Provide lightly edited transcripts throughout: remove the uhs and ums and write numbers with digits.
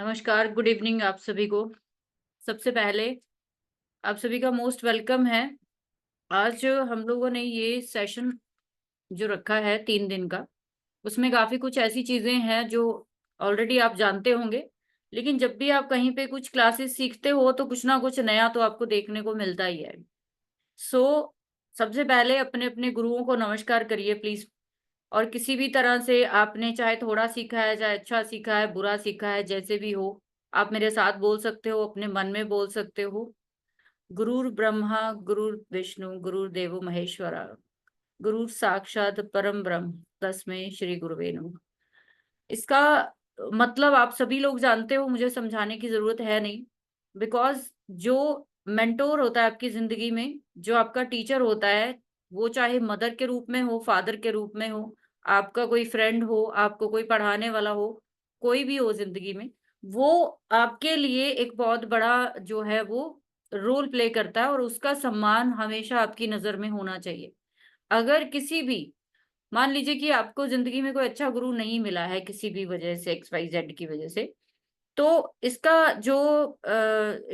नमस्कार, good evening आप सभी को। सबसे पहले आप सभी का मोस्ट वेलकम है। आज हम लोगों ने ये सेशन जो रखा है 3 दिन का, उसमें काफ़ी कुछ ऐसी चीज़ें हैं जो ऑलरेडी आप जानते होंगे, लेकिन जब भी आप कहीं पे कुछ क्लासेस सीखते हो तो कुछ ना कुछ नया तो आपको देखने को मिलता ही है। सो सबसे पहले अपने-अपने गुरुओं को नमस्कार करिए प्लीज़। और किसी भी तरह से आपने चाहे थोड़ा सीखा है, चाहे अच्छा सीखा है, बुरा सीखा है, जैसे भी हो, आप मेरे साथ बोल सकते हो, अपने मन में बोल सकते हो। गुरुर्ब्रह्मा गुरुर्विष्णु गुरुर्देवो महेश्वरा, गुरु साक्षात परम ब्रह्म, तस्मै श्री गुरुवे नमः। इसका मतलब आप सभी लोग जानते हो, मुझे समझाने की ज़रूरत है नहीं। बिकॉज़ जो मेंटर होता है आपकी ज़िंदगी में, जो आपका टीचर होता है, वो चाहे मदर के रूप में हो, फादर के रूप में हो, आपका कोई फ्रेंड हो, आपको कोई पढ़ाने वाला हो, कोई भी हो ज़िंदगी में, वो आपके लिए एक बहुत बड़ा जो है वो रोल प्ले करता है और उसका सम्मान हमेशा आपकी नज़र में होना चाहिए। अगर किसी भी मान लीजिए कि आपको ज़िंदगी में कोई अच्छा गुरु नहीं मिला है किसी भी वजह से, एक्स, वाई, ज़ेड की वजह से, तो इसका जो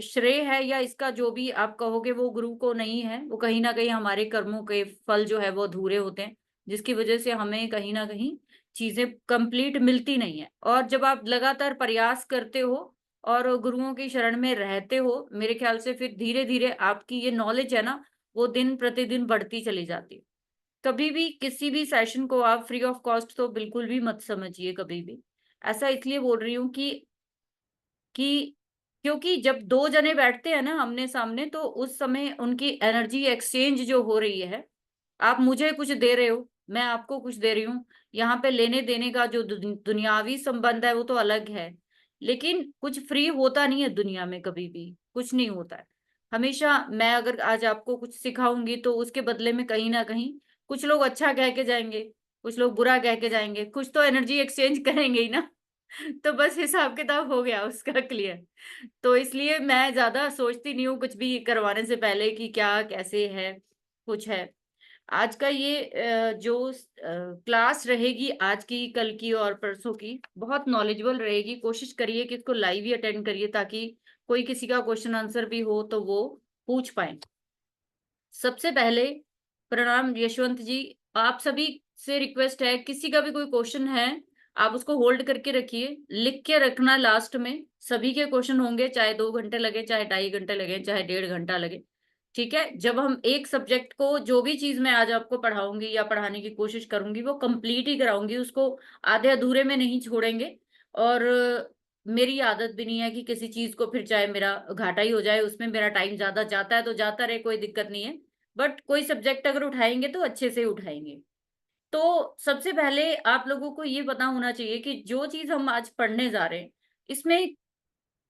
श्रेय है या इसका जो भी आप कहोगे वो गुरु को नहीं है, वो कहीं न कहीं हमारे कर्मों के फल जो है वो अधूरे होते हैं, जिसकी वजह से हमें कहीं न कहीं चीज़ें कंप्लीट मिलती नहीं है। और जब आप लगातार प्रयास करते हो और गुरुओं की शरण में रहते हो, मेरे ख्याल से फिर धीरे-धीरे आपकी ये नॉलेज है ना, वो दिन-प्रतिदिन बढ़ती चली जाती है। कभी भी किसी भी सेशन को आप फ्री ऑफ कॉस्ट तो बिल्कुल भी मत समझिए कभी भी। ऐसा इसलिए बोल रही हूँ कि क्योंकि जब 2 जने बैठते हैं ना आमने-सामने तो उस समय उनकी एनर्जी एक्सचेंज जो हो रही है, आप मुझे कुछ दे रहे हो, मैं आपको कुछ दे रही हूँ। यहाँ पे लेने-देने का जो दुनियावी संबंध है वो तो अलग है। लेकिन कुछ फ्री होता नहीं है दुनिया में कभी भी, कुछ नहीं होता है। हमेशा मैं अगर आज आपको कुछ सिखाऊँगी तो उसके बदले में कहीं न कहीं कुछ लोग अच्छा कह के जाएँगे, कुछ लोग बुरा कह के जाएँगे, कुछ तो एनर्जी एक्सचेंज करेंगे ही ना। तो बस हिसाब-किताब हो गया उसका क्लियर। तो इसलिए मैं ज़्यादा सोचती नहीं हूँ कुछ भी करवाने से पहले कि क्या, कैसे है, कुछ है। आज का ये क्लास रहेगी आज की, कल की और परसों की, बहुत नॉलेजेबल रहेगी। कोशिश करिए कि इसको लाइव ही अटेंड करिए ताकि कोई किसी का क्वेश्चन आंसर भी हो तो वो पूछ पाएँ। सबसे पहले प्रणाम यशवंत जी, आप सभी से रिक्वेस्ट है किसी का भी कोई क्वेश्चन है, आप उसको होल्ड करके रखिए, लिख के रखना लास्ट में, सभी के क्वेश्चन होंगे चाहे 2 घंटे लगे, चाहे ढाई घंटे लगे, चाहे 1.5 घंटा लगे, ठीक है? जब हम एक सब्जेक्ट को जो भी चीज़ मैं आज आपको पढ़ाऊँगी या पढ़ाने की कोशिश करूँगी वो कंप्लीट ही कराऊँगी, उसको आधे अधूरे में नहीं छोड़ेंगे और मेरी आदत भी नहीं है कि किसी चीज़ को फिर चाहे मेरा घाटा ही हो जाए, उसमें मेरा टाइम ज़्यादा जाता है तो जाता रहे, कोई दिक्कत नहीं है। बट कोई सब्जेक्ट अगर उठाएँगे तो अच्छे से उठाएँगे। तो सबसे पहले आप लोगों को ये पता होना चाहिए कि जो चीज़ हम आज पढ़ने जा रहे हैं, इसमें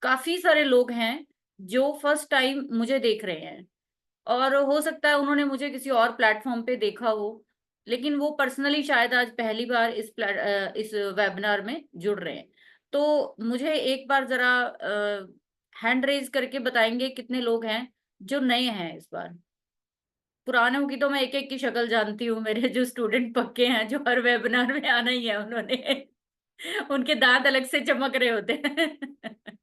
काफ़ी सारे लोग हैं जो फर्स्ट टाइम मुझे देख रहे हैं और हो सकता है उन्होंने मुझे किसी और प्लेटफ़ॉर्म पे देखा हो, लेकिन वो पर्सनली शायद आज पहली बार इस वेबिनार में जुड़ रहे हैं। तो मुझे एक बार ज़रा हैंड रेज़ करके बताएँगे कितने लोग हैं जो नए हैं इस बार? पुरानों की तो मैं एक-एक की शक्ल जानती हूँ, मेरे जो स्टूडेंट पक्के हैं, जो हर वेबिनार में आना ही है उन्होंने। उनके दाँत अलग से चमक रहे होते हैं।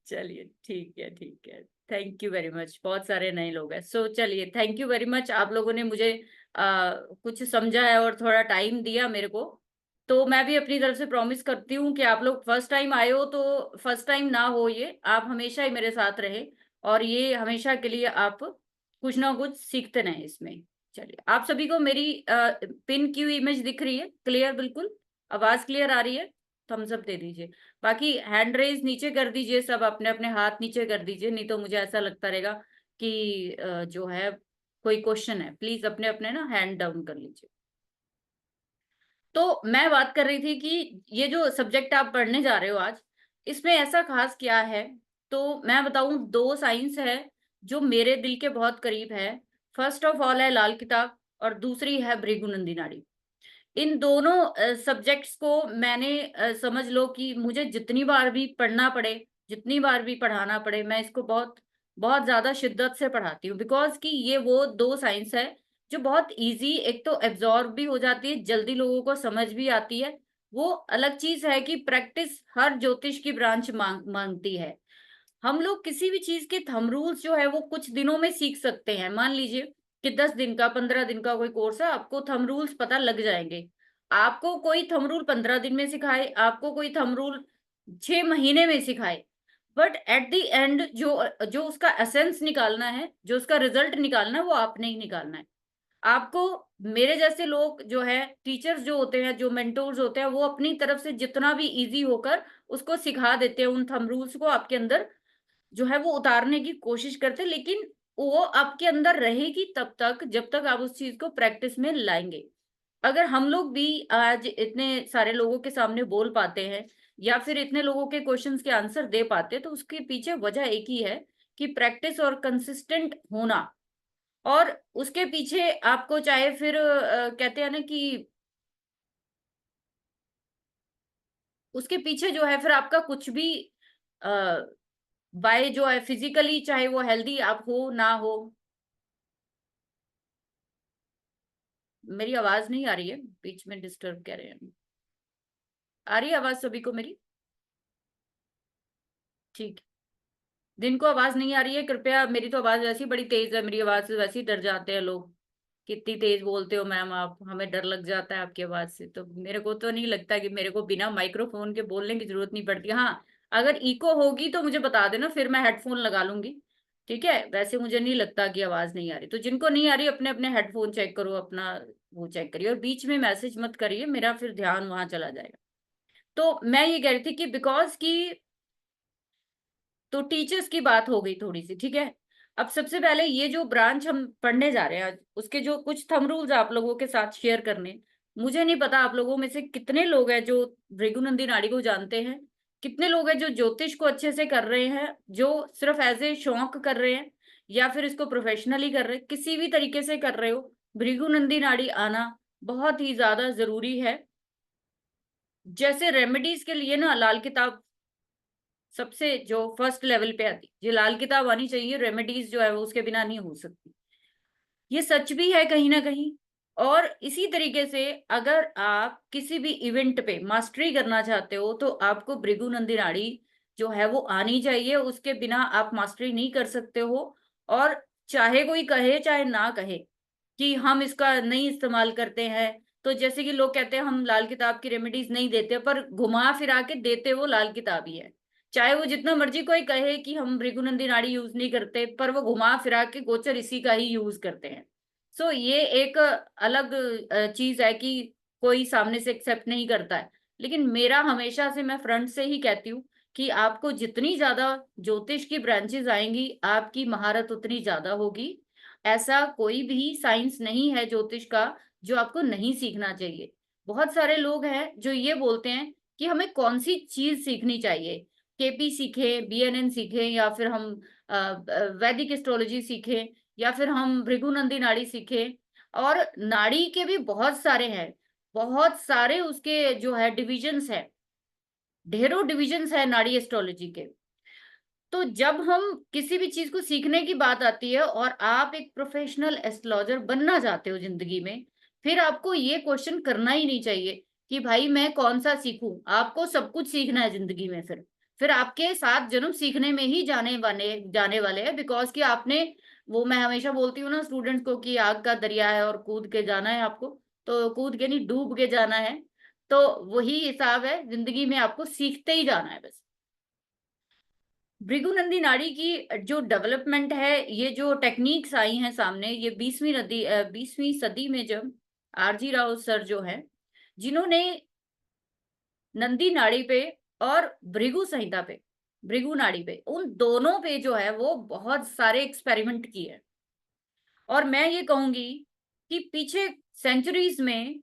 चलिए, ठीक है, ठीक है। Thank you very much. बहुत सारे नए लोग हैं। सो चलिए, थैंक यू वेरी मच आप लोगों ने मुझे कुछ समझा है और थोड़ा टाइम दिया मेरे को। तो मैं भी अपनी तरफ से प्रॉमिस करती हूँ कि आप लोग फर्स्ट टाइम आए हो तो फर्स्ट टाइम ना हो ये, आप हमेशा ही मेरे साथ रहें और ये हमेशा के लिए आप कुछ ना कुछ सीखते रहें इसमें। चलिए, आप सभी को मेरी पिन की हुई इमेज दिख रही है? क्लियर बिल्कुल? आवाज़ क्लियर आ रही है? थम्स अप दे दीजिए। बाकी हैंड रेज़ नीचे कर दीजिए, सब अपने-अपने हाथ नीचे कर दीजिए, नहीं तो मुझे ऐसा लगता रहेगा कि जो है कोई क्वेश्चन है। प्लीज़ अपने-अपने ना हैंड डाउन कर लीजिए। तो मैं बात कर रही थी कि ये जो सब्जेक्ट आप पढ़ने जा रहे हो आज, इसमें ऐसा ख़ास क्या है? तो मैं बताऊँ 2 साइंस है, जो मेरे दिल के बहुत करीब है। फर्स्ट ऑफ ऑल है लाल किताब और दूसरी है भृगु नाड़ी। इन दोनों सब्जेक्ट्स को मैंने समझ लो कि मुझे जितनी बार भी पढ़ना पड़े, जितनी बार भी पढ़ाना पड़े, मैं इसको बहुत बहुत ज़्यादा शिद्दत से पढ़ाती हूँ बिकॉज़ कि ये वो 2 साइंस है, जो बहुत ईज़ी एक तो एब्ज़ॉर्ब भी हो जाती है, जल्दी लोगों को समझ भी आती है वो अलग चीज है कि प्रैक्टिस हर ज्योतिष की ब्रांच मांगती है। हम लोग किसी भी चीज के थंब रूल्स जो है वो कुछ दिनों में सीख सकते हैं। मान लीजिए कि 10 दिन का 15 दिन का कोई कोर्स है, आपको थंब रूल्स पता लग जाएंगे। आपको कोई थंब रूल 15 दिन में सिखाए, आपको कोई थंब रूल 6 महीने में सिखाए, बट एट द एंड जो जो उसका एसेंस निकालना है, जो उसका रिजल्ट निकालना है, वो आपने ही निकालना है। आपको, मेरे जैसे लोग जो है, टीचर्स जो होते हैं, जो मेंटोर्स होते हैं, वो अपनी तरफ से जितना भी इजी होकर उसको सिखा देते हैं, उन थंब रूल्स को आपके अंदर जो है वो उतारने की कोशिश करते हैं, लेकिन वो आपके अंदर रहेगी तब तक जब तक आप उस चीज को प्रैक्टिस में लाएंगे। अगर हम लोग भी आज इतने सारे लोगों के सामने बोल पाते हैं या फिर इतने लोगों के क्वेश्चंस के आंसर दे पाते हैं, तो उसके पीछे वजह एक ही है कि प्रैक्टिस और कंसिस्टेंट होना। और उसके पीछे आपको चाहे फिर कहते हैं ना कि उसके पीछे जो है फिर आपका कुछ भी बाय जो है फिजिकली, चाहे वो हेल्दी आप हो ना हो। मेरी आवाज नहीं आ रही है, बीच में डिस्टर्ब कह रहे हैं। आ रही है आवाज सभी को मेरी? ठीक। दिन को आवाज नहीं आ रही है, कृपया, मेरी तो आवाज वैसी बड़ी तेज है, मेरी आवाज से वैसे ही डर जाते हैं लोग। कितनी तेज बोलते हो मैम आप, हमें डर लग जाता है आपकी आवाज से। तो मेरे को तो नहीं लगता कि मेरे को बिना माइक्रोफोन के बोलने की जरूरत नहीं पड़ती। हाँ, अगर इको होगी तो मुझे बता देना, फिर मैं हेडफोन लगा लूंगी। ठीक है, वैसे मुझे नहीं लगता कि आवाज नहीं आ रही। तो जिनको नहीं आ रही अपने अपने हेडफोन चेक करो, अपना वो चेक करिए, और बीच में मैसेज मत करिए, मेरा फिर ध्यान वहां चला जाएगा। तो मैं ये कह रही थी कि बिकॉज की, तो टीचर्स की बात हो गई थोड़ी सी, ठीक है। अब सबसे पहले ये जो ब्रांच हम पढ़ने जा रहे हैं आज, उसके जो कुछ थंब रूल्स आप लोगों के साथ शेयर करने। मुझे नहीं पता आप लोगों में से कितने लोग हैं जो भृगुनंदी नाड़ी को जानते हैं, कितने लोग हैं जो ज्योतिष को अच्छे से कर रहे हैं, जो सिर्फ एज ए शौक कर रहे हैं, या फिर इसको प्रोफेशनली कर रहे हैं, किसी भी तरीके से कर रहे हो। भृगुनंदी नाड़ी आना बहुत ही ज्यादा जरूरी है। जैसे रेमेडीज के लिए ना लाल किताब सबसे जो फर्स्ट लेवल पे आती, ये लाल किताब आनी चाहिए, रेमेडीज जो है वो उसके बिना नहीं हो सकती। ये सच भी है कहीं ना कहीं। और इसी तरीके से अगर आप किसी भी इवेंट पे मास्टरी करना चाहते हो तो आपको भृगु नंदी नाड़ी जो है वो आनी चाहिए, उसके बिना आप मास्टरी नहीं कर सकते हो। और चाहे कोई कहे चाहे ना कहे कि हम इसका नहीं इस्तेमाल करते हैं, तो जैसे कि लोग कहते हैं हम लाल किताब की रेमेडीज नहीं देते, पर घुमा फिरा के देते वो लाल किताब ही है। चाहे वो जितना मर्जी कोई कहे कि हम भृगुनंदी नाड़ी यूज नहीं करते, पर वो घुमा फिरा के गोचर इसी का ही यूज करते हैं। सो ये एक अलग चीज है कि कोई सामने से एक्सेप्ट नहीं करता है। लेकिन मेरा हमेशा से, मैं फ्रंट से ही कहती हूँ कि आपको जितनी ज्यादा ज्योतिष की ब्रांचेस आएंगी, आपकी महारत उतनी ज्यादा होगी। ऐसा कोई भी साइंस नहीं है ज्योतिष का जो आपको नहीं सीखना चाहिए। बहुत सारे लोग हैं जो ये बोलते हैं कि हमें कौन सी चीज सीखनी चाहिए, केपी सीखे, बीएनएन सीखे, या फिर हम वैदिक एस्ट्रोलॉजी सीखे, या फिर हम भृगुनंदी नाड़ी सीखे। और नाड़ी के भी बहुत सारे हैं, बहुत सारे उसके जो है डिविजन्स है, ढेरों डिविजन्स है नाड़ी एस्ट्रोलॉजी के। तो जब हम किसी भी चीज को सीखने की बात आती है और आप एक प्रोफेशनल एस्ट्रोलॉजर बनना चाहते हो जिंदगी में, फिर आपको ये क्वेश्चन करना ही नहीं चाहिए कि भाई मैं कौन सा सीखूं। आपको सब कुछ सीखना है जिंदगी में। फिर आपके 7 जन्म सीखने में ही जाने वाले हैं, बिकॉज कि आपने, वो मैं हमेशा बोलती हूँ ना स्टूडेंट्स को कि आग का दरिया है और कूद के जाना है आपको। तो कूद के नहीं, डूब के जाना है। तो वही हिसाब है, जिंदगी में आपको सीखते ही जाना है बस। भृगुनंदी नाड़ी की जो डेवलपमेंट है, ये जो टेक्निक्स आई हैं सामने, ये 20वीं सदी में जब आरजी राव सर जो है, जिन्होंने नंदी नाड़ी पे और भृगु संहिता पे, भृगु नाड़ी पे, उन दोनों पे जो है वो बहुत सारे एक्सपेरिमेंट किए। और मैं ये कहूंगी कि पीछे सेंचुरीज में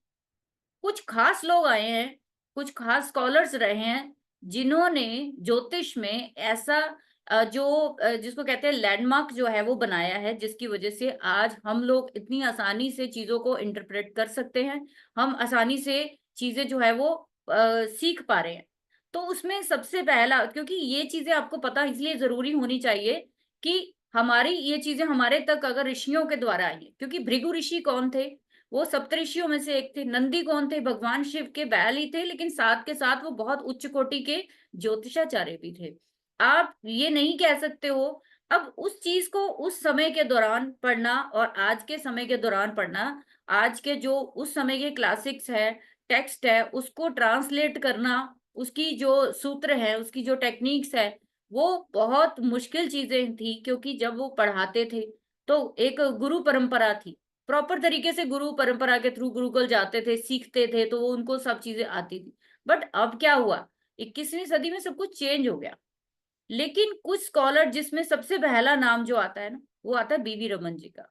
कुछ खास लोग आए हैं, कुछ खास स्कॉलर्स रहे हैं, जिन्होंने ज्योतिष में ऐसा जो जिसको कहते हैं लैंडमार्क जो है वो बनाया है, जिसकी वजह से आज हम लोग इतनी आसानी से चीजों को इंटरप्रेट कर सकते हैं। हम आसानी से चीजें जो है वो सीख पा रहे हैं। तो उसमें सबसे पहला, क्योंकि ये चीजें आपको पता इसलिए जरूरी होनी चाहिए कि हमारी ये चीजें हमारे तक अगर ऋषियों के द्वारा आई हैं, क्योंकि भृगु ऋषि कौन थे? वो सप्तऋषियों में से एक थे। नंदी कौन थे? भगवान शिव के बैल ही थे, लेकिन साथ के साथ वो बहुत उच्च कोटि के ज्योतिषाचार्य भी थे। आप ये नहीं कह सकते हो। अब उस चीज को उस समय के दौरान पढ़ना और आज के समय के दौरान पढ़ना, आज के जो उस समय के क्लासिक्स है, टेक्स्ट है, उसको ट्रांसलेट करना, उसकी जो सूत्र है, उसकी जो टेक्निक्स है, वो बहुत मुश्किल चीजें थी। क्योंकि जब वो पढ़ाते थे तो एक गुरु परंपरा थी, प्रॉपर तरीके से गुरु परंपरा के थ्रू गुरुकुल जाते थे, सीखते थे, तो वो उनको सब चीजें आती थी। बट अब क्या हुआ, 21वीं सदी में सब कुछ चेंज हो गया। लेकिन कुछ स्कॉलर, जिसमें सबसे पहला नाम जो आता है ना, वो आता है बीवी रमन जी का।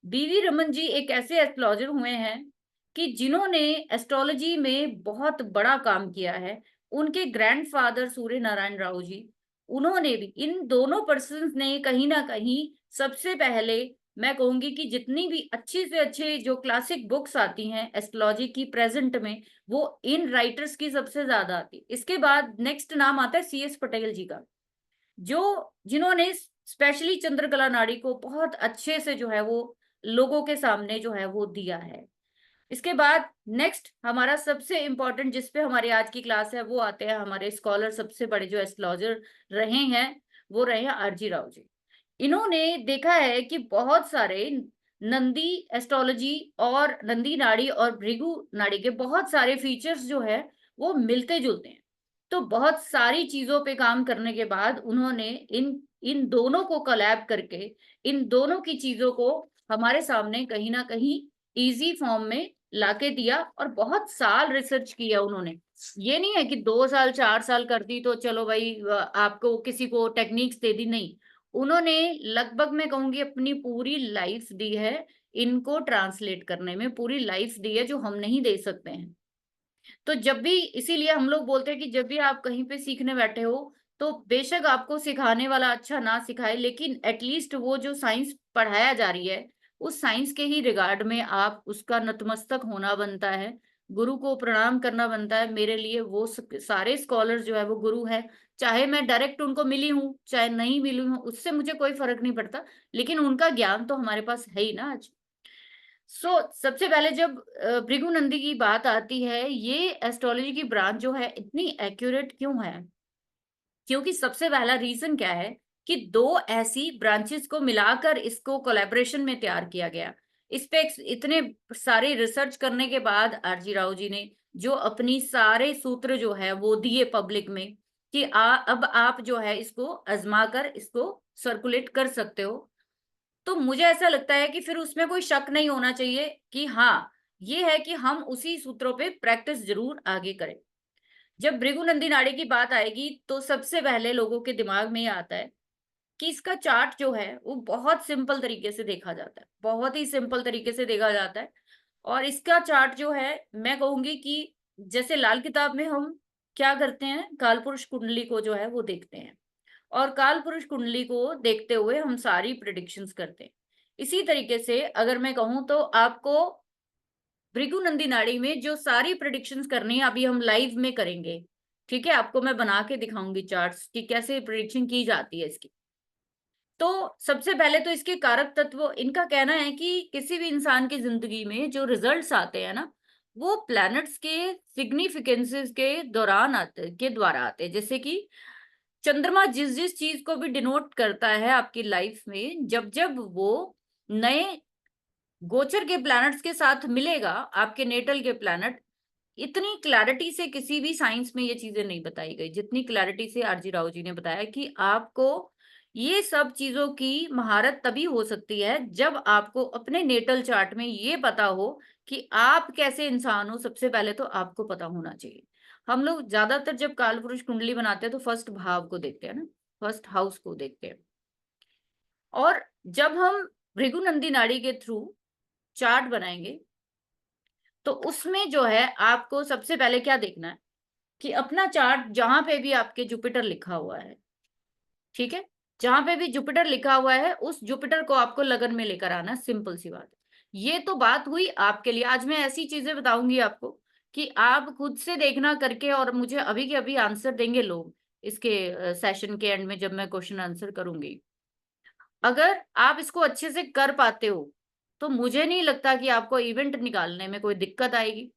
बीवी रमन जी एक ऐसे एस्ट्रोलॉजर हुए हैं कि जिन्होंने एस्ट्रोलॉजी में बहुत बड़ा काम किया है। उनके ग्रैंडफादर सूर्य नारायण राव जी, उन्होंने भी, इन दोनों पर्सन्स ने कहीं ना कहीं सबसे पहले, मैं कहूंगी कि जितनी भी अच्छी से अच्छे जो क्लासिक बुक्स आती हैं एस्ट्रोलॉजी की प्रेजेंट में, वो इन राइटर्स की सबसे ज्यादा आती। इसके बाद नेक्स्ट नाम आता है CS पटेल जी का, जो जिन्होंने स्पेशली चंद्रकला नाड़ी को बहुत अच्छे से जो है वो लोगों के सामने जो है वो दिया है। इसके बाद नेक्स्ट हमारा सबसे इंपॉर्टेंट, जिसपे हमारी आज की क्लास है, वो आते हैं हमारे स्कॉलर, सबसे बड़े जो एस्ट्रोलॉजर रहे हैं, वो रहे हैं RG राव जी। इन्होंने देखा है कि बहुत सारे नंदी एस्ट्रोलॉजी और नंदी नाड़ी और भृगु नाड़ी के बहुत सारे फीचर्स जो है वो मिलते जुलते हैं। तो बहुत सारी चीजों पे काम करने के बाद उन्होंने इन इन दोनों को कोलैब करके इन दोनों की चीजों को हमारे सामने कहीं ना कहीं इजी फॉर्म में लाके दिया। और बहुत साल रिसर्च किया उन्होंने। ये नहीं है कि 2 साल 4 साल कर दी तो चलो भाई आपको किसी को टेक्निक्स दे दी, नहीं। उन्होंने लगभग, मैं कहूंगी, अपनी पूरी लाइफ दी है इनको ट्रांसलेट करने में, पूरी लाइफ दी है, जो हम नहीं दे सकते हैं। तो जब भी, इसीलिए हम लोग बोलते हैं कि जब भी आप कहीं पे सीखने बैठे हो, तो बेशक आपको सिखाने वाला अच्छा ना सिखाए, लेकिन एटलीस्ट वो जो साइंस पढ़ाया जा रही है, उस साइंस के ही रिगार्ड में आप उसका नतमस्तक होना बनता है, गुरु को प्रणाम करना बनता है। मेरे लिए वो सारे स्कॉलर जो है वो गुरु है। चाहे मैं डायरेक्ट उनको मिली हूँ, चाहे नहीं मिली हूँ, उससे मुझे कोई फर्क नहीं पड़ता, लेकिन उनका ज्ञान तो हमारे पास है ही ना आज। सबसे पहले जब भृगु नंदी की बात आती है, ये एस्ट्रोलॉजी की ब्रांच जो है इतनी एक्यूरेट क्यों है? क्योंकि सबसे पहला रीजन क्या है कि दो ऐसी ब्रांचेस को मिलाकर इसको कोलैबोरेशन में तैयार किया गया। इस पे इतने सारे रिसर्च करने के बाद RG राव जी ने जो अपनी सारे सूत्र जो है वो दिए पब्लिक में कि अब आप जो है इसको आजमा कर इसको सर्कुलेट कर सकते हो। तो मुझे ऐसा लगता है कि फिर उसमें कोई शक नहीं होना चाहिए कि हाँ, ये है कि हम उसी सूत्रों पे प्रैक्टिस जरूर आगे करें। जब भृगुनंदी नाड़ी की बात आएगी तो सबसे पहले लोगों के दिमाग में ये आता है कि इसका चार्ट जो है वो बहुत सिंपल तरीके से देखा जाता है, बहुत ही सिंपल तरीके से देखा जाता है। और इसका चार्ट जो है, मैं कहूंगी कि जैसे लाल किताब में हम क्या करते हैं, काल पुरुष कुंडली को जो है वो देखते हैं, और काल पुरुष कुंडली को देखते हुए हम सारी प्रिडिक्शंस करते हैं। इसी तरीके से अगर मैं कहूं तो आपको भृगु नंदी नाड़ी में जो सारी प्रिडिक्शंस करनी है, अभी हम लाइव में करेंगे। ठीक है, आपको मैं बना के दिखाऊंगी चार्ट्स कि कैसे प्रिडिक्शन की जाती है इसकी। तो सबसे पहले तो इसके कारक तत्व, इनका कहना है कि किसी भी इंसान की जिंदगी में जो रिजल्ट्स आते हैं ना, वो प्लैनेट्स के सिग्निफिकेंसेस के दौरान आते, के द्वारा आते हैं। जैसे कि चंद्रमा जिस जिस चीज को भी डिनोट करता है आपकी लाइफ में, जब जब वो नए गोचर के प्लैनेट्स के साथ मिलेगा, आपके नेटल के प्लैनेट, इतनी क्लैरिटी से किसी भी साइंस में ये चीजें नहीं बताई गई जितनी क्लैरिटी से RG राव जी ने बताया कि आपको ये सब चीजों की महारत तभी हो सकती है जब आपको अपने नेटल चार्ट में ये पता हो कि आप कैसे इंसान हो। सबसे पहले तो आपको पता होना चाहिए। हम लोग ज्यादातर जब काल पुरुष कुंडली बनाते हैं तो फर्स्ट भाव को देखते हैं ना, फर्स्ट हाउस को देखते हैं। और जब हम भृगुनंदी नाड़ी के थ्रू चार्ट बनाएंगे तो उसमें जो है आपको सबसे पहले क्या देखना है कि अपना चार्ट जहां पे भी आपके जुपिटर लिखा हुआ है, ठीक है, जहां पे भी जुपिटर लिखा हुआ है उस जुपिटर को आपको लगन में लेकर आना। सिंपल सी बात है। ये तो बात हुई आपके लिए। आज मैं ऐसी चीजें बताऊंगी आपको कि आप खुद से देखना करके, और मुझे अभी के अभी आंसर देंगे लोग इसके सेशन के एंड में जब मैं क्वेश्चन आंसर करूंगी। अगर आप इसको अच्छे से कर पाते हो तो मुझे नहीं लगता कि आपको इवेंट निकालने में कोई दिक्कत आएगी।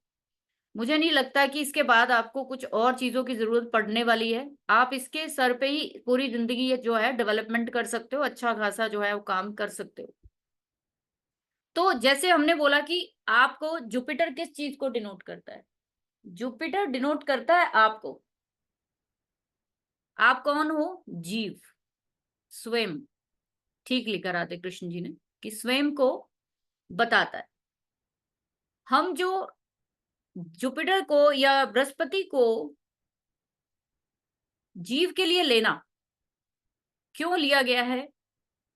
मुझे नहीं लगता कि इसके बाद आपको कुछ और चीजों की जरूरत पड़ने वाली है। आप इसके सर पे ही पूरी जिंदगी जो है डेवलपमेंट कर सकते हो, अच्छा खासा जो है वो काम कर सकते हो। तो जैसे हमने बोला कि आपको जुपिटर किस चीज को डिनोट करता है? जुपिटर डिनोट करता है आपको। आप कौन हो? जीव, स्वयं। ठीक लिखा राधे कृष्ण जी ने कि स्वयं को बताता है। हम जो जुपिटर को या बृहस्पति को जीव के लिए लेना क्यों लिया गया है?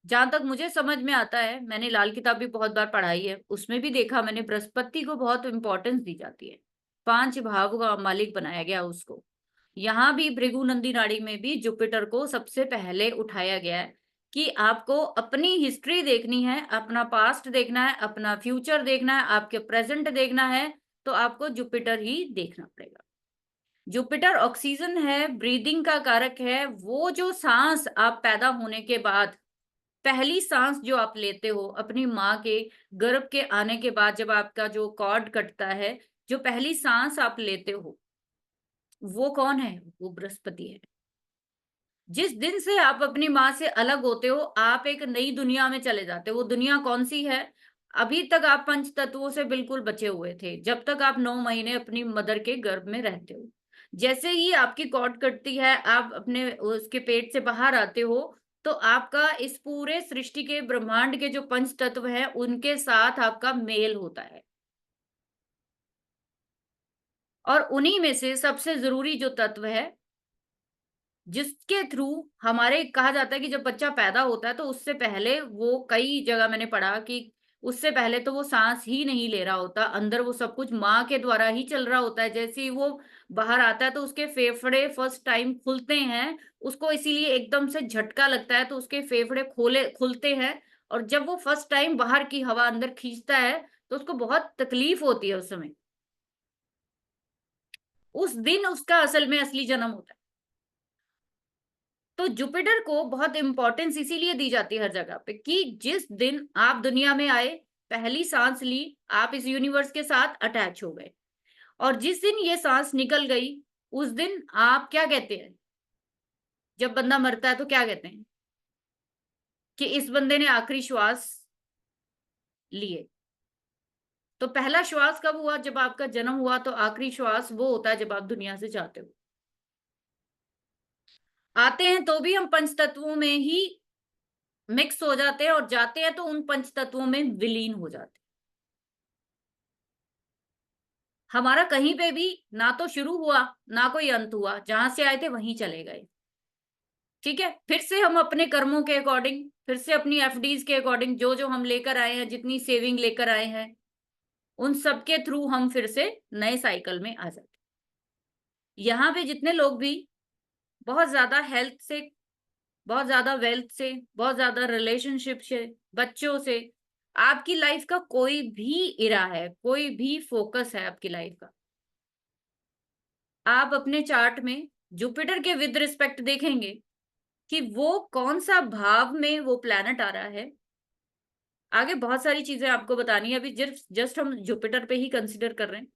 जहां तक मुझे समझ में आता है, मैंने लाल किताब भी बहुत बार पढ़ाई है, उसमें भी देखा मैंने बृहस्पति को बहुत इंपॉर्टेंस दी जाती है। 5 भाव का मालिक बनाया गया उसको। यहाँ भी भृगु नंदी नाड़ी में भी जुपिटर को सबसे पहले उठाया गया है कि आपको अपनी हिस्ट्री देखनी है, अपना पास्ट देखना है, अपना फ्यूचर देखना है, आपके प्रेजेंट देखना है, तो आपको जुपिटर ही देखना पड़ेगा। जुपिटर ऑक्सीजन है, ब्रीदिंग का कारक है। वो जो सांस आप पैदा होने के बाद, पहली सांस जो आप लेते हो अपनी माँ के गर्भ के आने के बाद, जब आपका जो कॉर्ड कटता है, जो पहली सांस आप लेते हो, वो कौन है? वो बृहस्पति है। जिस दिन से आप अपनी माँ से अलग होते हो, आप एक नई दुनिया में चले जाते हो। वो दुनिया कौन सी है? अभी तक आप पंच तत्वों से बिल्कुल बचे हुए थे, जब तक आप 9 महीने अपनी मदर के गर्भ में रहते हो। जैसे ही आपकी कॉर्ड कटती है, आप अपने उसके पेट से बाहर आते हो, तो आपका इस पूरे सृष्टि के ब्रह्मांड के जो पंच तत्व हैं, उनके साथ आपका मेल होता है। और उन्हीं में से सबसे जरूरी जो तत्व है, जिसके थ्रू हमारे कहा जाता है कि जब बच्चा पैदा होता है तो उससे पहले वो, कई जगह मैंने पढ़ा कि उससे पहले तो वो सांस ही नहीं ले रहा होता, अंदर वो सब कुछ माँ के द्वारा ही चल रहा होता है। जैसे ही वो बाहर आता है तो उसके फेफड़े फर्स्ट टाइम खुलते हैं, उसको इसीलिए एकदम से झटका लगता है, तो उसके फेफड़े खोले खुलते हैं। और जब वो फर्स्ट टाइम बाहर की हवा अंदर खींचता है, तो उसको बहुत तकलीफ होती है उस समय। उस दिन उसका असल में असली जन्म होता है। तो जुपिटर को बहुत इंपॉर्टेंस इसीलिए दी जाती है हर जगह पे कि जिस दिन आप दुनिया में आए, पहली सांस ली, आप इस यूनिवर्स के साथ अटैच हो गए। और जिस दिन ये सांस निकल गई, उस दिन आप क्या कहते हैं? जब बंदा मरता है तो क्या कहते हैं? कि इस बंदे ने आखिरी श्वास लिए। तो पहला श्वास कब हुआ? जब आपका जन्म हुआ। तो आखिरी श्वास वो होता है जब आप दुनिया से जाते हो। आते हैं तो भी हम पंच तत्वों में ही मिक्स हो जाते हैं, और जाते हैं तो उन पंच तत्वों में विलीन हो जाते हैं। हमारा कहीं पे भी ना तो शुरू हुआ, ना कोई अंत हुआ। जहां से आए थे वहीं चले गए। ठीक है, फिर से हम अपने कर्मों के अकॉर्डिंग, फिर से अपनी एफडीज के अकॉर्डिंग, जो जो हम लेकर आए हैं, जितनी सेविंग लेकर आए हैं, उन सब के थ्रू हम फिर से नए साइकिल में आ जाते। यहाँ पे जितने लोग भी बहुत ज्यादा हेल्थ से, बहुत ज्यादा वेल्थ से, बहुत ज्यादा रिलेशनशिप से, बच्चों से, आपकी लाइफ का कोई भी इरा है, कोई भी फोकस है आपकी लाइफ का, आप अपने चार्ट में जुपिटर के विद रिस्पेक्ट देखेंगे कि वो कौन सा भाव में वो प्लैनेट आ रहा है। आगे बहुत सारी चीजें आपको बतानी है, अभी जस्ट हम जुपिटर पे ही कंसिडर कर रहे हैं।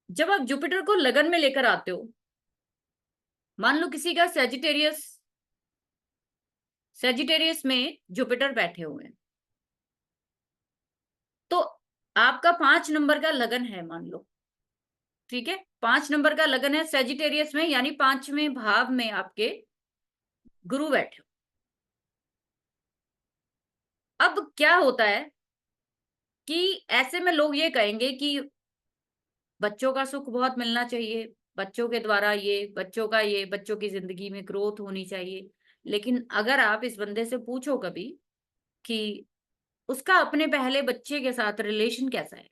जब आप जुपिटर को लगन में लेकर आते हो, मान लो किसी का सेजिटेरियस, सेजिटेरियस में जुपिटर बैठे हुए हैं, तो आपका 5 नंबर का लगन है मान लो। ठीक है, 5 नंबर का लगन है सेजिटेरियस में, यानी 5वें भाव में आपके गुरु बैठे हो। अब क्या होता है कि ऐसे में लोग ये कहेंगे कि बच्चों का सुख बहुत मिलना चाहिए, बच्चों के द्वारा ये, बच्चों का ये, बच्चों की जिंदगी में ग्रोथ होनी चाहिए। लेकिन अगर आप इस बंदे से पूछो कभी कि उसका अपने पहले बच्चे के साथ रिलेशन कैसा है,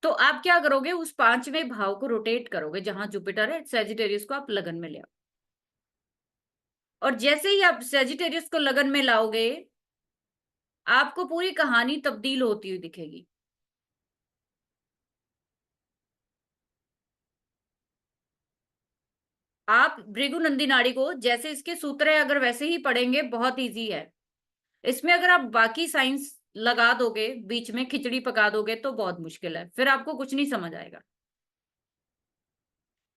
तो आप क्या करोगे? उस 5वें भाव को रोटेट करोगे, जहां जुपिटर है, सेजिटेरियस को आप लगन में ले आओ। और जैसे ही आप सेजिटेरियस को लगन में लाओगे, आपको पूरी कहानी तब्दील होती हुई दिखेगी। आप भृगु नंदी नाड़ी को जैसे इसके सूत्र है, अगर वैसे ही पढ़ेंगे, बहुत इजी है। इसमें अगर आप बाकी साइंस लगा दोगे बीच में, खिचड़ी पका दोगे, तो बहुत मुश्किल है, फिर आपको कुछ नहीं समझ आएगा।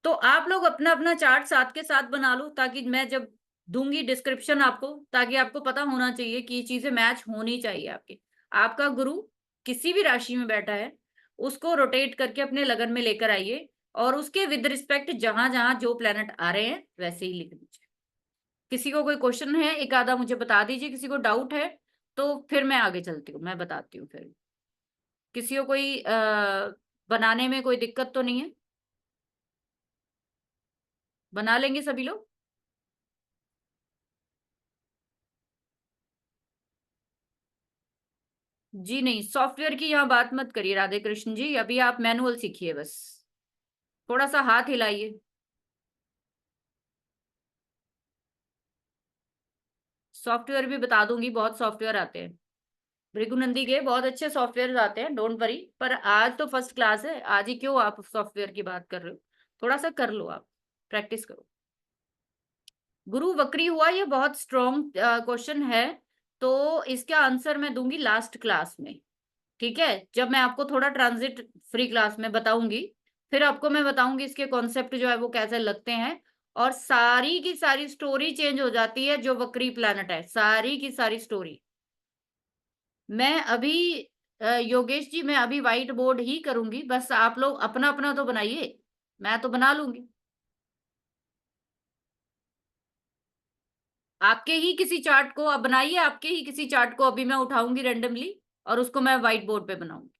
तो आप लोग अपना अपना चार्ट साथ के साथ बना लो, ताकि मैं जब दूंगी डिस्क्रिप्शन आपको, ताकि आपको पता होना चाहिए कि ये चीजें मैच होनी चाहिए आपकी। आपका गुरु किसी भी राशि में बैठा है, उसको रोटेट करके अपने लगन में लेकर आइए, और उसके विद रिस्पेक्ट जहां जहां जो प्लेनेट आ रहे हैं वैसे ही लिख दीजिए। किसी को कोई क्वेश्चन है एक आधा मुझे बता दीजिए, किसी को डाउट है तो फिर मैं आगे चलती हूँ, मैं बताती हूँ फिर। किसी को कोई बनाने में कोई दिक्कत तो नहीं है? बना लेंगे सभी लोग? जी नहीं, सॉफ्टवेयर की यहाँ बात मत करिए राधे कृष्ण जी, अभी आप मैनुअल सीखिए बस। थोड़ा सा हाथ हिलाइए। सॉफ्टवेयर भी बता दूंगी, बहुत सॉफ्टवेयर आते हैं। भृगुनंदी के बहुत अच्छे सॉफ्टवेयर आते हैं, डोंट वरी। पर आज तो फर्स्ट क्लास है, आज ही क्यों आप सॉफ्टवेयर की बात कर रहे हो? थोड़ा सा कर लो आप, प्रैक्टिस करो। गुरु वक्री हुआ, ये बहुत स्ट्रॉन्ग क्वेश्चन है, तो इसका आंसर मैं दूंगी लास्ट क्लास में। ठीक है, जब मैं आपको थोड़ा ट्रांजिट फ्री क्लास में बताऊंगी, फिर आपको मैं बताऊंगी इसके कॉन्सेप्ट जो है वो कैसे लगते हैं। और सारी की सारी स्टोरी चेंज हो जाती है जो वक्री प्लैनेट है, सारी की सारी स्टोरी। मैं अभी योगेश जी, मैं अभी व्हाइट बोर्ड ही करूंगी, बस आप लोग अपना अपना तो बनाइए, मैं तो बना लूंगी। आपके ही किसी चार्ट को आप बनाइए, आपके ही किसी चार्ट को अभी मैं उठाऊंगी रेंडमली, और उसको मैं व्हाइट बोर्ड पे बनाऊंगी।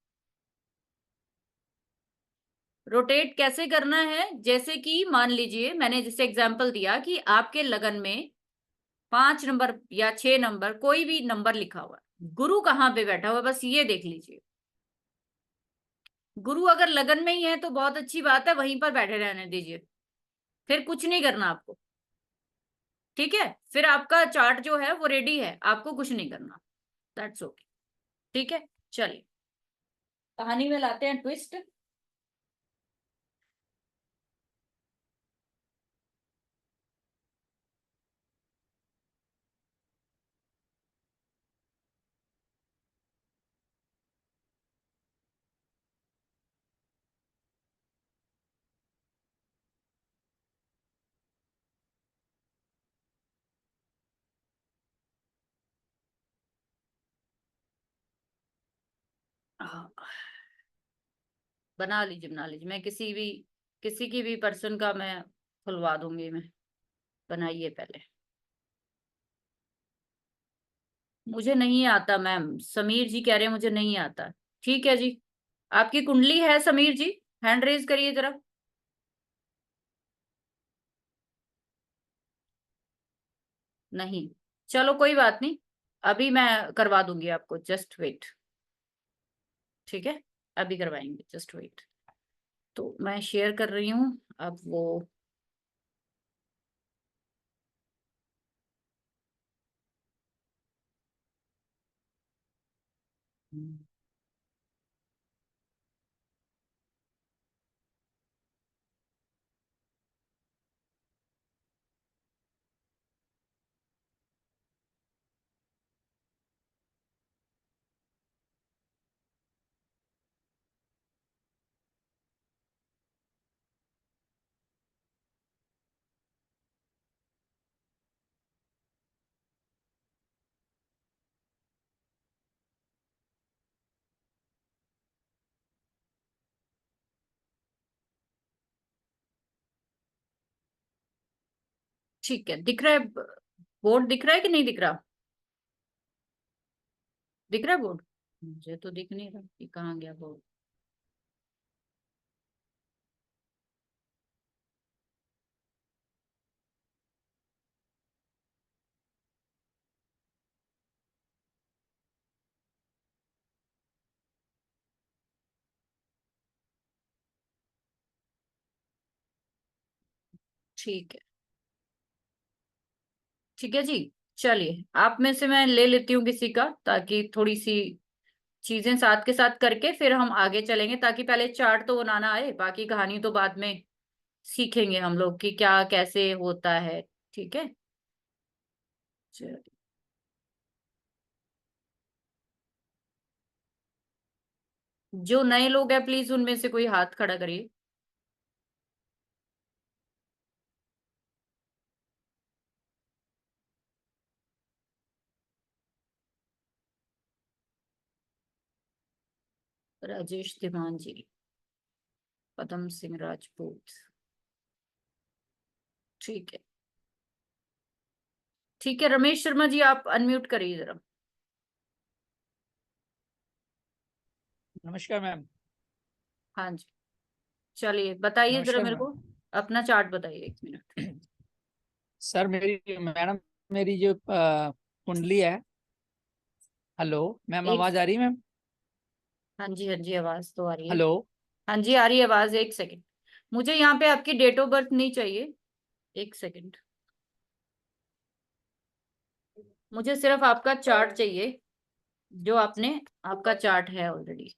रोटेट कैसे करना है? जैसे कि मान लीजिए मैंने जैसे एग्जांपल दिया कि आपके लगन में 5 नंबर या 6 नंबर, कोई भी नंबर लिखा हुआ है, गुरु कहाँ पे बैठा हुआ है, बस ये देख लीजिए। गुरु अगर लगन में ही है तो बहुत अच्छी बात है, वहीं पर बैठे रहने दीजिए, फिर कुछ नहीं करना आपको। ठीक है, फिर आपका चार्ट जो है वो रेडी है, आपको कुछ नहीं करना। That's okay. ठीक है, चलिए कहानी में लाते हैं ट्विस्ट। बना लीजिए, मैं किसी की भी पर्सन का मैं खुलवा दूंगी मैं। बनाइए पहले। मुझे नहीं आता मैम, समीर जी कह रहे हैं मुझे नहीं आता। ठीक है जी। आपकी कुंडली है समीर जी? हैंड रेज करिए जरा। नहीं, चलो कोई बात नहीं, अभी मैं करवा दूंगी आपको, जस्ट वेट। ठीक है, अभी करवाएंगे, जस्ट वेट। तो मैं शेयर कर रही हूँ अब वो। ठीक है, दिख रहा है बोर्ड? दिख रहा है कि नहीं दिख रहा? दिख रहा है बोर्ड? मुझे तो दिख नहीं रहा कि कहाँ गया बोर्ड। ठीक है, ठीक है जी। चलिए, आप में से मैं ले लेती हूँ किसी का, ताकि थोड़ी सी चीजें साथ के साथ करके फिर हम आगे चलेंगे, ताकि पहले चार्ट तो बनाना आए, बाकी कहानी तो बाद में सीखेंगे हम लोग कि क्या कैसे होता है। ठीक है, चलिए। जो नए लोग हैं प्लीज उनमें से कोई हाथ खड़ा करिए। राजेश धीमान जी, पदम सिंह राजपूत, ठीक है। ठीक है, रमेश शर्मा जी आप अनम्यूट करिए जरा। नमस्कार मैम। हाँ जी, चलिए बताइए जरा नमस्कार मेरे मैम। को, अपना चार्ट बताइए, 1 मिनट। सर मेरी मैडम, मेरी जो कुंडली है। हेलो मैम, एक, आवाज आ रही है मैम? हाँ जी हाँ जी, आवाज तो आ रही है। हेलो। हाँ जी आ रही है आवाज, 1 सेकंड। मुझे यहाँ पे आपकी डेट ऑफ बर्थ नहीं चाहिए, 1 सेकंड। मुझे सिर्फ आपका चार्ट चाहिए, जो आपने, आपका चार्ट है ऑलरेडी,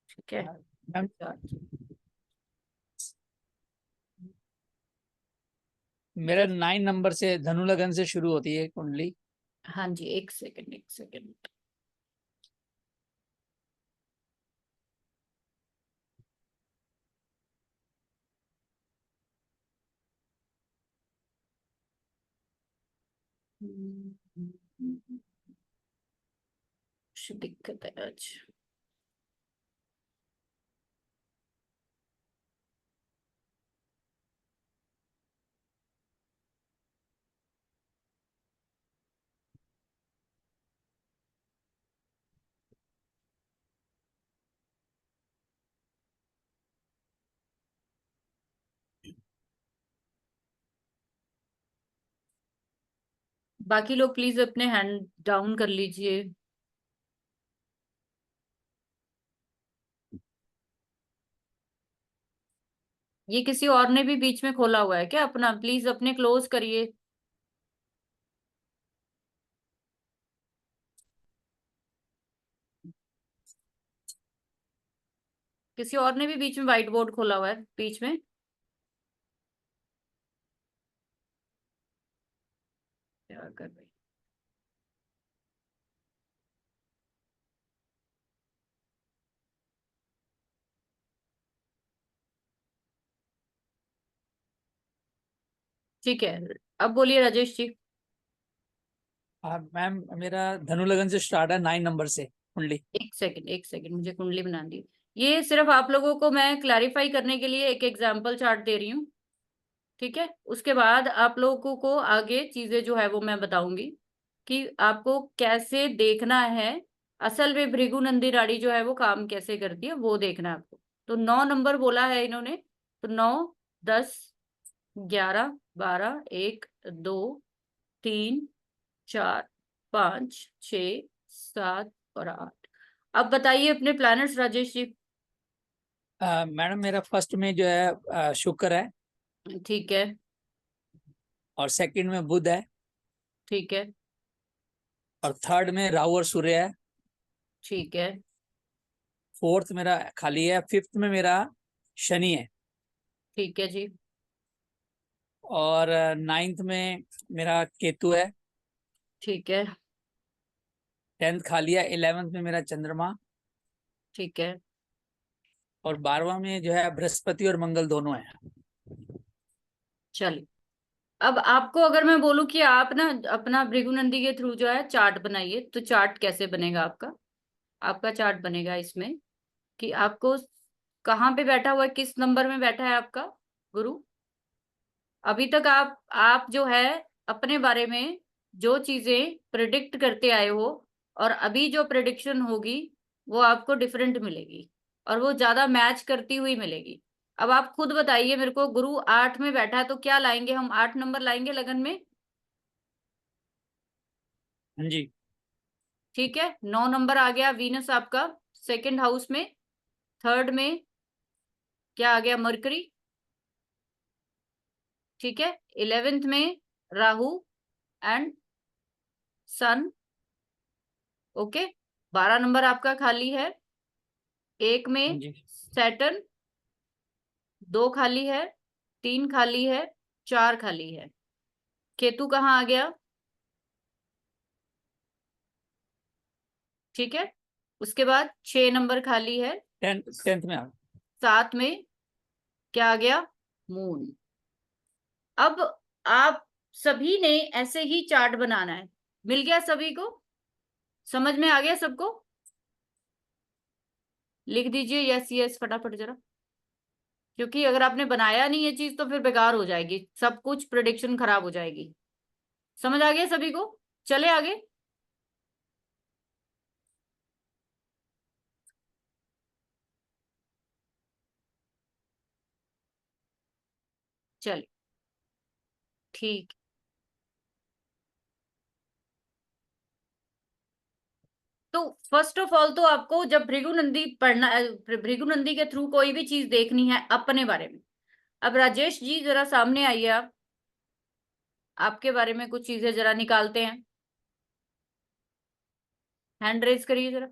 ठीक है। मैम चार्ट मेरा जस्ट, 9 नंबर से धनु लगन से शुरू होती है कुंडली। हाँ जी 1 सेकंड 1 सेकंड। कुछ दिक्कत है आज। बाकी लोग प्लीज अपने हैंड डाउन कर लीजिए। ये किसी और ने भी बीच में खोला हुआ है क्या अपना? प्लीज अपने क्लोज करिए। किसी और ने भी बीच में व्हाइट बोर्ड खोला हुआ है बीच में। क्या कर रही, ठीक है। अब बोलिए राजेश जी। मैम मेरा धनु लगन से स्टार्ट है 9 नंबर से कुंडली। 1 सेकंड 1 सेकंड, मुझे कुंडली बना दी। ये सिर्फ आप लोगों को मैं क्लैरिफाई करने के लिए एक एग्जाम्पल चार्ट दे रही हूँ, ठीक है। उसके बाद आप लोगों को आगे चीजें जो है वो मैं बताऊंगी कि आपको कैसे देखना है। असल में भृगु नंदी नाड़ी जो है वो काम कैसे करती है वो देखना है आपको। तो 9 नंबर बोला है इन्होंने, तो 9, 10, 11, 12, 1, 2, 3, 4, 5, 6, 7 और 8। अब बताइए अपने प्लैनेट्स राजेश जी। मैडम मेरा फर्स्ट में जो है शुक्र है। ठीक है। और सेकंड में बुध है। ठीक है। और थर्ड में राहु और सूर्य है। ठीक है। फोर्थ मेरा खाली है। फिफ्थ में मेरा शनि है। ठीक है जी। और नाइन्थ में मेरा केतु है। ठीक है। 10th खाली है। 11th में मेरा चंद्रमा। ठीक है। और 12वां में जो है बृहस्पति और मंगल दोनों है। चलिए, अब आपको अगर मैं बोलूं कि आप ना अपना भृगुनंदी के थ्रू जो है चार्ट बनाइए, तो चार्ट कैसे बनेगा आपका? आपका चार्ट बनेगा इसमें कि आपको कहाँ पे बैठा हुआ है, किस नंबर में बैठा है आपका गुरु। अभी तक आप जो है अपने बारे में जो चीजें प्रिडिक्ट करते आए हो, और अभी जो प्रिडिक्शन होगी वो आपको डिफरेंट मिलेगी, और वो ज्यादा मैच करती हुई मिलेगी। अब आप खुद बताइए मेरे को, गुरु 8 में बैठा है तो क्या लाएंगे हम? 8 नंबर लाएंगे लगन में, हाँ जी। ठीक है। 9 नंबर आ गया वीनस आपका सेकंड हाउस में। थर्ड में क्या आ गया? मरकरी, ठीक है। 11th में Rahu and sun, okay. 12 number आपका खाली है। एक हाँ में जी। सैटर्न, 2 खाली है, 3 खाली है, 4 खाली है। केतु कहाँ आ गया? ठीक है। उसके बाद 6 नंबर खाली है, 10th में आ गया। 7 में क्या आ गया? मून। अब आप सभी ने ऐसे ही चार्ट बनाना है। मिल गया सभी को? समझ में आ गया सबको? लिख दीजिए यस यस फटाफट जरा, क्योंकि अगर आपने बनाया नहीं ये चीज तो फिर बेकार हो जाएगी, सब कुछ प्रेडिक्शन खराब हो जाएगी। समझ आ गया सभी को? चले आगे। चलिए ठीक। तो फर्स्ट ऑफ ऑल तो आपको जब भृगुनंदी पढ़ना, भृगुनंदी के थ्रू कोई भी चीज देखनी है अपने बारे में। अब राजेश जी जरा सामने आइए, आप आपके बारे में कुछ चीजें जरा निकालते हैं। हैंड रेज करिए जरा।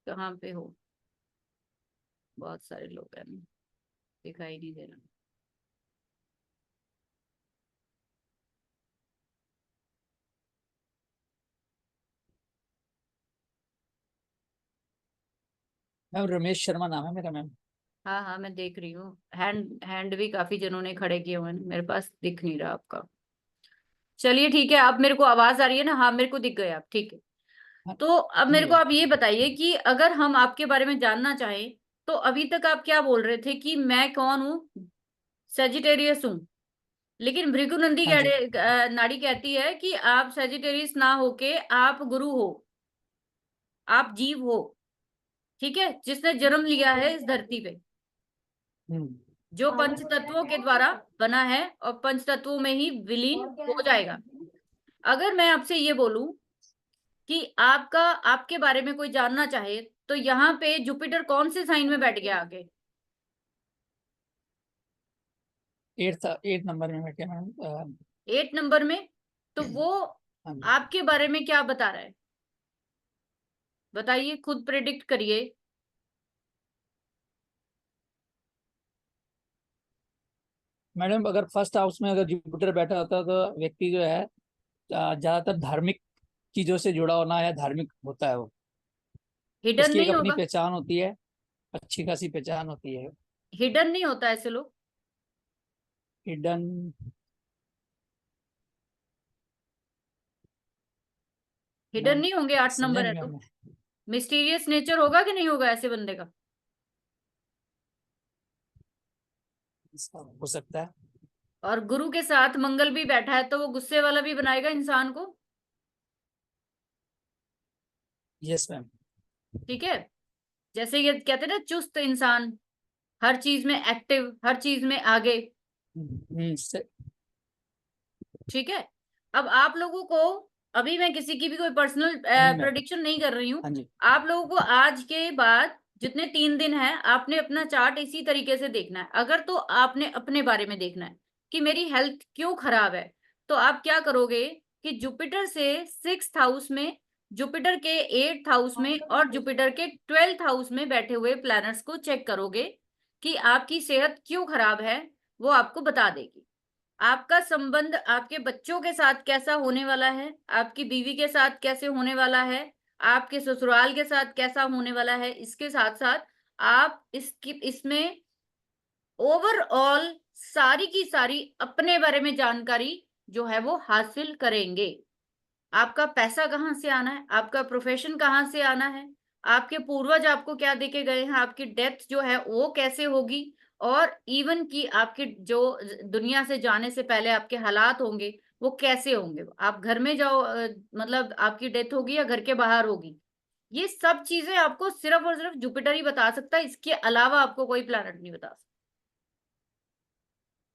कहाँ पे हो? बहुत सारे लोग हैं, दिखाई नहीं दे रहा। मैम रमेश शर्मा नाम है मेरा मैम। हाँ हाँ मैं देख रही हूँ, हैंड हैंड भी काफी जनों ने खड़े किए हुए हैं, मेरे पास दिख नहीं रहा आपका। चलिए ठीक है, अब मेरे को आवाज आ रही है ना? हाँ मेरे को दिख गए आप, ठीक है। हाँ तो अब हाँ मेरे जी। को आप ये बताइए कि अगर हम आपके बारे में जानना चाहें, तो अभी तक आप क्या बोल रहे थे कि मैं कौन हूँ? सेजिटेरियस हूँ। लेकिन भृगुनंदी हाँ जी। नाड़ी कहती है कि आप सेजिटेरियस ना होके आप गुरु हो, आप जीव हो, ठीक है, जिसने जन्म लिया है इस धरती पे, हम्म। जो पंच तत्वों के द्वारा बना है और पंच तत्वों में ही विलीन हो जाएगा। अगर मैं आपसे ये बोलूं कि आपके बारे में कोई जानना चाहे, तो यहाँ पे जुपिटर कौन से साइन में बैठ गया आगे? 8 नंबर में बैठे मैम। 8 नंबर में। तो वो हाँ जी। आपके बारे में क्या बता रहा है? बताइए, खुद प्रेडिक्ट करिए। मैडम अगर फर्स्ट हाउस में अगर जुपिटर बैठा होता तो व्यक्ति जो है ज्यादातर धार्मिक चीजों से जुड़ा होना या धार्मिक होता है वो। हिडन उसकी एक नहीं अपनी होगा? पहचान होती है, अच्छी खासी पहचान होती है। हिडन नहीं होता ऐसे लोग? हिडन। हिडन मैम नहीं होंगे, 8 समझा नंबर है नहीं मैम तो। मैं। मिस्टीरियस नेचर होगा कि नहीं होगा ऐसे बंदे का? इसका हो सकता है। और गुरु के साथ मंगल भी बैठा है, तो वो गुस्से वाला भी बनाएगा इंसान को। Yes ma'am. ठीक है, जैसे ये कहते हैं ना, चुस्त इंसान, हर चीज में एक्टिव, हर चीज में आगे। से- ठीक है। अब आप लोगों को, अभी मैं किसी की भी कोई पर्सनल हाँ जी मैम। प्रेडिक्शन नहीं कर रही हूँ। हाँ जी। आप लोगों को आज के बाद जितने 3 दिन हैं, आपने अपना चार्ट इसी तरीके से देखना है। अगर तो आपने अपने बारे में देखना है कि मेरी हेल्थ क्यों खराब है, तो आप क्या करोगे कि जुपिटर से 6th हाउस में, जुपिटर के 8th हाउस में और जुपिटर के 12th हाउस में बैठे हुए प्लैनेट्स को चेक करोगे कि आपकी सेहत क्यों खराब है, वो आपको बता देगी। आपका संबंध आपके बच्चों के साथ कैसा होने वाला है, आपकी बीवी के साथ कैसे होने वाला है, आपके ससुराल के साथ कैसा होने वाला है, इसके साथ साथ आप इसमें ओवरऑल सारी की सारी अपने बारे में जानकारी जो है वो हासिल करेंगे। आपका पैसा कहाँ से आना है, आपका प्रोफेशन कहाँ से आना है, आपके पूर्वज आपको क्या देके गए हैं, आपकी डेथ जो है वो कैसे होगी, और इवन कि आपके जो दुनिया से जाने से पहले आपके हालात होंगे वो कैसे होंगे। आप घर में जाओ, मतलब आपकी डेथ होगी या घर के बाहर होगी, ये सब चीजें आपको सिर्फ और सिर्फ जुपिटर ही बता सकता है, इसके अलावा आपको कोई प्लैनेट नहीं बता सकता।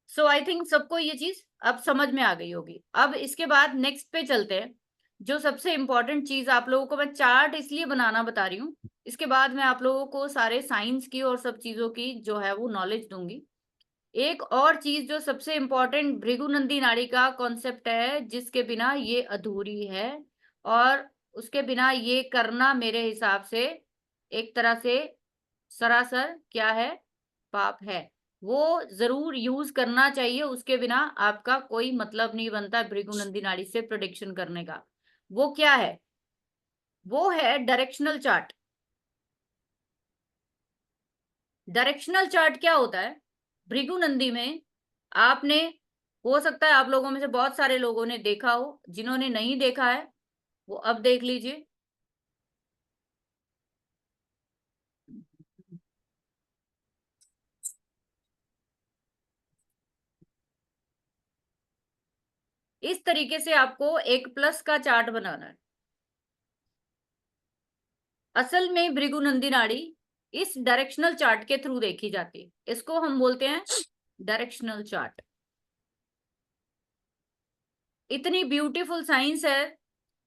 सो आई थिंक सबको ये चीज अब समझ में आ गई होगी। अब इसके बाद नेक्स्ट पे चलते हैं। जो सबसे इंपॉर्टेंट चीज आप लोगों को मैं चार्ट इसलिए बनाना बता रही हूँ, इसके बाद मैं आप लोगों को सारे साइंस की और सब चीजों की जो है वो नॉलेज दूंगी। एक और चीज जो सबसे इंपॉर्टेंट भृगुनंदी नाड़ी का कॉन्सेप्ट है, जिसके बिना ये अधूरी है, और उसके बिना ये करना मेरे हिसाब से एक तरह से सरासर क्या है, पाप है। वो जरूर यूज करना चाहिए, उसके बिना आपका कोई मतलब नहीं बनता भृगुनंदी नाड़ी से प्रेडिक्शन करने का। वो क्या है? वो है डायरेक्शनल चार्ट। डायरेक्शनल चार्ट क्या होता है? भृगुनंदी में आपने, हो सकता है आप लोगों में से बहुत सारे लोगों ने देखा हो, जिन्होंने नहीं देखा है वो अब देख लीजिए। इस तरीके से आपको एक प्लस का चार्ट बनाना है। असल में भृगुनंदी नाड़ी इस डायरेक्शनल चार्ट के थ्रू देखी जाती है, इसको हम बोलते हैं डायरेक्शनल चार्ट। इतनी ब्यूटीफुल साइंस है,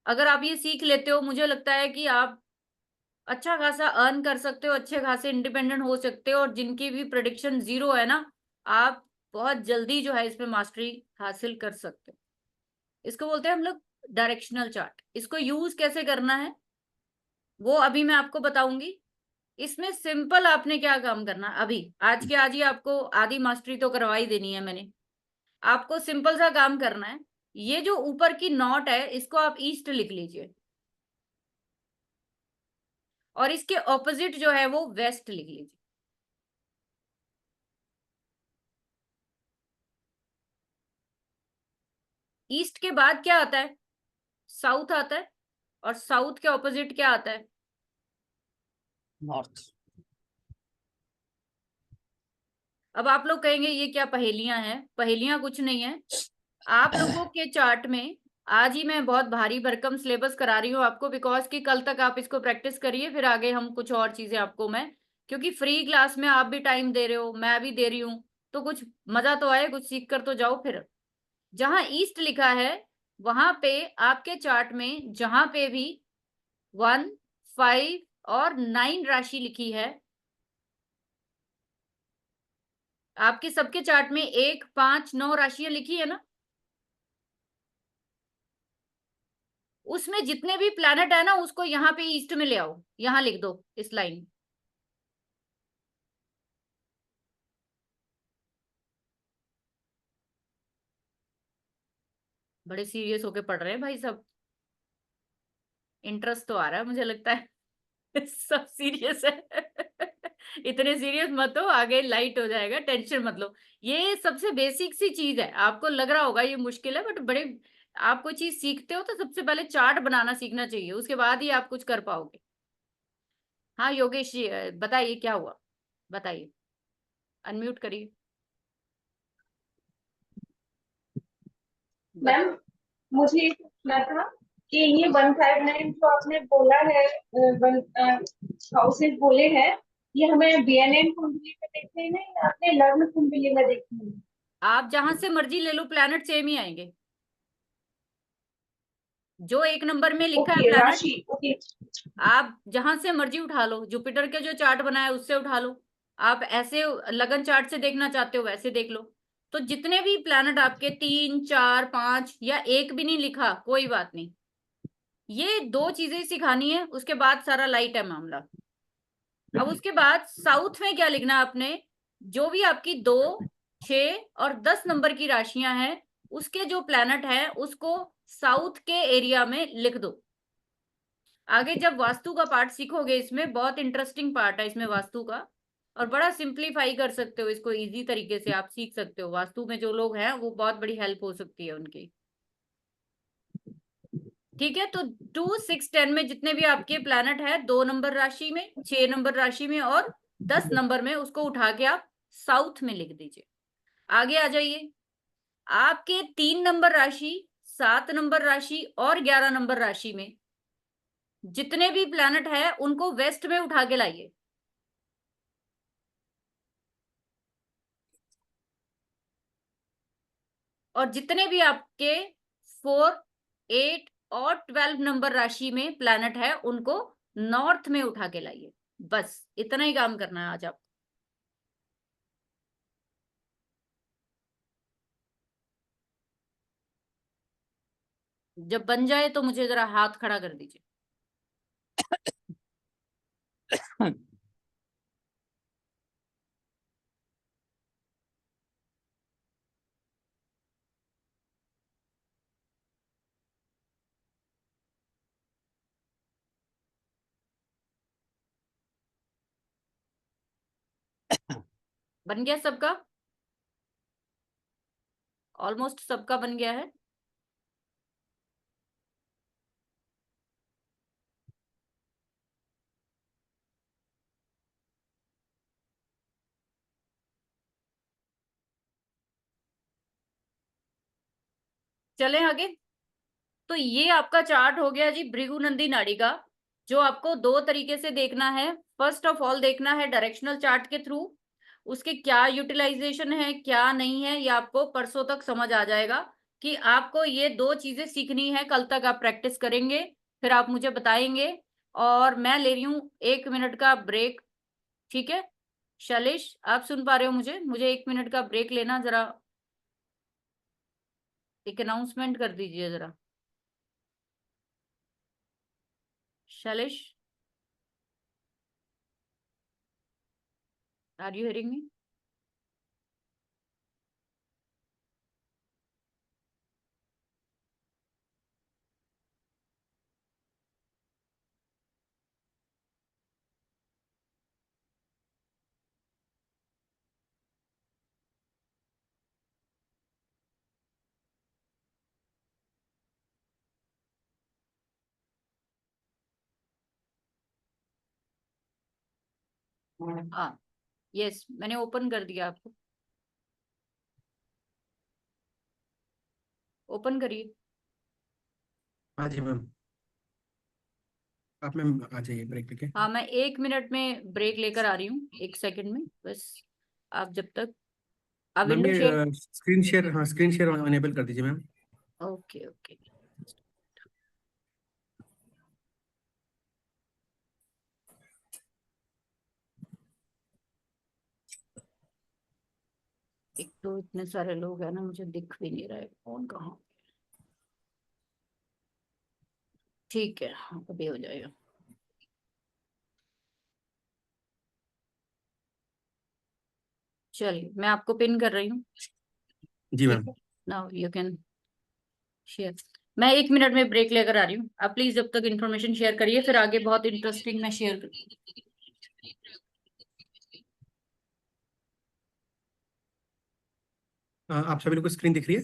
अगर आप ये सीख लेते हो, मुझे लगता है कि आप अच्छा खासा अर्न कर सकते हो, अच्छे खासे इंडिपेंडेंट हो सकते हो, और जिनकी भी प्रेडिक्शन जीरो है ना, आप बहुत जल्दी जो है इसमें मास्टरी हासिल कर सकते हो। इसको बोलते हैं हम लोग डायरेक्शनल चार्ट। इसको यूज कैसे करना है वो अभी मैं आपको बताऊंगी। इसमें सिंपल आपने क्या काम करना, अभी आज के आज ही आपको आधी मास्टरी तो करवा ही देनी है मैंने। आपको सिंपल सा काम करना है, ये जो ऊपर की नॉट है इसको आप ईस्ट लिख लीजिए, और इसके ऑपोजिट जो है वो वेस्ट लिख लीजिए। ईस्ट के बाद क्या आता है? साउथ आता है, और साउथ के ऑपोजिट क्या आता है? नॉर्थ। अब आप लोग कहेंगे ये क्या पहेलियां हैं? पहेलियां कुछ नहीं है। आप लोगों के चार्ट में आज ही मैं बहुत भारी भरकम सिलेबस करा रही हूँ आपको, बिकॉज कि कल तक आप इसको प्रैक्टिस करिए, फिर आगे हम कुछ और चीजें आपको मैं, क्योंकि फ्री क्लास में आप भी टाइम दे रहे हो, मैं भी दे रही हूँ, तो कुछ मजा तो आए, कुछ सीख कर तो जाओ। फिर जहां ईस्ट लिखा है वहां पे आपके चार्ट में जहां पे भी 1, 5 और 9 राशि लिखी है, आपके सबके चार्ट में 1, 5, 9 राशियां लिखी है ना, उसमें जितने भी प्लैनेट है ना उसको यहाँ पे ईस्ट में ले आओ, यहाँ लिख दो इस लाइन। बड़े सीरियस होके पढ़ रहे हैं भाई सब, इंटरेस्ट तो आ रहा है मुझे लगता है। सब सीरियस है। इतने सीरियस मत हो, आगे लाइट हो जाएगा, टेंशन मत लो। ये सबसे बेसिक सी चीज है, आपको लग रहा होगा ये मुश्किल है, बट बड़े, आप कोई चीज सीखते हो तो सबसे पहले चार्ट बनाना सीखना चाहिए, उसके बाद ही आप कुछ कर पाओगे। हाँ योगेश जी, बताइए क्या हुआ, बताइए, अनम्यूट करिए। बत, मैम, मुझे ये पूछना था कि ये 159 जो आपने बोला है, वन हाउसेस बोले हैं, ये हमें बीएनएन कुंडली में देखने हैं या आपने लग्न कुंडली में देखने हैं? आप जहां से मर्जी ले लो, प्लैनेट सेम ही आएंगे। जो एक नंबर में लिखा है ओके, प्लैनेट, राशि, ओके। आप जहां से मर्जी उठा लो, जुपिटर के जो चार्ट बनाया है उससे उठा लो, आप ऐसे लगन चार्ट से देखना चाहते हो वैसे देख लो। तो जितने भी प्लैनेट आपके 3, 4, 5 या एक भी नहीं लिखा, कोई बात नहीं, ये दो चीजें सिखानी है, उसके बाद सारा लाइट है मामला। अब उसके बाद साउथ में क्या लिखना है आपने? जो भी आपकी 2, 6 और 10 नंबर की राशियां हैं, उसके जो प्लैनेट है उसको साउथ के एरिया में लिख दो। आगे जब वास्तु का पार्ट सीखोगे, इसमें बहुत इंटरेस्टिंग पार्ट है इसमें वास्तु का, और बड़ा सिंप्लीफाई कर सकते हो इसको, इजी तरीके से आप सीख सकते हो। वास्तु में जो लोग हैं वो बहुत बड़ी हेल्प हो सकती है उनकी। ठीक है, तो 2, 6, 10 में जितने भी आपके प्लैनेट है, 2 नंबर राशि में, 6 नंबर राशि में और 10 नंबर में, उसको उठा के आप साउथ में लिख दीजिए। आगे आ जाइए, आपके 3 नंबर राशि, 7 नंबर राशि और 11 नंबर राशि में जितने भी प्लैनेट है उनको वेस्ट में उठा के लाइए। और जितने भी आपके 4, 8 और 12 नंबर राशि में प्लैनेट है उनको नॉर्थ में उठा के लाइए। बस इतना ही काम करना है आज आप। जब बन जाए तो मुझे जरा हाथ खड़ा कर दीजिए। बन गया सबका? ऑलमोस्ट सबका बन गया है। चलें आगे। तो ये आपका चार्ट हो गया जी भृगुनंदी नाड़ी का, जो आपको दो तरीके से देखना है। फर्स्ट ऑफ ऑल देखना है डायरेक्शनल चार्ट के थ्रू, उसके क्या यूटिलाइजेशन है क्या नहीं है, ये आपको परसों तक समझ आ जाएगा। कि आपको ये दो चीजें सीखनी है, कल तक आप प्रैक्टिस करेंगे, फिर आप मुझे बताएंगे। और मैं ले रही हूँ 1 मिनट का ब्रेक, ठीक है? शैलेश, आप सुन पा रहे हो मुझे? मुझे 1 मिनट का ब्रेक लेना, जरा एक अनाउंसमेंट कर दीजिए जरा। Shailesh, are you hearing me? हाँ, यस, मैंने ओपन कर दिया आपको। ओपन करिए। हाँ जी मैम। आप मैम आ जाइए ब्रेक लेके। हाँ, मैं 1 मिनट में ब्रेक लेकर आ रही हूँ, 1 सेकंड में बस। आप जब तक आप मैम विंडो शेयर। ये स्क्रीन शेयर, हाँ स्क्रीन शेयर अनेबल कर दीजिए मैम। Okay okay. एक तो इतने सारे लोग हैं ना, मुझे दिख भी नहीं रहा है कौन कहाँ। ठीक है, हाँ, अभी हो जाएगा। चलिए, मैं आपको पिन कर रही हूँ। जी ठीक मैम। है, नाउ यू कैन शेयर। मैं 1 मिनट में ब्रेक लेकर आ रही हूँ, आप प्लीज जब तक इन्फॉर्मेशन शेयर करिए, फिर आगे बहुत इंटरेस्टिंग मैं शेयर करूँ। आप सभी लोग को स्क्रीन दिख रही है?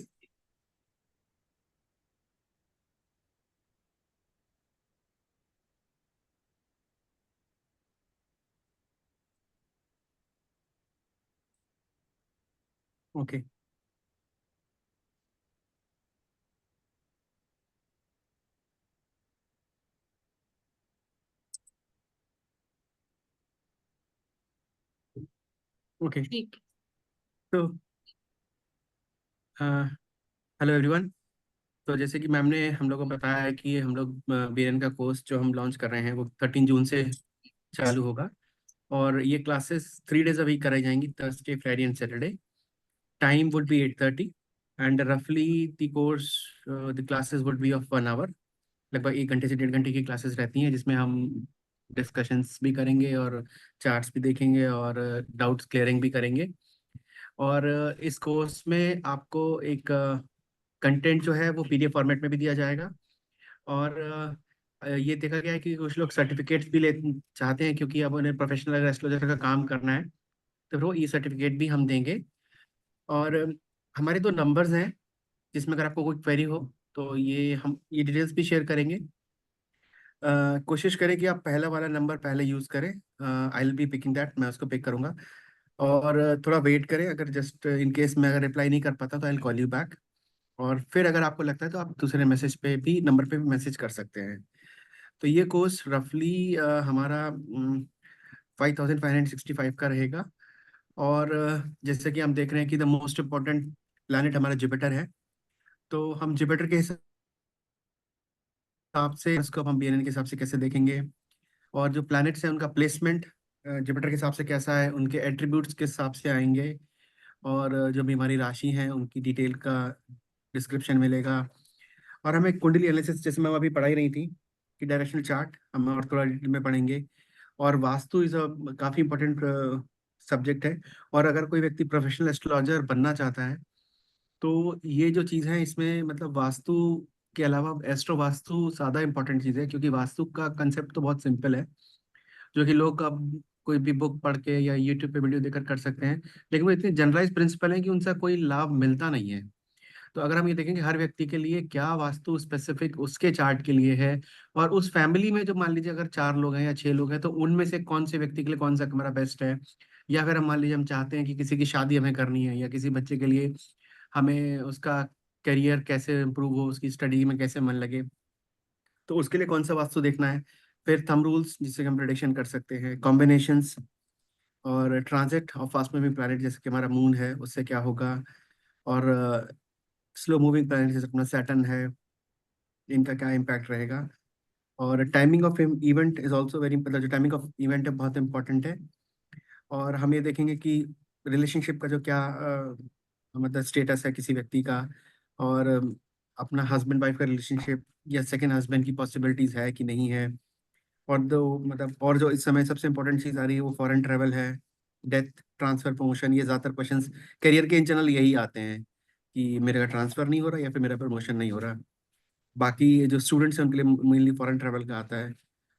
ओके। ओके। ठीक। तो हेलो एवरीवन। तो जैसे कि मैम ने हम लोग को बताया है कि हम लोग बीएन का कोर्स जो हम लॉन्च कर रहे हैं वो 13 जून से चालू होगा। और ये क्लासेस 3 डेज अभी कराई जाएंगी, Thursday Friday and Saturday. Time would be 8:30 and रफली the course the classes would be of 1 hour. लगभग 1 घंटे से 1.5 घंटे की क्लासेस रहती हैं, जिसमें हम डिस्कशंस भी करेंगे और चार्ट्स भी देखेंगे और डाउट्स क्लियरिंग भी करेंगे। और इस कोर्स में आपको एक कंटेंट जो है वो पीडीएफ फॉर्मेट में भी दिया जाएगा। और ये देखा गया है कि कुछ लोग सर्टिफिकेट्स भी ले चाहते हैं, क्योंकि अब उन्हें प्रोफेशनल एस्ट्रोलॉजर का काम करना है, तो वो ई सर्टिफिकेट भी हम देंगे। और हमारे 2 नंबर्स हैं, जिसमें अगर आपको कोई क्वेरी हो तो ये डिटेल्स भी शेयर करेंगे। कोशिश करें कि आप पहला वाला नंबर पहले यूज़ करें। I will be picking that, मैं उसको पिक करूंगा। और थोड़ा वेट करें, अगर जस्ट इन केस मैं अगर रिप्लाई नहीं कर पाता तो I will call you back. और फिर अगर आपको लगता है तो आप दूसरे मैसेज पे भी, नंबर पे भी मैसेज कर सकते हैं। तो ये कोर्स रफली हमारा 5565 का रहेगा। और जैसे कि हम देख रहे हैं कि द मोस्ट इम्पोर्टेंट प्लैनेट हमारा जुपिटर है, तो हम जुपिटर के हिसाब से इसको हम बीएनएन के हिसाब से कैसे देखेंगे, और जो प्लैनेट्स हैं उनका प्लेसमेंट जुपिटर के हिसाब से कैसा है, उनके एट्रीब्यूट्स किस हिसाब से आएंगे, और जो भी हमारी राशि हैं उनकी डिटेल का डिस्क्रिप्शन मिलेगा। और हमें कुंडली एनालिसिस, जैसे मैं अभी पढ़ाई रही थी कि डायरेक्शनल चार्ट हम और थोड़ा डिटेल में पढ़ेंगे। और वास्तु इज़ अ काफ़ी इंपॉर्टेंट सब्जेक्ट है। और अगर कोई व्यक्ति प्रोफेशनल एस्ट्रोलॉजर बनना चाहता है तो ये जो चीज़ है इसमें मतलब वास्तु के अलावा एस्ट्रो वास्तु ज़्यादा इंपॉर्टेंट चीज़ है, क्योंकि वास्तु का कंसेप्ट तो बहुत सिंपल है, जो कि लोग अब कोई भी बुक पढ़ के या यूट्यूब पे वीडियो देखकर कर सकते हैं, लेकिन वो इतने जनरलाइज प्रिंसिपल हैं कि उनसे कोई लाभ मिलता नहीं है। तो अगर हम ये देखेंगे हर व्यक्ति के लिए क्या वास्तु स्पेसिफिक उसके चार्ट के लिए है, और उस फैमिली में जो मान लीजिए अगर 4 लोग हैं या 6 लोग हैं, तो उनमें से कौन से व्यक्ति के लिए कौन सा कमरा बेस्ट है, या फिर हम मान लीजिए हम चाहते हैं कि किसी की शादी हमें करनी है या किसी बच्चे के लिए हमें उसका करियर कैसे इम्प्रूव हो, उसकी स्टडी में कैसे मन लगे, तो उसके लिए कौन सा वास्तु देखना है। फिर थंब रूल्स जिससे हम प्रिडिक्शन कर सकते हैं, कॉम्बिनेशंस, और transit of fast moving planet जैसे कि हमारा मून है उससे क्या होगा, और स्लो मूविंग प्लैनेट जैसे अपना सैटर्न है, इनका क्या इम्पैक्ट रहेगा। और timing of event is also very, मतलब जो टाइमिंग ऑफ इवेंट है बहुत इंपॉर्टेंट है। और हम ये देखेंगे कि रिलेशनशिप का जो क्या मतलब स्टेटस है किसी व्यक्ति का, और अपना हस्बैंड वाइफ का रिलेशनशिप या सेकंड हस्बैंड की पॉसिबिलिटीज है कि नहीं है। और दो मतलब और जो इस समय सबसे इम्पोर्टेंट चीज़ आ रही है वो फॉरेन ट्रेवल है, डेथ, ट्रांसफर, प्रमोशन, ये ज़्यादातर क्वेश्चंस करियर के इन जनरल यही आते हैं कि मेरे का ट्रांसफर नहीं हो रहा या फिर मेरा प्रमोशन नहीं हो रहा। बाकी जो स्टूडेंट्स हैं उनके लिए मेनली फॉरेन ट्रेवल का आता है।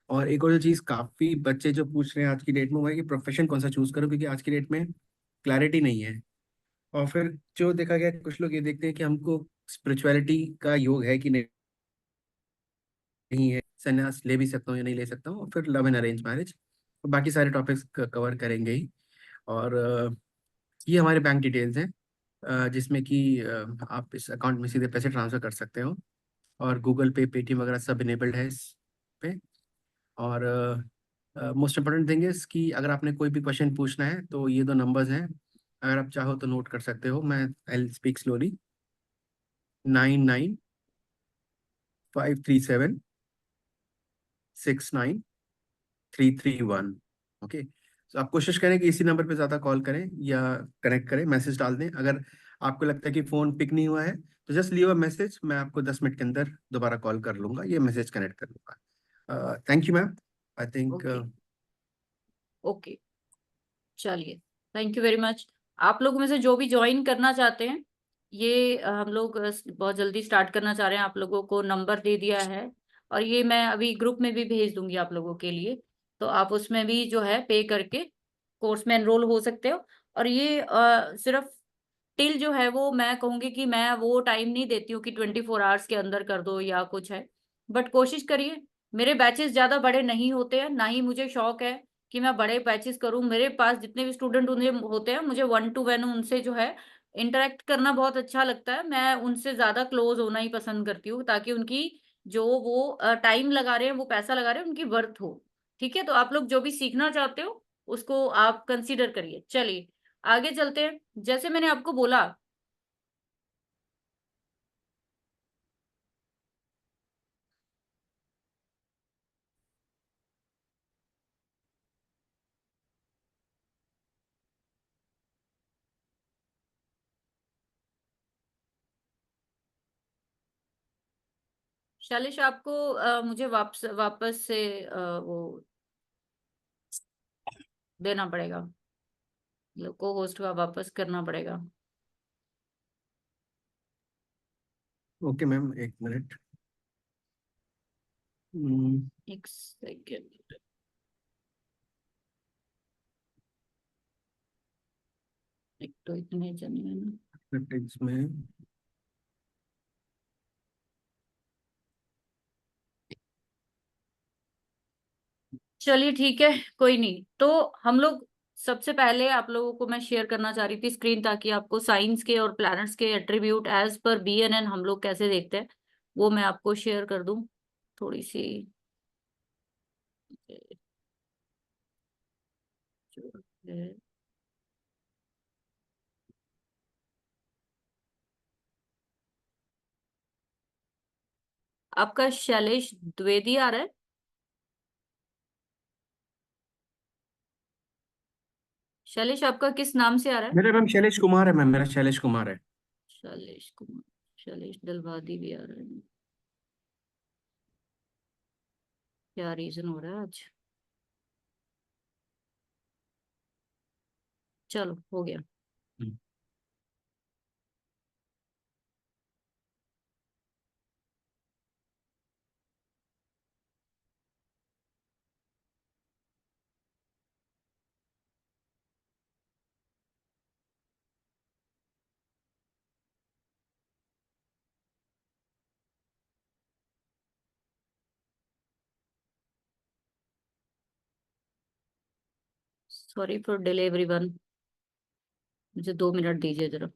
और एक और जो चीज़ काफ़ी बच्चे जो पूछ रहे हैं आज की डेट में वो है कि प्रोफेशन कौन सा चूज़ करूँ, क्योंकि आज की डेट में क्लैरिटी नहीं है। और फिर जो देखा गया कुछ लोग ये देखते हैं कि हमको स्पिरिचुअलिटी का योग है कि नहीं, नहीं है, संन्यास ले भी सकता हूँ या नहीं ले सकता हूँ, और फिर लव एंड अरेंज मैरिज, तो बाकी सारे टॉपिक्स कवर करेंगे ही। और ये हमारे बैंक डिटेल्स हैं, जिसमें कि आप इस अकाउंट में सीधे पैसे ट्रांसफर कर सकते हो, और गूगल पे, पेटीएम वगैरह सब इनेबल्ड है इस पे। और मोस्ट इम्पोर्टेंट थिंग इज कि अगर आपने कोई भी क्वेश्चन पूछना है तो ये 2 नंबर्स हैं, अगर आप चाहो तो नोट कर सकते हो। मैं आई स्पीक स्लोली, 9953769331। ओके, तो आप कोशिश करें कि इसी नंबर पे ज़्यादा कॉल करें या कनेक्ट करें, मैसेज डाल दें। अगर आपको लगता है कि फ़ोन पिक नहीं हुआ है तो जस्ट लीव अ मैसेज, मैं आपको 10 मिनट के अंदर दोबारा कॉल कर लूँगा, ये मैसेज कनेक्ट कर लूँगा। Thank you ma'am, I think. Okay okay, चलिए, थैंक यू वेरी मच। आप लोगों में से जो भी ज्वाइन करना चाहते हैं, ये हम लोग बहुत जल्दी स्टार्ट करना चाह रहे हैं। आप लोगों को नंबर दे दिया है, और ये मैं अभी ग्रुप में भी भेज दूंगी आप लोगों के लिए, तो आप उसमें भी जो है पे करके कोर्स में एनरोल हो सकते हो। और ये सिर्फ टिल जो है वो मैं कहूंगी कि मैं वो टाइम नहीं देती हूँ कि 24 आवर्स के अंदर कर दो या कुछ है, बट कोशिश करिए। मेरे बैचेस ज्यादा बड़े नहीं होते हैं, ना ही मुझे शौक है कि मैं बड़े बैचेस करूं। मेरे पास जितने भी स्टूडेंट उन्हें होते हैं, मुझे 1 to 1 उनसे जो है इंटरेक्ट करना बहुत अच्छा लगता है। मैं उनसे ज्यादा क्लोज होना ही पसंद करती हूँ, ताकि उनकी जो वो टाइम लगा रहे हैं, वो पैसा लगा रहे हैं, उनकी वर्थ हो। ठीक है, तो आप लोग जो भी सीखना चाहते हो उसको आप कंसीडर करिए। चलिए आगे चलते हैं। जैसे मैंने आपको बोला, शैलेश आपको मुझे वापस वापस से वो देना पड़ेगा, को होस्ट का वापस करना पड़ेगा। Okay ma'am, 1 minute. एक सेकेंड। एक तो इतने जने हैं ना। सेटिंग्स में चलिए ठीक है, कोई नहीं। तो हम लोग सबसे पहले आप लोगों को मैं शेयर करना चाह रही थी स्क्रीन, ताकि आपको साइंस के और प्लैनेट्स के एट्रीब्यूट एज पर BNN हम लोग कैसे देखते हैं वो मैं आपको शेयर कर दूं थोड़ी सी। जो है, आपका शैलेश द्विवेदी आ रहा है। शैलेश आपका किस नाम से आ रहा है? मेरा मैम शैलेश कुमार है, मैम मेरा शैलेश कुमार है। शैलेश कुमार, शैलेश दलवादी भी आ रहा है। क्या रीजन हो रहा है आज? चलो हो गया। हम्म। सॉरी फॉर डिले एवरीवन, मुझे 2 मिनट दीजिए जरा।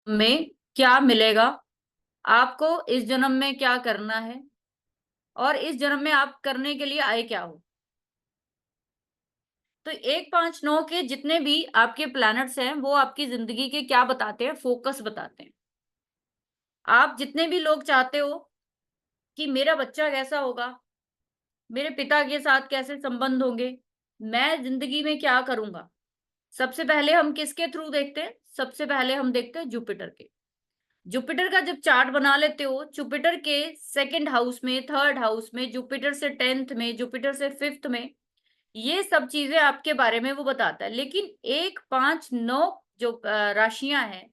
में क्या मिलेगा, आपको इस जन्म में क्या करना है, और इस जन्म में आप करने के लिए आए क्या हो। तो 1 5 9 के जितने भी आपके प्लैनेट्स हैं वो आपकी जिंदगी के क्या बताते हैं, फोकस बताते हैं। आप जितने भी लोग चाहते हो कि मेरा बच्चा कैसा होगा, मेरे पिता के साथ कैसे संबंध होंगे, मैं जिंदगी में क्या करूंगा, सबसे पहले हम किसके थ्रू देखते हैं, सबसे पहले हम देखते हैं जुपिटर के। जुपिटर का जब चार्ट बना लेते हो, जुपिटर के 2nd हाउस में, 3rd हाउस में, जुपिटर से 10th में, जुपिटर से 5th में, ये सब चीजें आपके बारे में वो बताता है। लेकिन 1 5 9 जो राशियां हैं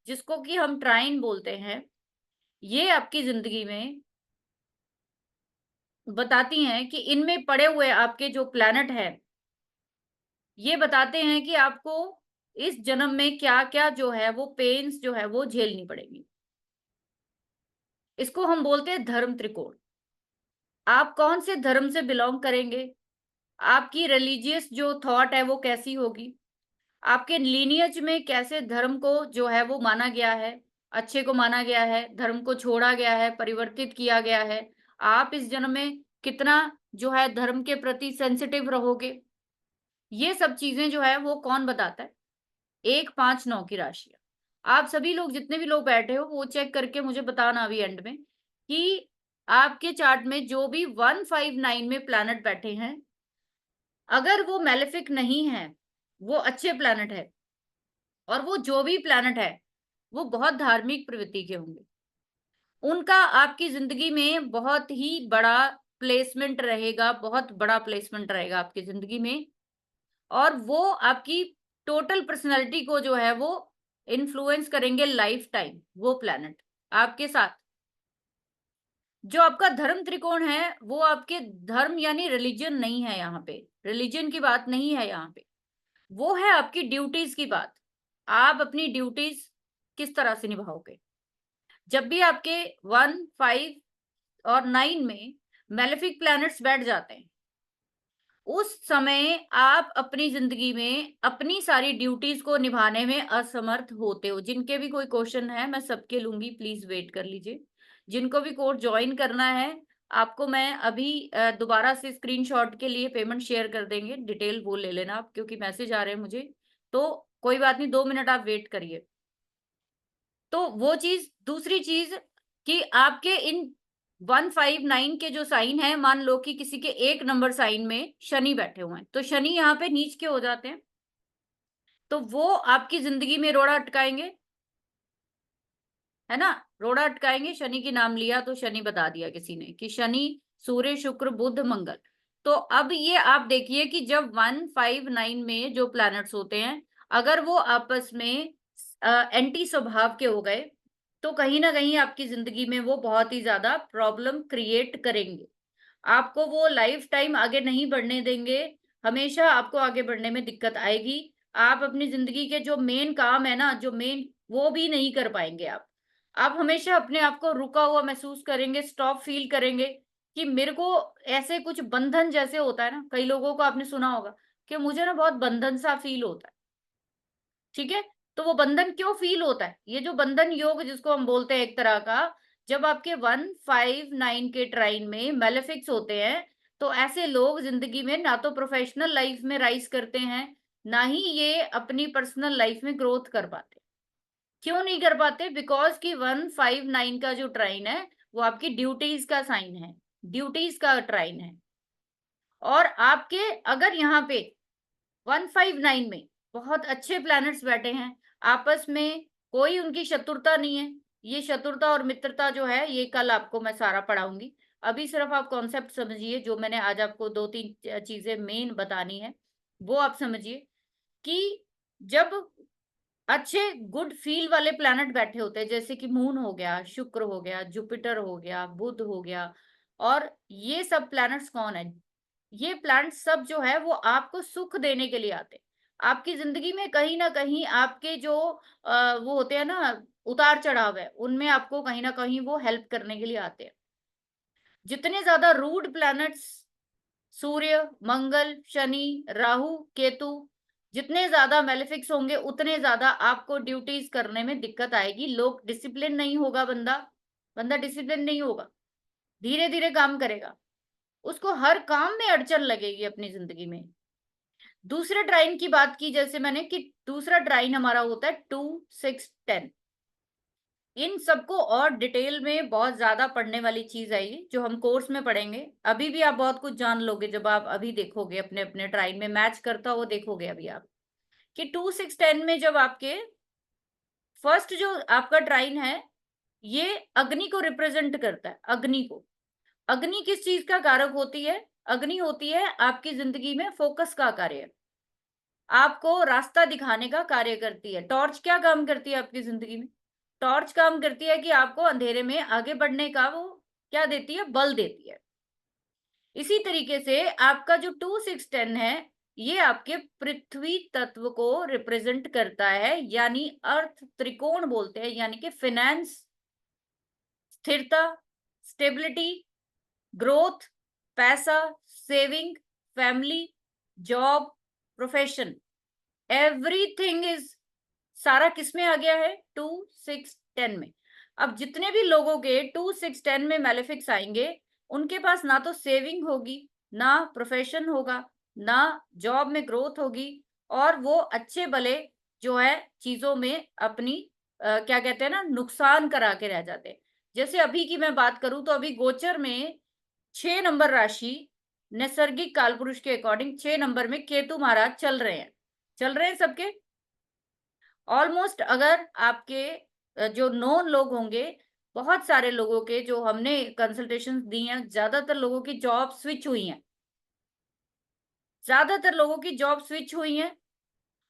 जिसको कि हम ट्राइन बोलते हैं, ये आपकी जिंदगी में बताती हैं कि इनमें पड़े हुए आपके जो प्लैनेट है ये बताते हैं कि आपको इस जन्म में क्या क्या जो है वो पेन्स जो है वो झेलनी पड़ेगी। इसको हम बोलते हैं धर्म त्रिकोण। आप कौन से धर्म से बिलोंग करेंगे, आपकी रिलीजियस जो थॉट है वो कैसी होगी, आपके लीनियज में कैसे धर्म को जो है वो माना गया है, अच्छे को माना गया है, धर्म को छोड़ा गया है, परिवर्तित किया गया है, आप इस जन्म में कितना जो है धर्म के प्रति सेंसिटिव रहोगे, ये सब चीजें जो है वो कौन बताता है, 1 5 9 की राशि। आप सभी लोग जितने भी लोग बैठे हो वो चेक करके मुझे बताना अभी एंड में कि आपके चार्ट में जो भी 1 5 9 में प्लैनेट बैठे हैं, अगर वो मैलेफिक नहीं है, वो अच्छे प्लैनेट है, और वो जो भी प्लैनेट है वो बहुत धार्मिक प्रवृत्ति के होंगे, उनका आपकी जिंदगी में बहुत ही बड़ा प्लेसमेंट रहेगा, बहुत बड़ा प्लेसमेंट रहेगा आपकी जिंदगी में, और वो आपकी टोटल पर्सनैलिटी को जो है वो इन्फ्लुएंस करेंगे लाइफ टाइम, वो प्लैनेट आपके साथ। जो आपका धर्म त्रिकोण है वो आपके धर्म यानी रिलीजन नहीं है, यहाँ पे रिलीजन की बात नहीं है यहाँ पे, वो है आपकी ड्यूटीज की बात। आप अपनी ड्यूटीज किस तरह से निभाओगे। जब भी आपके 1, 5 और 9 में मेलेफिक प्लैनेट्स बैठ जाते हैं, उस समय आप अपनी जिंदगी में अपनी सारी ड्यूटीज को निभाने में असमर्थ होते हो। जिनके भी कोई क्वेश्चन है मैं सबके लूंगी, प्लीज वेट कर लीजिए। जिनको भी कोर्स ज्वाइन करना है, आपको मैं अभी दोबारा से स्क्रीनशॉट के लिए पेमेंट शेयर कर देंगे, डिटेल वो ले लेना आप, क्योंकि मैसेज आ रहे हैं मुझे। तो कोई बात नहीं, 2 मिनट आप वेट करिए। तो वो चीज, दूसरी चीज कि आपके इन 159 के जो साइन है, मान लो कि किसी के 1 नंबर साइन में शनि बैठे हुए हैं, तो शनि यहाँ पे नीच के हो जाते हैं, तो वो आपकी जिंदगी में रोड़ा अटकाएंगे, है ना। रोड़ा अटकाएंगे। शनि की नाम लिया तो शनि बता दिया किसी ने कि शनि, सूर्य, शुक्र, बुध, मंगल। तो अब ये आप देखिए कि जब 159 में जो प्लैनेट्स होते हैं, अगर वो आपस में एंटी स्वभाव के हो गए, तो कहीं ना कहीं आपकी जिंदगी में वो बहुत ही ज्यादा प्रॉब्लम क्रिएट करेंगे। आपको वो लाइफ टाइम आगे नहीं बढ़ने देंगे, हमेशा आपको आगे बढ़ने में दिक्कत आएगी। आप अपनी जिंदगी के जो मेन काम है ना, जो मेन, वो भी नहीं कर पाएंगे आप हमेशा अपने आप को रुका हुआ महसूस करेंगे, स्टॉप फील करेंगे कि मेरे को ऐसे कुछ बंधन जैसे होता है ना, कई लोगों को आपने सुना होगा कि मुझे ना बहुत बंधन सा फील होता है। ठीक है, तो वो बंधन क्यों फील होता है, ये जो बंधन योग जिसको हम बोलते हैं एक तरह का, जब आपके 159 के ट्राइन में मेलेफिक्स होते हैं, तो ऐसे लोग जिंदगी में ना तो प्रोफेशनल लाइफ में राइज करते हैं, ना ही ये अपनी पर्सनल लाइफ में ग्रोथ कर पाते। क्यों नहीं कर पाते? बिकॉज कि 159 का जो ट्राइन है वो आपकी ड्यूटीज का साइन है, ड्यूटीज का ट्राइन है। और आपके अगर यहाँ पे 159 में बहुत अच्छे प्लैनेट्स बैठे हैं, आपस में कोई उनकी शत्रुता नहीं है। ये शत्रुता और मित्रता जो है, ये कल आपको मैं सारा पढ़ाऊंगी। अभी सिर्फ आप कॉन्सेप्ट समझिए, जो मैंने आज आपको 2-3 चीजें मेन बतानी है वो आप समझिए कि जब अच्छे गुड फील वाले प्लैनेट बैठे होते हैं, जैसे कि मून हो गया, शुक्र हो गया, जुपिटर हो गया, बुध हो गया, और ये सब प्लैनेट्स कौन है? ये प्लैनेट सब जो है वो आपको सुख देने के लिए आते हैं। आपकी जिंदगी में कहीं ना कहीं आपके जो वो होते हैं ना, उतार चढ़ाव है, उनमें आपको कहीं ना कहीं वो हेल्प करने के लिए आते हैं। जितने ज्यादा रूड प्लैनेट्स, सूर्य, मंगल, शनि, राहु, केतु, जितने ज्यादा मेलेफिक्स होंगे, उतने ज्यादा आपको ड्यूटीज करने में दिक्कत आएगी। लोग डिसिप्लिन नहीं होगा, बंदा डिसिप्लिन नहीं होगा, धीरे धीरे काम करेगा, उसको हर काम में अड़चन लगेगी अपनी जिंदगी में। दूसरे ट्राइन की बात की जैसे मैंने, कि दूसरा ट्राइन हमारा होता है 2, 6, 10। इन सबको और डिटेल में बहुत ज्यादा पढ़ने वाली चीज है ये, जो हम कोर्स में पढ़ेंगे। अभी भी आप बहुत कुछ जान लोगे जब आप अभी देखोगे अपने अपने ट्राइन में मैच करता हो, देखोगे अभी आप कि 2, 6, 10 में जब आपके फर्स्ट जो आपका ट्राइन है, ये अग्नि को रिप्रेजेंट करता है। अग्नि को, अग्नि किस चीज का कारक होती है? अग्नि होती है आपकी जिंदगी में फोकस का कार्य, आपको रास्ता दिखाने का कार्य करती है। टॉर्च क्या काम करती है आपकी जिंदगी में? टॉर्च काम करती है कि आपको अंधेरे में आगे बढ़ने का वो क्या देती है? बल देती है। इसी तरीके से आपका जो 2, 6, 10 है, ये आपके पृथ्वी तत्व को रिप्रेजेंट करता है, यानी अर्थ त्रिकोण बोलते हैं, यानी कि फाइनेंस, स्थिरता, स्टेबिलिटी, ग्रोथ, पैसा, saving, family, job, profession, everything is, सारा किसमें आ गया है? 2, 6, 10 में। अब जितने भी लोगों के 2, 6, 10 में मेलेफिक्स आएंगे, उनके पास ना तो सेविंग होगी, ना प्रोफेशन होगा, ना जॉब में ग्रोथ होगी, और वो अच्छे भले जो है चीजों में अपनी क्या कहते हैं ना, नुकसान करा के रह जाते हैं। जैसे अभी की मैं बात करूं तो अभी गोचर में 6 नंबर राशि, नैसर्गिक कालपुरुष के अकॉर्डिंग 6 नंबर में केतु महाराज चल रहे हैं सबके ऑलमोस्ट। अगर आपके जो नोन लोग होंगे, बहुत सारे लोगों के जो हमने कंसल्टेशन दी हैं, ज्यादातर लोगों की जॉब स्विच हुई हैं, ज्यादातर लोगों की जॉब स्विच हुई हैं।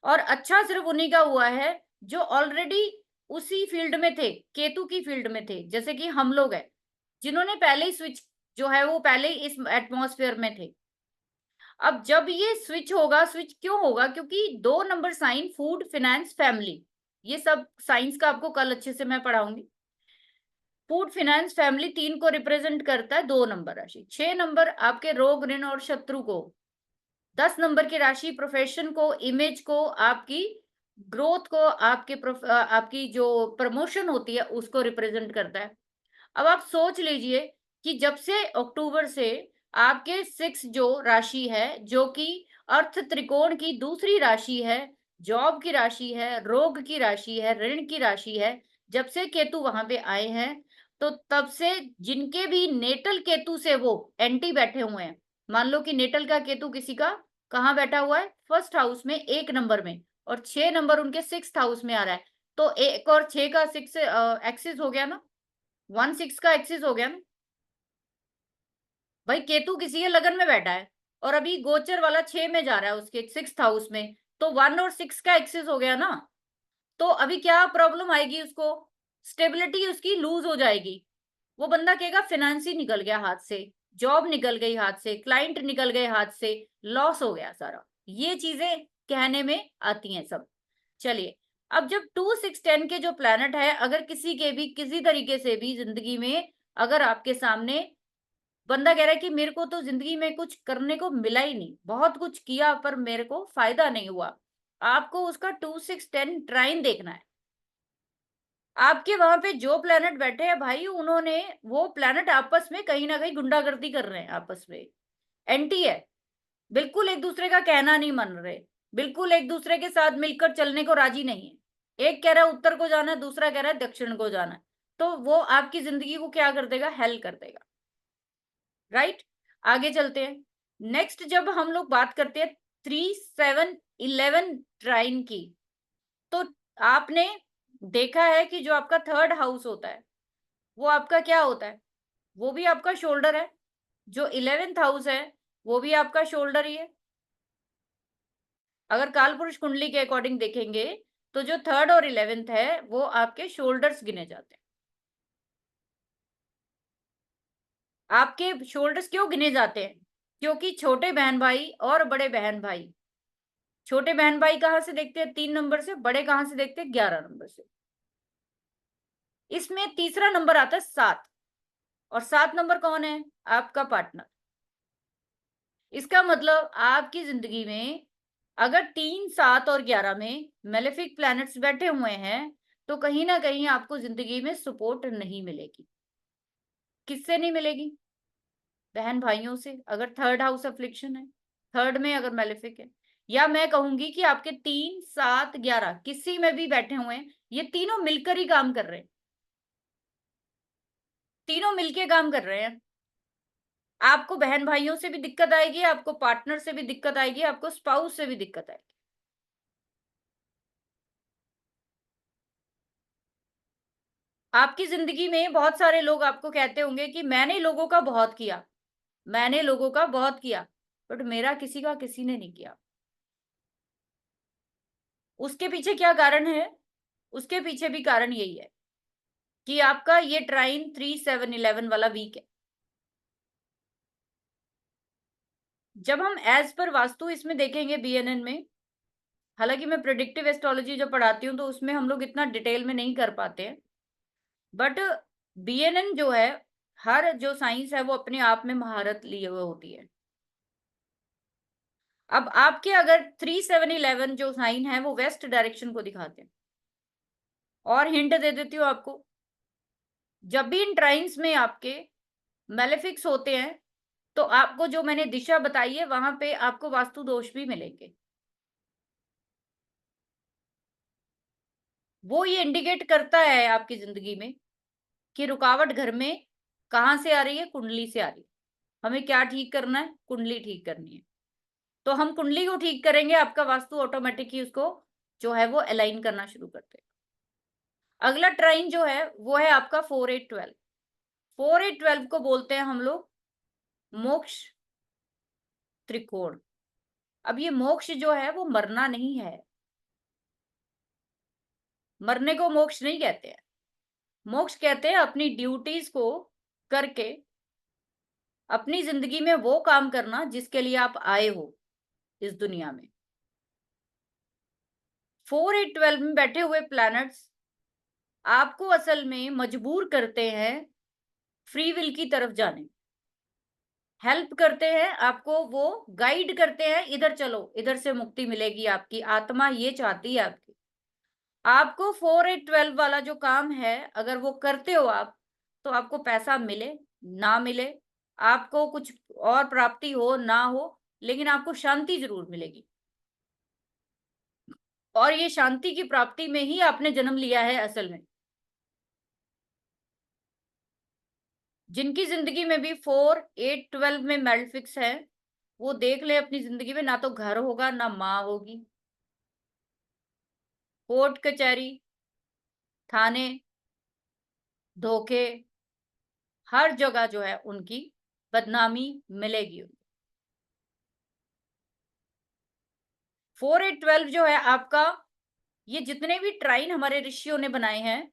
और अच्छा सिर्फ उन्हीं का हुआ है जो ऑलरेडी उसी फील्ड में थे, केतु की फील्ड में थे, जैसे कि हम लोग हैं, जिन्होंने पहले ही स्विच जो है वो पहले ही इस एटमॉस्फेयर में थे। अब जब ये स्विच होगा, स्विच क्यों होगा? क्योंकि 2 number sign food, finance, family, ये सब साइंस का आपको कल अच्छे से मैं पढ़ाऊंगी। फूड, फाइनेंस, फैमिली 3 को रिप्रेजेंट करता है 2 नंबर राशि। 6 नंबर आपके रोग, ऋण और शत्रु को। 10 नंबर की राशि प्रोफेशन को, इमेज को, आपकी ग्रोथ को, आपकी जो प्रमोशन होती है उसको रिप्रेजेंट करता है। अब आप सोच लीजिए कि जब से अक्टूबर से आपके 6 जो राशि है, जो कि अर्थ त्रिकोण की दूसरी राशि है, जॉब की राशि है, रोग की राशि है, ऋण की राशि है, जब से केतु वहां पे आए हैं, तो तब से जिनके भी नेटल केतु से वो एंटी बैठे हुए हैं, मान लो कि नेटल का केतु किसी का कहाँ बैठा हुआ है, फर्स्ट हाउस में 1 नंबर में, और 6 नंबर उनके 6th हाउस में आ रहा है, तो 1 और 6 का 6 एक्सिस हो गया ना, 1-6 का एक्सिस हो गया ना भाई। केतु किसी के लगन में बैठा है और अभी गोचर वाला 6 में जा रहा है उसके 6th हाउस में, तो 1 और 6 का एक्सिस हो गया ना। तो अभी क्या प्रॉब्लम आएगी उसको? स्टेबिलिटी उसकी लूज हो जाएगी। वो बंदा कहेगा फाइनेंस ही निकल गया हाथ से, जॉब निकल गई हाथ से, क्लाइंट निकल गए हाथ से, लॉस हो गया सारा। ये चीजें कहने में आती हैं सब। चलिए, अब जब 2, 6, 10 के जो प्लैनेट है, अगर किसी के भी किसी तरीके से भी जिंदगी में, अगर आपके सामने बंदा कह रहा है कि मेरे को तो जिंदगी में कुछ करने को मिला ही नहीं, बहुत कुछ किया पर मेरे को फायदा नहीं हुआ, आपको उसका 2, 6, 10 ट्राइन देखना है। आपके वहां पे जो प्लैनेट बैठे हैं भाई, उन्होंने वो प्लैनेट आपस में कहीं ना कहीं गुंडागर्दी कर रहे हैं, आपस में एंटी है, बिल्कुल एक दूसरे का कहना नहीं मान रहे, बिल्कुल एक दूसरे के साथ मिलकर चलने को राजी नहीं है। एक कह रहा है उत्तर को जाना है, दूसरा कह रहा है दक्षिण को जाना है, तो वो आपकी जिंदगी को क्या कर देगा? हेल कर देगा। राइट, आगे चलते हैं। नेक्स्ट जब हम लोग बात करते हैं 3, 7, 11 ट्राइन की, तो आपने देखा है कि जो आपका 3rd हाउस होता है वो आपका क्या होता है? वो भी आपका शोल्डर है। जो 11th हाउस है वो भी आपका शोल्डर ही है। अगर काल पुरुष कुंडली के अकॉर्डिंग देखेंगे तो जो 3rd और 11th है वो आपके शोल्डर्स गिने जाते हैं। आपके शोल्डर्स क्यों गिने जाते हैं? क्योंकि छोटे बहन भाई और बड़े बहन भाई, छोटे बहन भाई कहां से देखते हैं? 3 नंबर से। बड़े कहां से देखते हैं? 11 नंबर से। इसमें तीसरा नंबर आता है 7, और 7 नंबर कौन है? आपका पार्टनर। इसका मतलब आपकी जिंदगी में अगर 3, 7 और 11 में मेलेफिक प्लैनेट्स बैठे हुए हैं, तो कहीं ना कहीं आपको जिंदगी में सपोर्ट नहीं मिलेगी। किससे नहीं मिलेगी? बहन भाइयों से, अगर 3rd हाउस अफ्लिक्शन है, 3rd में अगर मेलेफिक है, या मैं कहूंगी कि आपके 3, 7, 11 किसी में भी बैठे हुए हैं, ये तीनों मिलकर ही काम कर रहे हैं, तीनों मिलके काम कर रहे हैं। आपको बहन भाइयों से भी दिक्कत आएगी, आपको पार्टनर से भी दिक्कत आएगी, आपको स्पाउस से भी दिक्कत आएगी। आपकी जिंदगी में बहुत सारे लोग आपको कहते होंगे कि मैंने लोगों का बहुत किया, मैंने लोगों का बहुत किया, बट मेरा किसी का किसी ने नहीं किया। उसके पीछे क्या कारण है? उसके पीछे भी कारण यही है कि आपका ये ट्राइन 3, 7, 11 वाला वीक है। जब हम एज पर वास्तु इसमें देखेंगे बीएनएन में, हालांकि मैं प्रेडिक्टिव एस्ट्रोलॉजी जो पढ़ाती हूँ तो उसमें हम लोग इतना डिटेल में नहीं कर पाते हैं, बट बीएनएन जो है, हर जो साइंस है वो अपने आप में महारत लिए हुए होती है। अब आपके अगर 3, 7, 11 जो साइन है वो वेस्ट डायरेक्शन को दिखाते हैं। और हिंट दे देती हूँ आपको, जब भी इन ट्राइन्स में आपके मेलेफिक्स होते हैं तो आपको जो मैंने दिशा बताई है वहां पे आपको वास्तु दोष भी मिलेंगे। वो ये इंडिकेट करता है आपकी जिंदगी में कि रुकावट घर में कहां से आ रही है? कुंडली से आ रही है। हमें क्या ठीक करना है? कुंडली ठीक करनी है। तो हम कुंडली को ठीक करेंगे, आपका वास्तु ऑटोमेटिक ही उसको जो है वो अलाइन करना शुरू करते हैं। अगला ट्राइन जो है वो है आपका 4, 8, 12। 4, 8, 12 को बोलते हैं हम लोग मोक्ष त्रिकोण। अब ये मोक्ष जो है वो मरना नहीं है, मरने को मोक्ष नहीं कहते हैं। मोक्ष कहते हैं अपनी ड्यूटीज को करके अपनी जिंदगी में वो काम करना जिसके लिए आप आए हो इस दुनिया में। 4, 8, 12 में बैठे हुए प्लैनेट्स आपको असल में मजबूर करते हैं फ्री विल की तरफ जाने, हेल्प करते हैं आपको, वो गाइड करते हैं, इधर चलो, इधर से मुक्ति मिलेगी, आपकी आत्मा ये चाहती है आपकी। आपको 4, 8, 12 वाला जो काम है अगर वो करते हो आप, तो आपको पैसा मिले ना मिले, आपको कुछ और प्राप्ति हो ना हो, लेकिन आपको शांति जरूर मिलेगी। और ये शांति की प्राप्ति में ही आपने जन्म लिया है असल में। जिनकी जिंदगी में भी 4, 8, 12 में मैलफिक्स है, वो देख ले अपनी जिंदगी में ना तो घर होगा ना माँ होगी। कोर्ट कचहरी, थाने, धोखे, हर जगह जो है उनकी बदनामी मिलेगी। 4, 8, 12 जो है आपका, ये जितने भी ट्राइन हमारे ऋषियों ने बनाए हैं,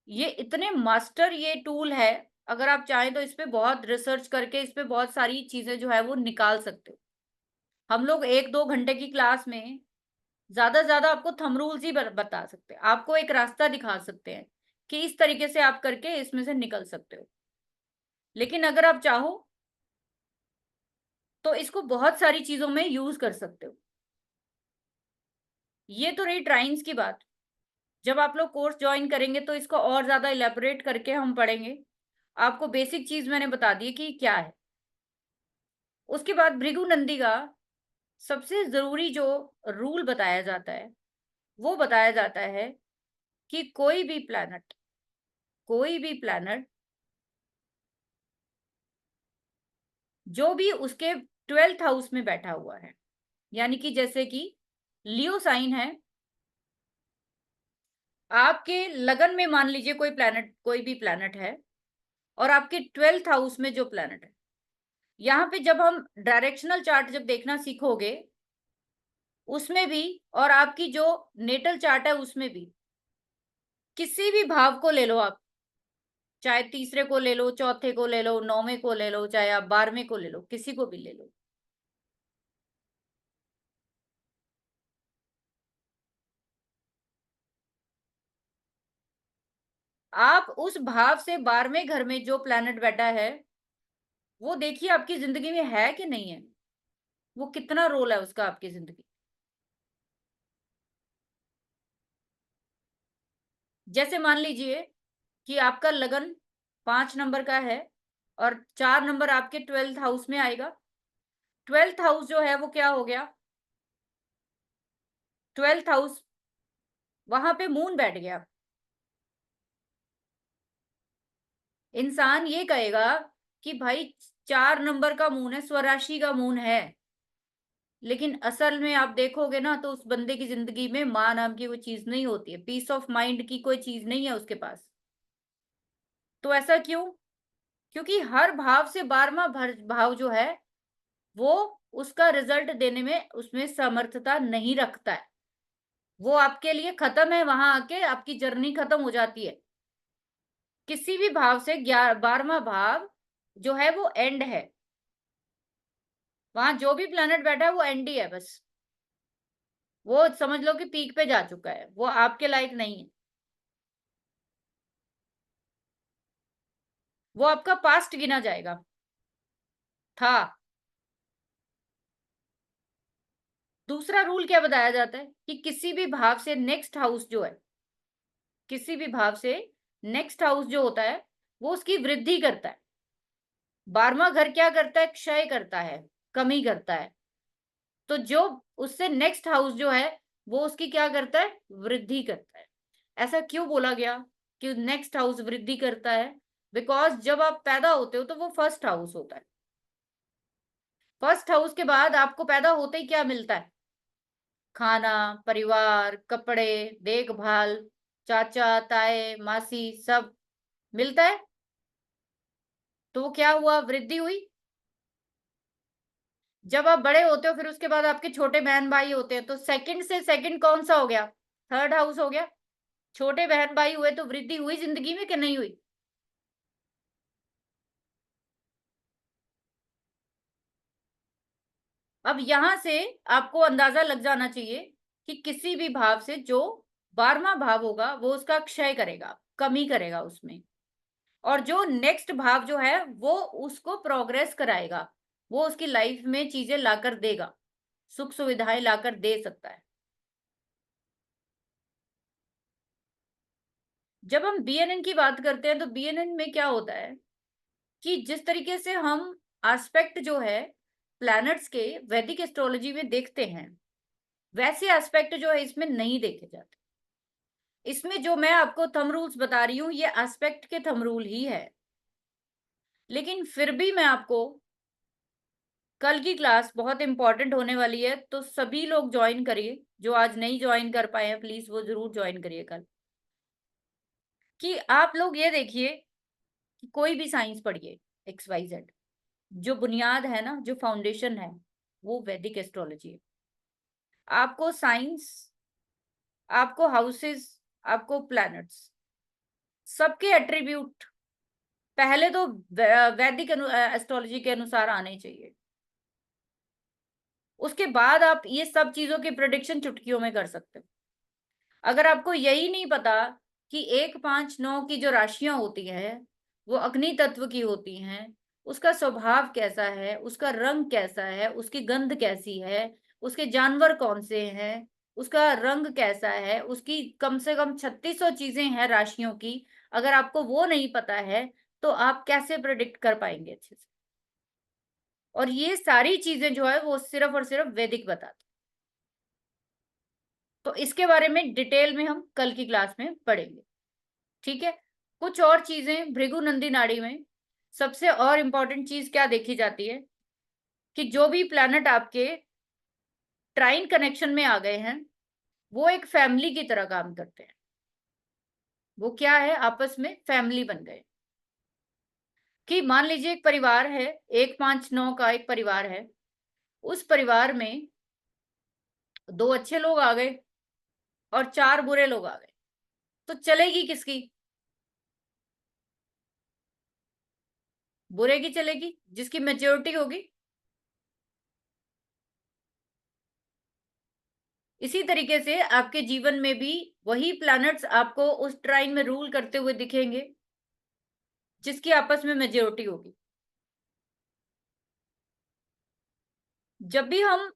ये इतने मास्टर ये टूल है, अगर आप चाहें तो इस पे बहुत रिसर्च करके इस पे बहुत सारी चीजें जो है वो निकाल सकते हो। हम लोग 1-2 घंटे की क्लास में ज्यादा से ज्यादा आपको थंब रूल्स ही बता सकते हैं, आपको एक रास्ता दिखा सकते हैं कि इस तरीके से आप करके इसमें से निकल सकते हो। लेकिन अगर आप चाहो तो इसको बहुत सारी चीजों में यूज कर सकते हो। ये तो रही ट्राइन्स की बात। जब आप लोग कोर्स ज्वाइन करेंगे तो इसको और ज्यादा इलेबोरेट करके हम पढ़ेंगे। आपको बेसिक चीज मैंने बता दी कि क्या है। उसके बाद भृगु नंदी का सबसे जरूरी जो रूल बताया जाता है, वो बताया जाता है कि कोई भी प्लैनेट जो भी उसके 12th हाउस में बैठा हुआ है, यानी कि जैसे कि लियो साइन है, आपके लगन में मान लीजिए कोई भी प्लैनेट है, और आपके 12th हाउस में जो प्लैनेट है, यहाँ पे जब हम डायरेक्शनल चार्ट जब देखना सीखोगे उसमें भी, और आपकी जो नेटल चार्ट है उसमें भी, किसी भी भाव को ले लो आप, चाहे तीसरे को ले लो, चौथे को ले लो, 9वें को ले लो, चाहे आप 12वें को ले लो, किसी को भी ले लो, आप उस भाव से 12वें घर में जो प्लैनेट बैठा है वो देखिए आपकी जिंदगी में है कि नहीं है, वो कितना रोल है उसका आपकी जिंदगी। जैसे मान लीजिए कि आपका लगन 5 नंबर का है और 4 नंबर आपके 12th हाउस में आएगा। 12th हाउस जो है वो क्या हो गया, 12th हाउस, वहां पे मून बैठ गया। इंसान ये कहेगा कि भाई 4 नंबर का मून है, स्वराशि का मून है, लेकिन असल में आप देखोगे ना तो उस बंदे की जिंदगी में माँ नाम की वो चीज नहीं होती है, पीस ऑफ माइंड की कोई चीज नहीं है उसके पास। तो ऐसा क्यों? क्योंकि हर भाव से 12वां भाव जो है वो उसका रिजल्ट देने में उसमें समर्थता नहीं रखता है, वो आपके लिए खत्म है, वहां आके आपकी जर्नी खत्म हो जाती है। किसी भी भाव से 12वां भाव जो है वो एंड है, वहां जो भी प्लैनेट बैठा है वो एंड ही है बस, वो समझ लो कि पीक पे जा चुका है, वो आपके लायक नहीं है, वो आपका पास्ट गिना जाएगा था। दूसरा रूल क्या बताया जाता है कि किसी भी भाव से नेक्स्ट हाउस जो है, किसी भी भाव से नेक्स्ट हाउस जो होता है वो उसकी वृद्धि करता है। 12वां घर क्या करता है, क्षय करता है, कमी करता है। तो जो उससे नेक्स्ट हाउस जो है वो उसकी क्या करता है, वृद्धि करता है। ऐसा क्यों बोला गया कि नेक्स्ट हाउस वृद्धि करता है? बिकॉज जब आप पैदा होते हो तो वो फर्स्ट हाउस होता है। फर्स्ट हाउस के बाद आपको पैदा होते ही क्या मिलता है, खाना, परिवार, कपड़े, देखभाल, चाचा ताए मासी सब मिलता है। तो वो क्या हुआ, वृद्धि हुई। जब आप बड़े होते हो फिर उसके बाद आपके छोटे बहन भाई होते हैं, तो सेकंड से सेकंड कौन सा हो गया, थर्ड हाउस हो गया। छोटे बहन भाई हुए तो वृद्धि हुई जिंदगी में कि नहीं हुई? अब यहां से आपको अंदाजा लग जाना चाहिए कि किसी भी भाव से जो 12वां भाव होगा वो उसका क्षय करेगा, कमी करेगा उसमें, और जो नेक्स्ट भाव जो है वो उसको प्रोग्रेस कराएगा, वो उसकी लाइफ में चीजें लाकर देगा, सुख सुविधाएं लाकर दे सकता है। जब हम बीएनएन की बात करते हैं तो बीएनएन में क्या होता है कि जिस तरीके से हम एस्पेक्ट जो है प्लैनेट्स के वैदिक एस्ट्रोलॉजी में देखते हैं, वैसे एस्पेक्ट जो है इसमें नहीं देखे जाते। इसमें जो मैं आपको थंब रूल्स बता रही हूँ ये एस्पेक्ट के थंब रूल ही है, लेकिन फिर भी मैं आपको कल की क्लास बहुत इंपॉर्टेंट होने वाली है, तो सभी लोग ज्वाइन करिए। जो आज नहीं ज्वाइन कर पाए हैं प्लीज वो जरूर ज्वाइन करिए कल। कि आप लोग ये देखिए कि कोई भी साइंस पढ़िए, XYZ, जो बुनियाद है ना, जो फाउंडेशन है वो वैदिक एस्ट्रोलॉजी है। आपको साइंस, आपको हाउसेस, आपको प्लैनेट्स, सबके एट्रीब्यूट पहले तो वैदिक एस्ट्रोलॉजी के अनुसार आने चाहिए। उसके बाद आप ये सब चीजों की प्रेडिक्शन चुटकियों में कर सकते हो। अगर आपको यही नहीं पता कि 1, 5, 9 की जो राशियां होती है वो अग्नि तत्व की होती हैं, उसका स्वभाव कैसा है, उसका रंग कैसा है, उसकी गंध कैसी है, उसके जानवर कौन से हैं, उसका रंग कैसा है, उसकी कम से कम 3600 चीजें हैं राशियों की, अगर आपको वो नहीं पता है तो आप कैसे प्रेडिक्ट कर पाएंगे अच्छे से। और ये सारी चीजें जो है वो सिर्फ और सिर्फ वैदिक बताते। तो इसके बारे में डिटेल में हम कल की क्लास में पढ़ेंगे, ठीक है। कुछ और चीजें भृगु नंदी नाड़ी में सबसे और इम्पोर्टेंट चीज क्या देखी जाती है कि जो भी प्लैनेट आपके ट्राइन कनेक्शन में आ गए हैं वो एक फैमिली की तरह काम करते हैं। वो क्या है, आपस में फैमिली बन गए। कि मान लीजिए एक परिवार है, 1, 5, 9 का एक परिवार है, उस परिवार में 2 अच्छे लोग आ गए और 4 बुरे लोग आ गए, तो चलेगी किसकी? बुरे की चलेगी, जिसकी मेच्योरिटी होगी। इसी तरीके से आपके जीवन में भी वही प्लैनेट्स आपको उस ट्राइन में रूल करते हुए दिखेंगे जिसकी आपस में मेजोरिटी होगी। जब भी हम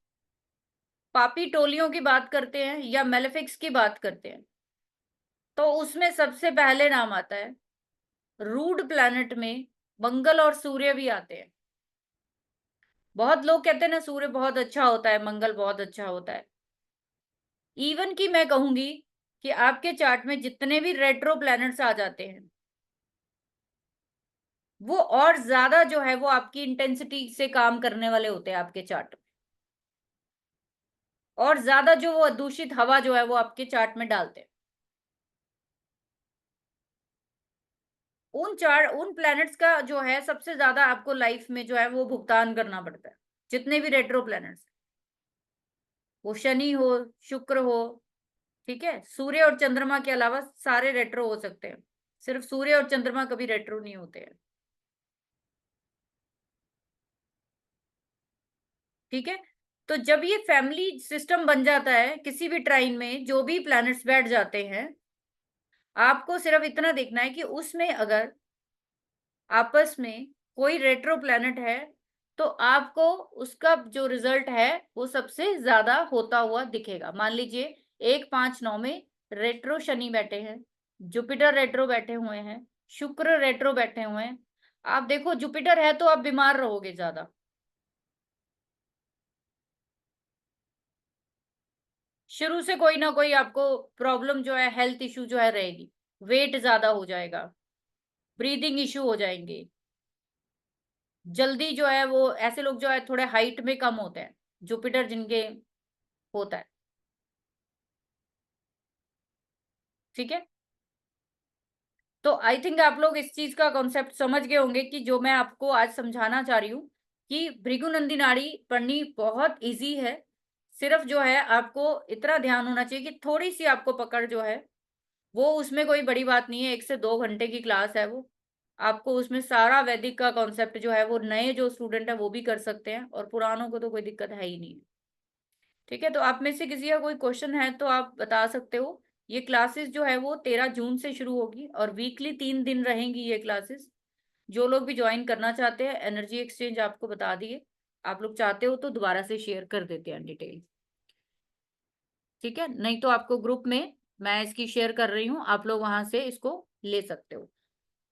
पापी टोलियों की बात करते हैं या मेलेफिक्स की बात करते हैं तो उसमें सबसे पहले नाम आता है रूड प्लैनेट में मंगल और सूर्य भी आते हैं। बहुत लोग कहते हैं ना सूर्य बहुत अच्छा होता है, मंगल बहुत अच्छा होता है। इवन कि मैं कहूंगी कि आपके चार्ट में जितने भी रेट्रो प्लैनेट्स आ जाते हैं वो और ज्यादा जो है वो आपकी इंटेंसिटी से काम करने वाले होते हैं आपके चार्ट में, और ज्यादा जो वो दूषित हवा जो है वो आपके चार्ट में डालते हैं। उन प्लैनेट्स का जो है सबसे ज्यादा आपको लाइफ में जो है वो भुगतान करना पड़ता है। जितने भी रेट्रो प्लैनेट्स, वो शनि हो, शुक्र हो, ठीक है, सूर्य और चंद्रमा के अलावा सारे रेट्रो हो सकते हैं, सिर्फ सूर्य और चंद्रमा कभी रेट्रो नहीं होते हैं, ठीक है। तो जब ये फैमिली सिस्टम बन जाता है किसी भी ट्राइन में, जो भी प्लैनेट्स बैठ जाते हैं, आपको सिर्फ इतना देखना है कि उसमें अगर आपस में कोई रेट्रो प्लैनेट है तो आपको उसका जो रिजल्ट है वो सबसे ज्यादा होता हुआ दिखेगा। मान लीजिए 1, 5, 9 में रेट्रो शनि बैठे हैं, जुपिटर रेट्रो बैठे हुए हैं, शुक्र रेट्रो बैठे हुए हैं, आप देखो जुपिटर है तो आप बीमार रहोगे ज्यादा, शुरू से कोई ना कोई आपको प्रॉब्लम जो है, हेल्थ इशू जो है रहेगी, वेट ज्यादा हो जाएगा, ब्रीदिंग इशू हो जाएंगे जल्दी, जो है वो ऐसे लोग जो है थोड़े हाइट में कम होते हैं, जुपिटर जिनके होता है, ठीक है। तो आई थिंक आप लोग इस चीज का कॉन्सेप्ट समझ गए होंगे कि जो मैं आपको आज समझाना चाह रही हूँ कि भृगुनंदी नाड़ी पढ़नी बहुत इजी है। सिर्फ जो है आपको इतना ध्यान होना चाहिए कि थोड़ी सी आपको पकड़ जो है वो, उसमें कोई बड़ी बात नहीं है, 1 से 2 घंटे की क्लास है वो, आपको उसमें सारा वैदिक का कॉन्सेप्ट जो है वो नए जो स्टूडेंट है वो भी कर सकते हैं, और पुरानों को तो कोई दिक्कत है ही नहीं। ठीक है, तो आप में से किसी का कोई क्वेश्चन है तो आप बता सकते हो। ये क्लासेस जो है वो 13 जून से शुरू होगी और वीकली 3 दिन रहेंगी ये क्लासेस। जो लोग भी ज्वाइन करना चाहते हैं, एनर्जी एक्सचेंज आपको बता दिए, आप लोग चाहते हो तो दोबारा से शेयर कर देते हैं डिटेल। ठीक है, नहीं तो आपको ग्रुप में मैं इसकी शेयर कर रही हूँ, आप लोग वहां से इसको ले सकते हो।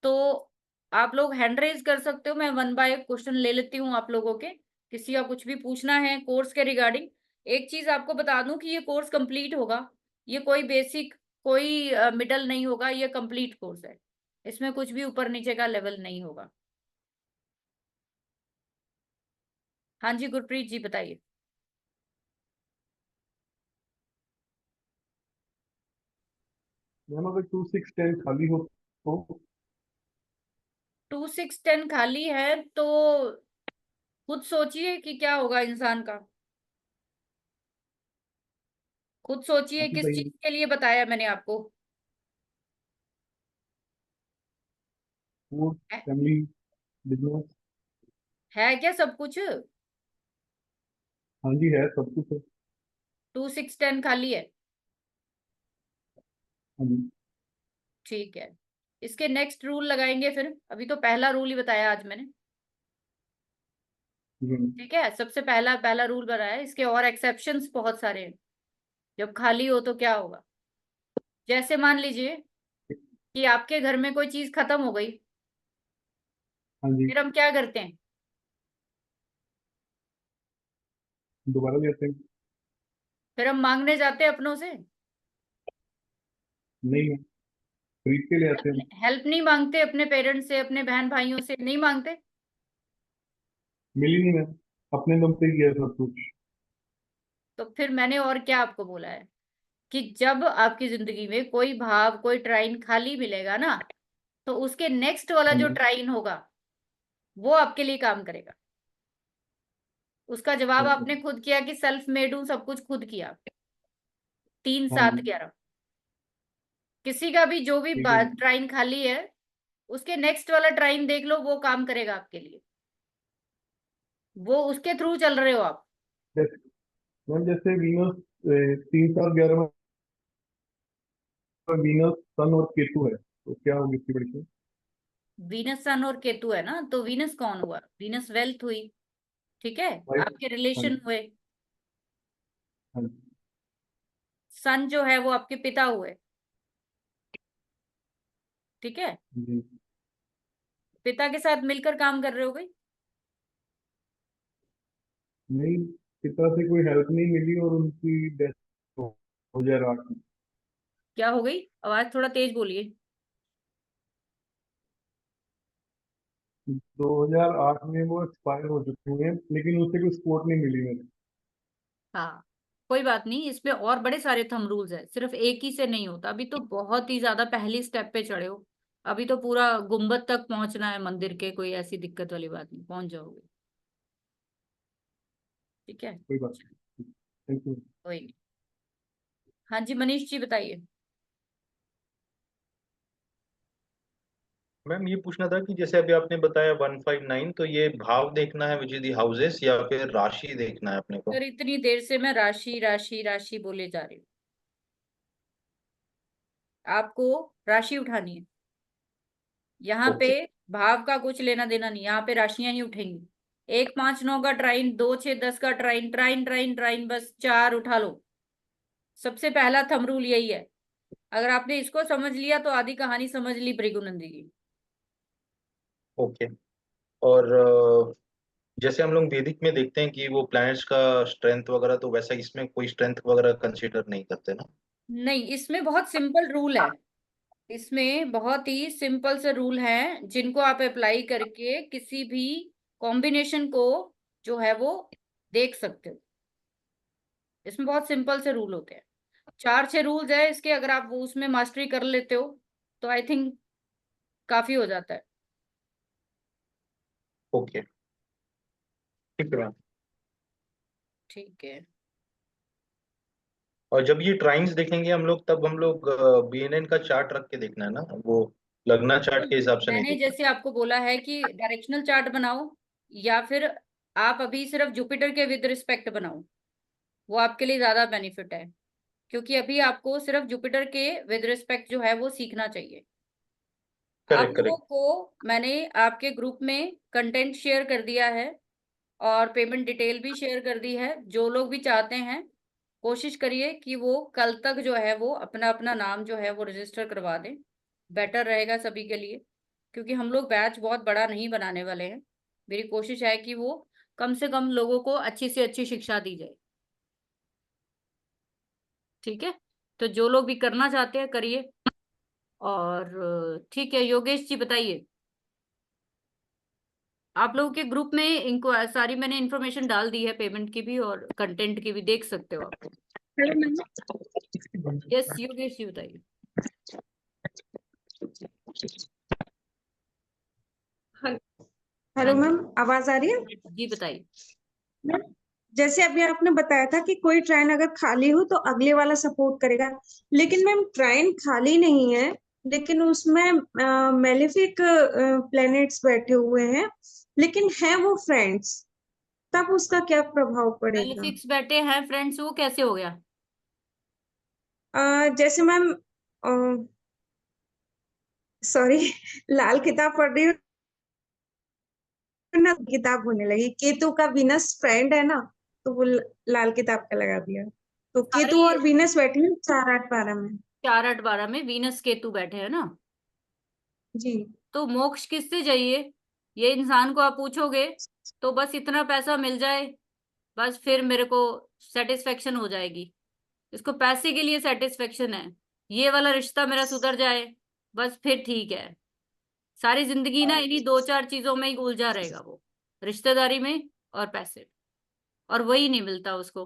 तो आप लोग हैंड रेज कर सकते हो, मैं वन बाय क्वेश्चन ले लेती हूँ आप लोगों के। किसी का कुछ भी पूछना है कोर्स के रिगार्डिंग। एक चीज आपको बता दूं कि ये कोर्स कंप्लीट होगा, ये कोई बेसिक कोई मिडल नहीं होगा, ये कंप्लीट कोर्स है, इसमें कुछ भी ऊपर नीचे का लेवल नहीं होगा। हाँ जी गुरप्रीत जी बताइए। मैम अगर 2 6 10 खाली हो तो 2 6 10 खाली है तो खुद सोचिए कि क्या होगा इंसान का। खुद सोचिए आप ही किस चीज बताइए। के लिए बताया मैंने आपको। फूड, है, फैमिली, बिजनेस। है क्या सब कुछ? हाँ जी, है सब कुछ है। 2 6 10 खाली है। हाँ जी। ठीक है, इसके नेक्स्ट रूल लगाएंगे फिर। अभी तो पहला रूल ही बताया आज मैंने। जी। ठीक है, सबसे पहला पहला रूल बनाया है, इसके और एक्सेप्शंस बहुत सारे हैं। जब खाली हो तो क्या होगा? जैसे मान लीजिए कि आपके घर में कोई चीज खत्म हो गई, हाँ जी। फिर हम क्या करते हैं? दोबारा लेते हैं। फिर हम मांगने जाते हैं अपनों से। नहीं है, खरीद के ले आते हैं। हेल्प नहीं मांगते अपने पेरेंट्स से, अपने बहन भाइयों से नहीं मांगते। मिली नहीं मैम, अपने दम पे किया सब कुछ। तो फिर मैंने और क्या आपको बोला है कि जब आपकी जिंदगी में कोई भाव कोई ट्राइन खाली मिलेगा ना, तो उसके नेक्स्ट वाला हाँ जो जी। ट्राइन होगा वो आपके लिए काम करेगा। उसका जवाब ओके। आपने खुद किया कि सेल्फ मेड हूं, सब कुछ खुद किया। 3 हाँ 7 जी। 11 किसी का भी जो भी ठीक है। ट्राइन खाली है, उसके नेक्स्ट वाला ट्राइन देख लो, वो काम करेगा आपके लिए। वो उसके थ्रू चल रहे हो आप। जैसे मैम, जैसे वीनस 3 7 11 में वीनस सन और केतु है, तो क्या होगी इसकी प्रेडिक्शन? वीनस सन और केतु है ना, तो वीनस कौन हुआ? वीनस वेल्थ हुई। ठीक है, वाइफ। आपके हाँ रिलेशन जी। हुए। हाँ जी। सन जो है वो आपके पिता हुए। ठीक है, जी। पिता के साथ मिलकर काम कर रहे हो गई। नहीं, पिता से कोई हेल्प नहीं मिली और उनकी डेथ हो 2008 में। क्या हो गई? आवाज थोड़ा तेज बोलिए। 2008 में वो एक्सपायर हो चुकी हैं, लेकिन उससे कोई सपोर्ट नहीं मिली मेरे। हाँ, कोई बात नहीं, इसमें और बड़े सारे थंब रूल्स है, सिर्फ एक ही से नहीं होता। अभी तो बहुत ही ज्यादा पहली स्टेप पे चढ़े हो। अभी तो पूरा गुम्बद तक पहुंचना है मंदिर के, कोई ऐसी दिक्कत वाली बात नहीं, पहुंच जाओगे। ठीक है, कोई बात नहीं। Thank you. कोई नहीं। हाँ जी मनीष जी बताइए। मैम ये पूछना था कि जैसे अभी आपने बताया 159, तो ये भाव देखना है विच इज दी हाउसेस, या फिर राशि देखना है अपने को? सर इतनी देर से मैं राशि राशि राशि बोले जा रही हूँ। आपको राशि उठानी है यहाँ पे। ओके। भाव का कुछ लेना देना नहीं, यहाँ पे राशियां ही उठेंगी। 1 5 9 का ट्राइन, 2 6 10 का ट्राइन, ट्राइन ट्राइन ट्राइन, बस 4 उठा लो। सबसे पहला थंब रूल यही है। अगर आपने इसको समझ लिया तो आधी कहानी समझ ली भृगुनंदी की। ओके। और जैसे हम लोग वैदिक में देखते हैं कि वो प्लैनेट्स का स्ट्रेंथ वगैरह, तो वैसा इसमें कोई स्ट्रेंथ वगैरह कंसीडर नहीं करते ना? नहीं, इसमें बहुत सिंपल रूल है। इसमें बहुत ही सिंपल से रूल हैं जिनको आप अप्लाई करके किसी भी कॉम्बिनेशन को जो है वो देख सकते हो। इसमें बहुत सिंपल से रूल होते हैं। 4 6 रूल्स है इसके, अगर आप वो उसमें मास्टरी कर लेते हो तो आई थिंक काफी हो जाता है। ओके, ठीक है मैम। ठीक है, और जब ये ट्राइंस देखेंगे हम लोग, तब हम लोग बीएनएन का चार्ट रख के देखना है ना वो, लगना चार्ट के हिसाब से नहीं मैंने दिखता। जैसे आपको बोला है कि डायरेक्शनल चार्ट बनाओ, या फिर आप अभी सिर्फ जुपिटर के विद रिस्पेक्ट बनाओ, वो आपके लिए ज्यादा बेनिफिट है, क्योंकि अभी आपको सिर्फ जुपिटर के विद रिस्पेक्ट जो है वो सीखना चाहिए। आप करेक्ट लोगों करेक्ट। को मैंने आपके ग्रुप में कंटेंट शेयर कर दिया है और पेमेंट डिटेल भी शेयर कर दी है। जो लोग भी चाहते हैं, कोशिश करिए कि वो कल तक जो है वो अपना अपना नाम जो है वो रजिस्टर करवा दें, बेटर रहेगा सभी के लिए, क्योंकि हम लोग बैच बहुत बड़ा नहीं बनाने वाले हैं। मेरी कोशिश है कि वो कम से कम लोगों को अच्छी से अच्छी शिक्षा दी जाए। ठीक है, तो जो लोग भी करना चाहते हैं करिए। और ठीक है, योगेश जी बताइए। आप लोगों के ग्रुप में इनको सारी मैंने इन्फॉर्मेशन डाल दी है, पेमेंट की भी और कंटेंट की भी, देख सकते हो आप। Hello ma'am. Yes Yogesh ji बताइए। हेलो मैम, आवाज आ रही है? जी बताइए। मैम, जैसे अभी आपने बताया था कि कोई ट्रेन अगर खाली हो तो अगले वाला सपोर्ट करेगा, लेकिन मैम ट्रेन खाली नहीं है, लेकिन उसमें मेलेफिक प्लैनेट्स बैठे हुए हैं, लेकिन है वो फ्रेंड्स, तब उसका क्या प्रभाव पड़ेगा? फिक्स बैठे हैं फ्रेंड्स, वो कैसे हो गया? जैसे मैम, सॉरी, लाल किताब पढ़ रही हूँ ना, किताब होने लगी। केतु का वीनस फ्रेंड है ना, तो वो लाल किताब का लगा दिया। तो केतु सारे और वीनस बैठी है 4 8 12 में। 4 8 12 में वीनस केतु बैठे हैं ना, जी। तो मोक्ष किससे चाहिए? ये इंसान को आप पूछोगे तो बस इतना पैसा मिल जाए, बस फिर मेरे को सेटिस्फेक्शन हो जाएगी। इसको पैसे के लिए सेटिस्फेक्शन है, ये वाला रिश्ता मेरा सुधर जाए, बस फिर ठीक है। सारी जिंदगी ना इन्हीं 2 4 चीजों में ही उलझा रहेगा वो, रिश्तेदारी में और पैसे, और वही नहीं मिलता उसको।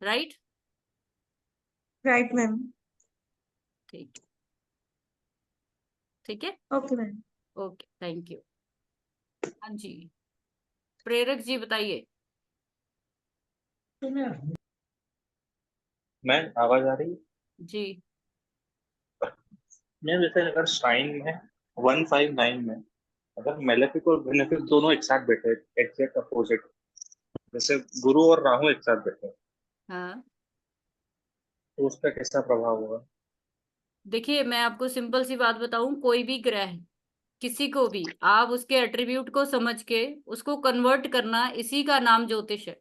राइट। Right ma'am. ठीक, ठीक है। Okay ma'am. Okay, thank you. हाँ जी, प्रेरक जी बताइए। मैम आवाज आ रही है? जी। मैम जैसे अगर श्राइन में 159 में अगर मेलेफिक और बेनेफिक दोनों एक साथ बैठे, एग्जैक्ट अपोजिट, जैसे गुरु और राहु एक साथ बैठे, हाँ, तो उसका कैसा प्रभाव होगा? देखिए मैं आपको सिंपल सी बात बताऊं, कोई भी ग्रह, किसी को भी आप उसके एट्रीब्यूट को समझ के उसको कन्वर्ट करना, इसी का नाम ज्योतिष है।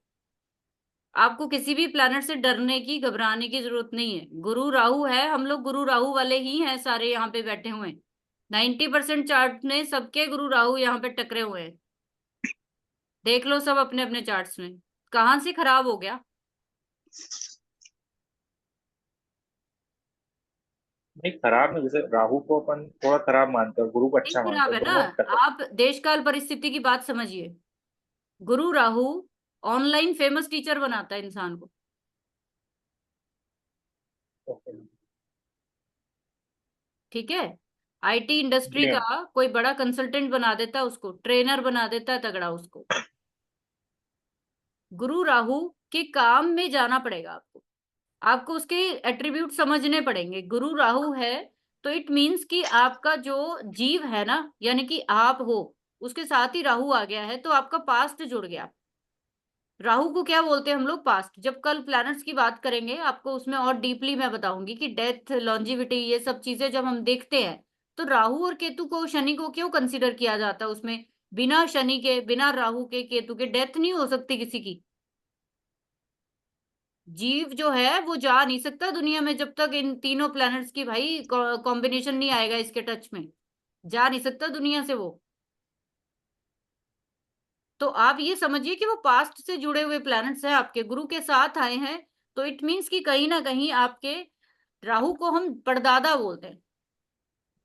आपको किसी भी प्लैनेट से डरने की, घबराने की जरूरत नहीं है। गुरु राहु है, हम लोग गुरु राहु वाले ही हैं सारे यहाँ पे बैठे हुए हैं। 90% चार्ट में सबके गुरु राहु यहाँ पे टकरे हुए हैं। देख लो सब अपने अपने चार्ट्स में, कहाँ से खराब हो गया। नहीं खराब नहीं, जैसे राहु को अपन थोड़ा खराब मानते हैं, गुरु को नहीं अच्छा मानते खराब हैं, है ना, दोनों टक्कर। आप देश काल परिस्थिति की बात समझिए। गुरु राहु ऑनलाइन फेमस टीचर बनाता है इंसान को। ठीक है, आईटी इंडस्ट्री जी का मैम। कोई बड़ा कंसल्टेंट बना देता है उसको, ट्रेनर बना देता है तगड़ा उसको। गुरु राहु के काम में जाना पड़ेगा आपको, आपको उसके एट्रीब्यूट समझने पड़ेंगे। गुरु राहु है तो इट मीन्स कि आपका जो जीव है ना, यानी कि आप हो, उसके साथ ही राहु आ गया है, तो आपका पास्ट जुड़ गया। राहु को क्या बोलते हैं हम लोग? पास्ट। जब कल प्लैनेट्स की बात करेंगे आपको उसमें और डीपली मैं बताऊंगी कि डेथ, लॉन्जिविटी, ये सब चीजें जब हम देखते हैं तो राहु और केतु को, शनि को क्यों कंसिडर किया जाता है उसमें? बिना शनि के, बिना राहु के, केतु के डेथ नहीं हो सकती किसी की। जीव जो है वो जा नहीं सकता दुनिया में जब तक इन तीनों प्लैनेट्स की भाई कॉम्बिनेशन नहीं आएगा इसके टच में, जा नहीं सकता दुनिया से वो। तो आप ये समझिए कि वो पास्ट से जुड़े हुए प्लैनेट्स हैं, आपके गुरु के साथ आए हैं, तो इट मीन्स कि कहीं ना कहीं आपके राहु को हम परदादा बोलते हैं।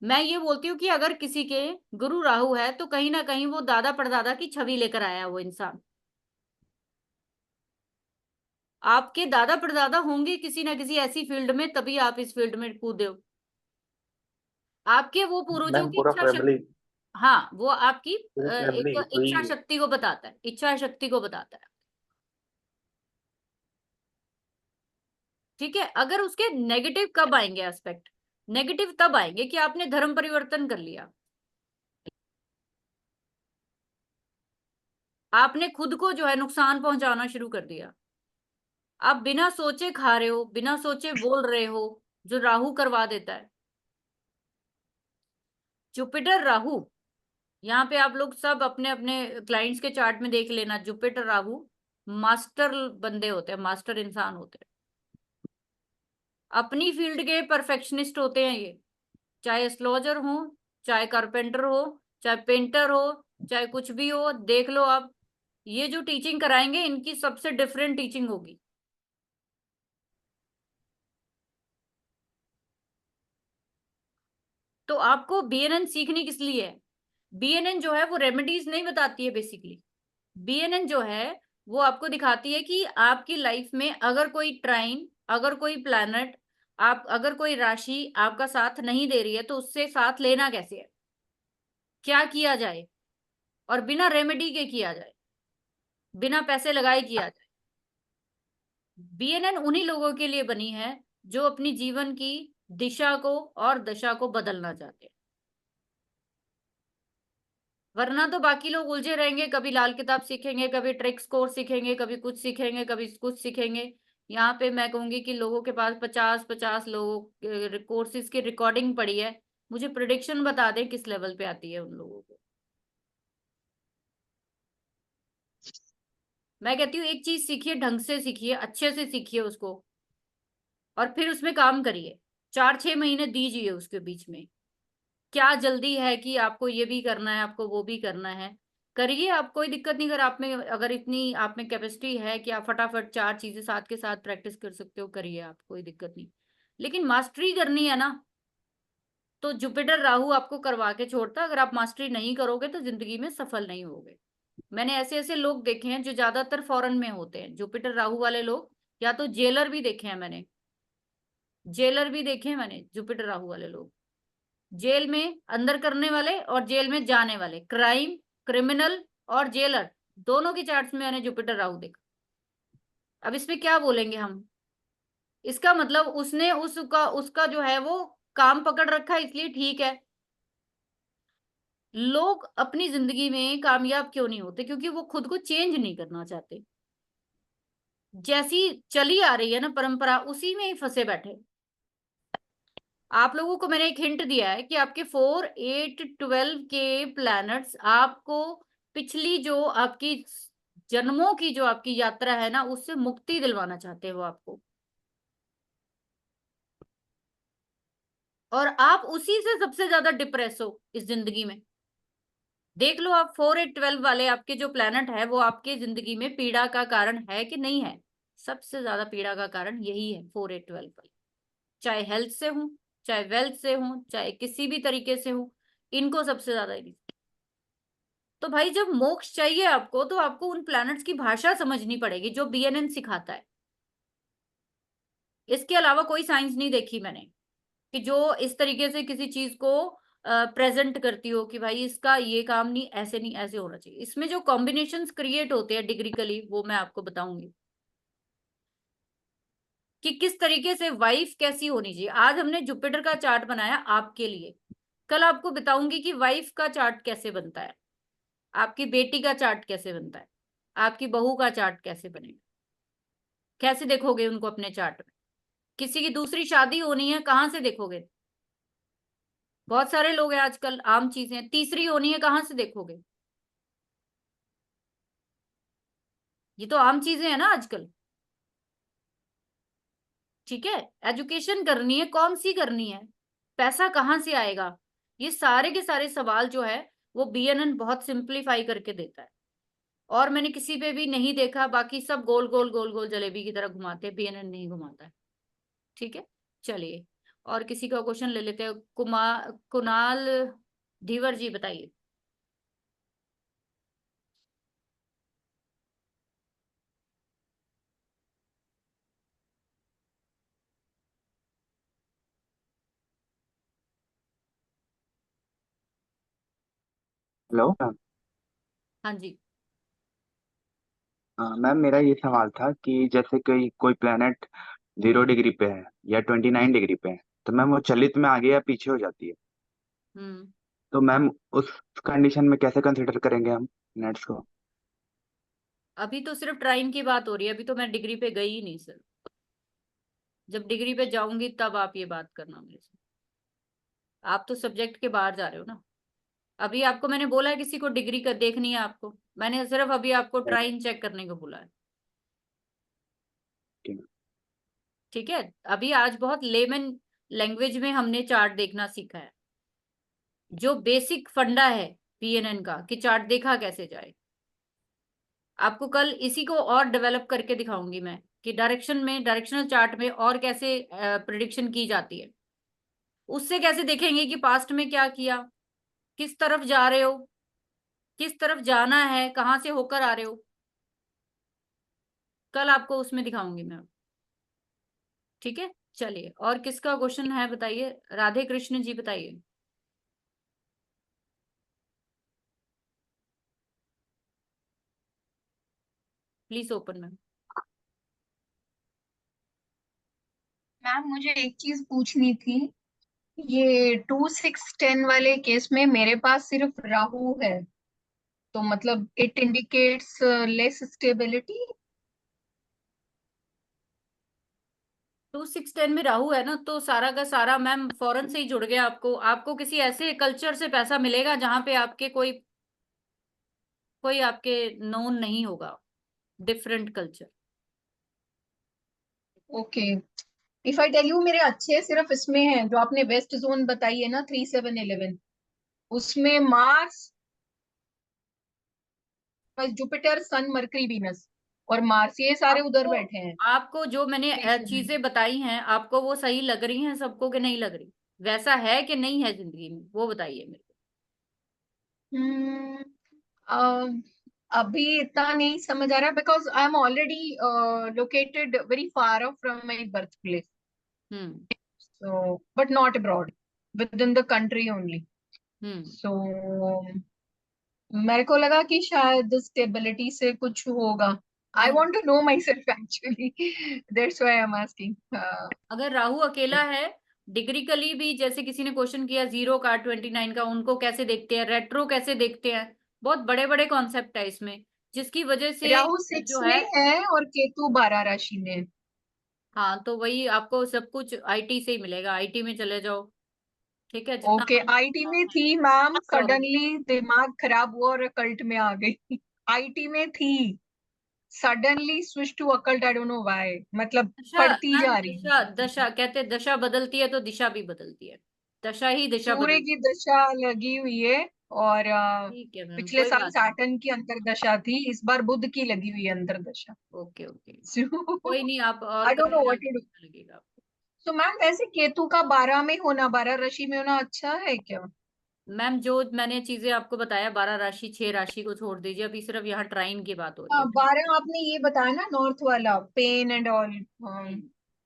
मैं ये बोलती हूँ कि अगर किसी के गुरु राहु है तो कहीं ना कहीं वो दादा परदादा की छवि लेकर आया वो इंसान। आपके दादा परदादा होंगे किसी ना किसी ऐसी फील्ड में, तभी आप इस फील्ड में कूदे हो। आपके वो पूर्वजों मैम की पूरा इच्छा फैमिली, शक्ति, हाँ वो आपकी पूरी फैमिली एक वही इच्छा है। शक्ति को बताता है, इच्छा शक्ति को बताता है। ठीक है, अगर उसके नेगेटिव कब आएंगे एस्पेक्ट? नेगेटिव तब आएंगे कि आपने धर्म परिवर्तन कर लिया, आपने खुद को जो है नुकसान पहुंचाना शुरू कर दिया, आप बिना सोचे खा रहे हो, बिना सोचे बोल रहे हो, जो राहु करवा देता है। जुपिटर राहु, यहाँ पे आप लोग सब अपने अपने क्लाइंट्स के चार्ट में देख लेना, जुपिटर राहु मास्टर बंदे होते हैं, मास्टर इंसान होते हैं, अपनी फील्ड के परफेक्शनिस्ट होते हैं ये, चाहे एस्ट्रोलॉजर हो, चाहे कारपेंटर हो, चाहे पेंटर हो, चाहे कुछ भी हो, देख लो आप, ये जो टीचिंग कराएंगे इनकी सबसे डिफरेंट टीचिंग होगी। तो आपको बीएनएन सीखनी किस लिए है? बीएनएन जो है वो रेमेडीज नहीं बताती है बेसिकली, बीएनएन जो है वो आपको दिखाती है कि आपकी लाइफ में अगर कोई ट्राइन, अगर कोई प्लैनेट, आप अगर कोई राशि आपका साथ नहीं दे रही है तो उससे साथ लेना कैसे है, क्या किया जाए, और बिना रेमेडी के किया जाए, बिना पैसे लगाए किया जाए। बीएनएन उन्हीं लोगों के लिए बनी है जो अपनी जीवन की दिशा को और दशा को बदलना चाहते हैं, वरना तो बाकी लोग उलझे रहेंगे, कभी लाल किताब सीखेंगे, कभी ट्रिक्स कोर्स सीखेंगे, कभी कुछ सीखेंगे, कभी कुछ सीखेंगे। यहाँ पे मैं कहूंगी कि लोगों के पास 50-50 लोगों कोर्सेज की रिकॉर्डिंग पड़ी है, मुझे प्रिडिक्शन बता दें किस लेवल पे आती है उन लोगों को। मैं कहती हूँ एक चीज सीखिए, ढंग से सीखिए, अच्छे से सीखिए उसको, और फिर उसमें काम करिए, 4-6 महीने दीजिए उसके बीच में। क्या जल्दी है कि आपको ये भी करना है, आपको वो भी करना है, करिए, आप कोई दिक्कत नहीं। अगर आप में, अगर इतनी आप में कैपेसिटी है कि आप फटाफट 4 चीजें साथ के साथ प्रैक्टिस कर सकते हो, करिए आप, कोई दिक्कत नहीं। लेकिन मास्टरी करनी है ना, तो जुपिटर राहु आपको करवा के छोड़ता, अगर आप मास्टरी नहीं करोगे तो जिंदगी में सफल नहीं होगे। मैंने ऐसे ऐसे लोग देखे हैं जो ज्यादातर फॉरेन में होते हैं, जुपिटर राहु वाले लोग, या तो जेलर भी देखे हैं मैंने, जेलर भी देखे हैं मैंने, जुपिटर राहु वाले लोग, जेल में अंदर करने वाले और जेल में जाने वाले, क्राइम, क्रिमिनल और जेलर, दोनों की चार्ट्स में मैंने जुपिटर राहु देखा। अब इसमें क्या बोलेंगे हम, इसका मतलब उसने उसका उसका जो है वो काम पकड़ रखा है, इसलिए ठीक है। लोग अपनी जिंदगी में कामयाब क्यों नहीं होते? क्योंकि वो खुद को चेंज नहीं करना चाहते, जैसी चली आ रही है ना परंपरा, उसी में ही फंसे बैठे। आप लोगों को मैंने एक हिंट दिया है कि आपके 4, 8, 12 के प्लैनेट्स आपको पिछली जो आपकी जन्मों की जो आपकी यात्रा है ना, उससे मुक्ति दिलवाना चाहते हैं वो आपको, और आप उसी से सबसे ज्यादा डिप्रेस हो इस जिंदगी में। देख लो आप 4, 8, 12 वाले आपके जो प्लैनेट है वो आपके जिंदगी में पीड़ा का कारण है कि नहीं है? सबसे ज्यादा पीड़ा का कारण यही है 4, 8, 12 वाले, चाहे हेल्थ से हो, चाहे वेल्थ से हो, चाहे किसी भी तरीके से हो, इनको सबसे ज्यादा। तो भाई जब मोक्ष चाहिए आपको, तो आपको उन प्लैनेट्स की भाषा समझनी पड़ेगी जो बीएनएन सिखाता है। इसके अलावा कोई साइंस नहीं देखी मैंने कि जो इस तरीके से किसी चीज को प्रेजेंट करती हो कि भाई इसका ये काम नहीं, ऐसे नहीं, ऐसे होना चाहिए। इसमें जो कॉम्बिनेशंस क्रिएट होते हैं डिग्रिकली, वो मैं आपको बताऊंगी कि किस तरीके से वाइफ कैसी होनी चाहिए। आज हमने जुपिटर का चार्ट बनाया आपके लिए, कल आपको बताऊंगी कि वाइफ का चार्ट कैसे बनता है, आपकी बेटी का चार्ट कैसे बनता है, आपकी बहू का चार्ट कैसे बनेगा, कैसे देखोगे उनको अपने चार्ट में। किसी की दूसरी शादी होनी है, कहाँ से देखोगे? बहुत सारे लोग हैं आजकल, आम चीजें, तीसरी होनी है, कहाँ से देखोगे? ये तो आम चीजें हैं ना आजकल। ठीक है, एजुकेशन करनी है, कौन सी करनी है, पैसा कहाँ से आएगा, ये सारे के सारे सवाल जो है वो बीएनएन बहुत सिंप्लीफाई करके देता है। और मैंने किसी पे भी नहीं देखा, बाकी सब गोल गोल गोल गोल जलेबी की तरह घुमाते हैं, बीएनएन नहीं घुमाता है। ठीक है, चलिए और किसी का क्वेश्चन ले लेते हैं। कुणाल धीवर जी बताइए। हेलो हाँ जी। मैम, मेरा ये सवाल था कि जैसे कोई कोई प्लेनेट 0 डिग्री पे है या 29 डिग्री पे है, तो मैम वो चलित में आगे या पीछे हो जाती है। हम्म तो मैम उस कंडीशन में कैसे कंसिडर करेंगे हम नेट्स को? अभी तो सिर्फ ट्राइंग की बात हो रही है, अभी तो मैं डिग्री पे गई ही नहीं सर। जब डिग्री पे जाऊंगी तब आप ये बात करना मेरे से। आप तो सब्जेक्ट के बाहर जा रहे हो ना। अभी आपको मैंने बोला है किसी को डिग्री का देखनी है आपको, मैंने सिर्फ अभी आपको ट्राइंग चेक करने को बोला है। ठीक है, अभी आज बहुत लेमन लैंग्वेज में हमने चार्ट देखना सीखा है, जो बेसिक फंडा है पीएनएन का, कि चार्ट देखा कैसे जाए। आपको कल इसी को और डेवलप करके दिखाऊंगी मैं, कि डायरेक्शनल चार्ट में और कैसे प्रिडिक्शन की जाती है। उससे कैसे देखेंगे कि पास्ट में क्या किया, किस तरफ जा रहे हो, किस तरफ जाना है, कहां से होकर आ रहे हो, कल आपको उसमें दिखाऊंगी मैं। ठीक है, चलिए और किसका क्वेश्चन है बताइए। राधे कृष्ण जी बताइए। Please open ma'am. मैम मुझे एक चीज पूछनी थी। ये 2 6 10 वाले केस में मेरे पास सिर्फ राहु है, तो मतलब इट इंडिकेट्स लेस स्टेबिलिटी। 2 6 10 में राहु है ना, तो सारा का सारा मैम फॉरेन से ही जुड़ गया। आपको आपको किसी ऐसे कल्चर से पैसा मिलेगा जहां पे आपके कोई कोई आपके नोन नहीं होगा, different culture. Okay, if I tell you मेरे अच्छे सिर्फ इसमें हैं, जो आपने वेस्ट जोन बताई है ना 3 7 11, उसमें मार्स, जुपिटर, सन, मरकरी, वीनस और मार्स, ये सारे उधर आपको बैठे हैं आपको जो मैंने 3 7। चीजें बताई हैं, आपको वो सही लग रही हैं सबको कि नहीं लग रही? वैसा है कि नहीं है जिंदगी में, वो बताइए मेरे को। हम्म, अभी इतना नहीं समझ आ रहा, because I am already located very far off from my birth place, hmm so but not abroad, within the country only. Hmm so मेरे को लगा कि शायद स्टेबिलिटी से कुछ होगा। आई नहीं, want to know myself actually, that's why I am asking. अगर राहु अकेला है, डिग्रिकली भी जैसे किसी ने क्वेश्चन किया 0 का 29 का, उनको कैसे देखते हैं, रेट्रो कैसे देखते हैं, बहुत बड़े बड़े कॉन्सेप्ट है इसमें, जिसकी वजह से राहु 6 जो है। में है और केतु 12 राशि में है। हाँ, तो वही आपको सब कुछ आईटी से ही मिलेगा, आईटी में चले जाओ। ठीक है, जितना ओके, आईटी में थी मैम, और सडनली दिमाग खराब हुआ और अकल्ट में आ गई। आईटी में थी, suddenly switch to occult, I don't know why, मतलब दशा पढ़ती मैम, जा रही हूँ। दशा दशा कहते हैं, दशा बदलती है तो दिशा भी बदलती है। दशा ही दिशा सूर्य बदलती की दशा लगी हुई है, और है। ठीक है मैम, पिछले कोई साल बात नहीं। सैटर्न की अंतर्दशा थी, इस बार बुध की लगी हुई है अंतर्दशा। ओके ओके, सो कोई नहीं, आप और आई डोंट नो करेंगे व्हाट आपको टू डू। पता लगेगा आपको। सो मैम वैसे केतु का 12 में होना, 12 राशि में होना अच्छा है क्या? मैम जो मैंने चीजें आपको बताया, 12 राशि 6 राशि को छोड़ दीजिए, अभी सिर्फ यहाँ ट्राइन की बात हो रही हाँ, है। 12 आपने ये बताया ना नॉर्थ वाला, पेन एंड ऑल।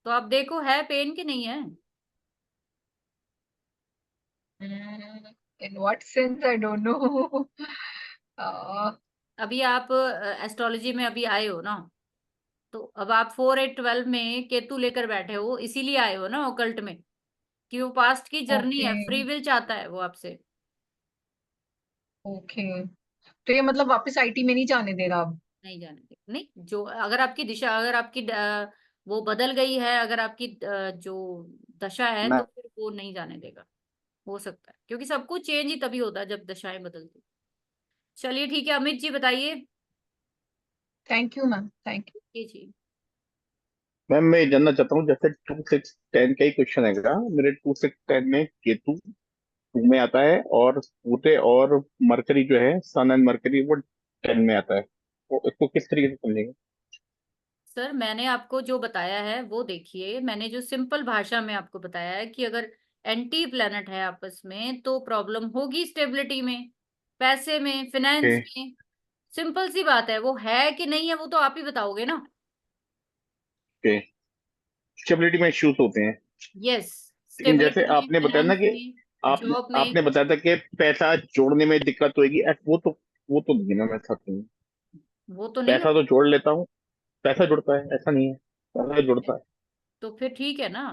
तो आप देखो है पेन की नहीं है। In what sense I don't no. अभी आप एस्ट्रोलॉजी में अभी आए हो ना, तो अब आप 4 8 12 में केतु लेकर बैठे हो, इसीलिए आए हो ना ओकल्ट में, कि वो पास्ट की जर्नी ओके है, फ्री विल चाहता है वो आपसे। ओके, तो ये मतलब वापस आईटी में नहीं जाने देगा अब? नहीं जाने दे, नहीं, जो अगर आपकी दिशा, अगर आपकी वो बदल गई है, अगर आपकी जो दशा है, मैं तो फिर वो नहीं जाने देगा। हो सकता है, क्योंकि सब कुछ चेंज ही तभी होता है जब दशाएं बदलती। चलिए ठीक है, अमित जी बताइए। Thank you ma'am, thank you. ये जी। मैम मैं ये जानना चाहता हूँ, जैसे 2 6 10 का ही क्वेश्चन है क्या? मेरे 2 6 10 में केतु 2 में आता है, और पूरे और मरकरी जो है, सन एंड मरकरी, वो 10 में आता है। तो इसको किस तरीके से समझेंगे? सर मैंने आपको जो बताया है वो देखिए, मैंने जो सिंपल भाषा में आपको बताया है कि अगर एंटी प्लेनेट है आपस में तो प्रॉब्लम होगी स्टेबिलिटी में, पैसे में, ओके। फिनेंस में। सिंपल सी बात है, वो है कि नहीं है वो तो आप ही बताओगे ना। ओके, स्टेबिलिटी में इश्यूज होते हैं। यस, लेकिन जैसे स्टेबिलिटी में, आपने बताया ना फाइनेंस कि में, आप जॉब में। आपने बताया था कि पैसा जोड़ने में दिक्कत होगी, वो तो नहीं ना, मैं साथ नहीं। वो तो नहीं पैसा होता, तो जोड़ लेता हूँ, पैसा जुड़ता है, ऐसा नहीं है, पैसा जुड़ता है। तो फिर ठीक है ना।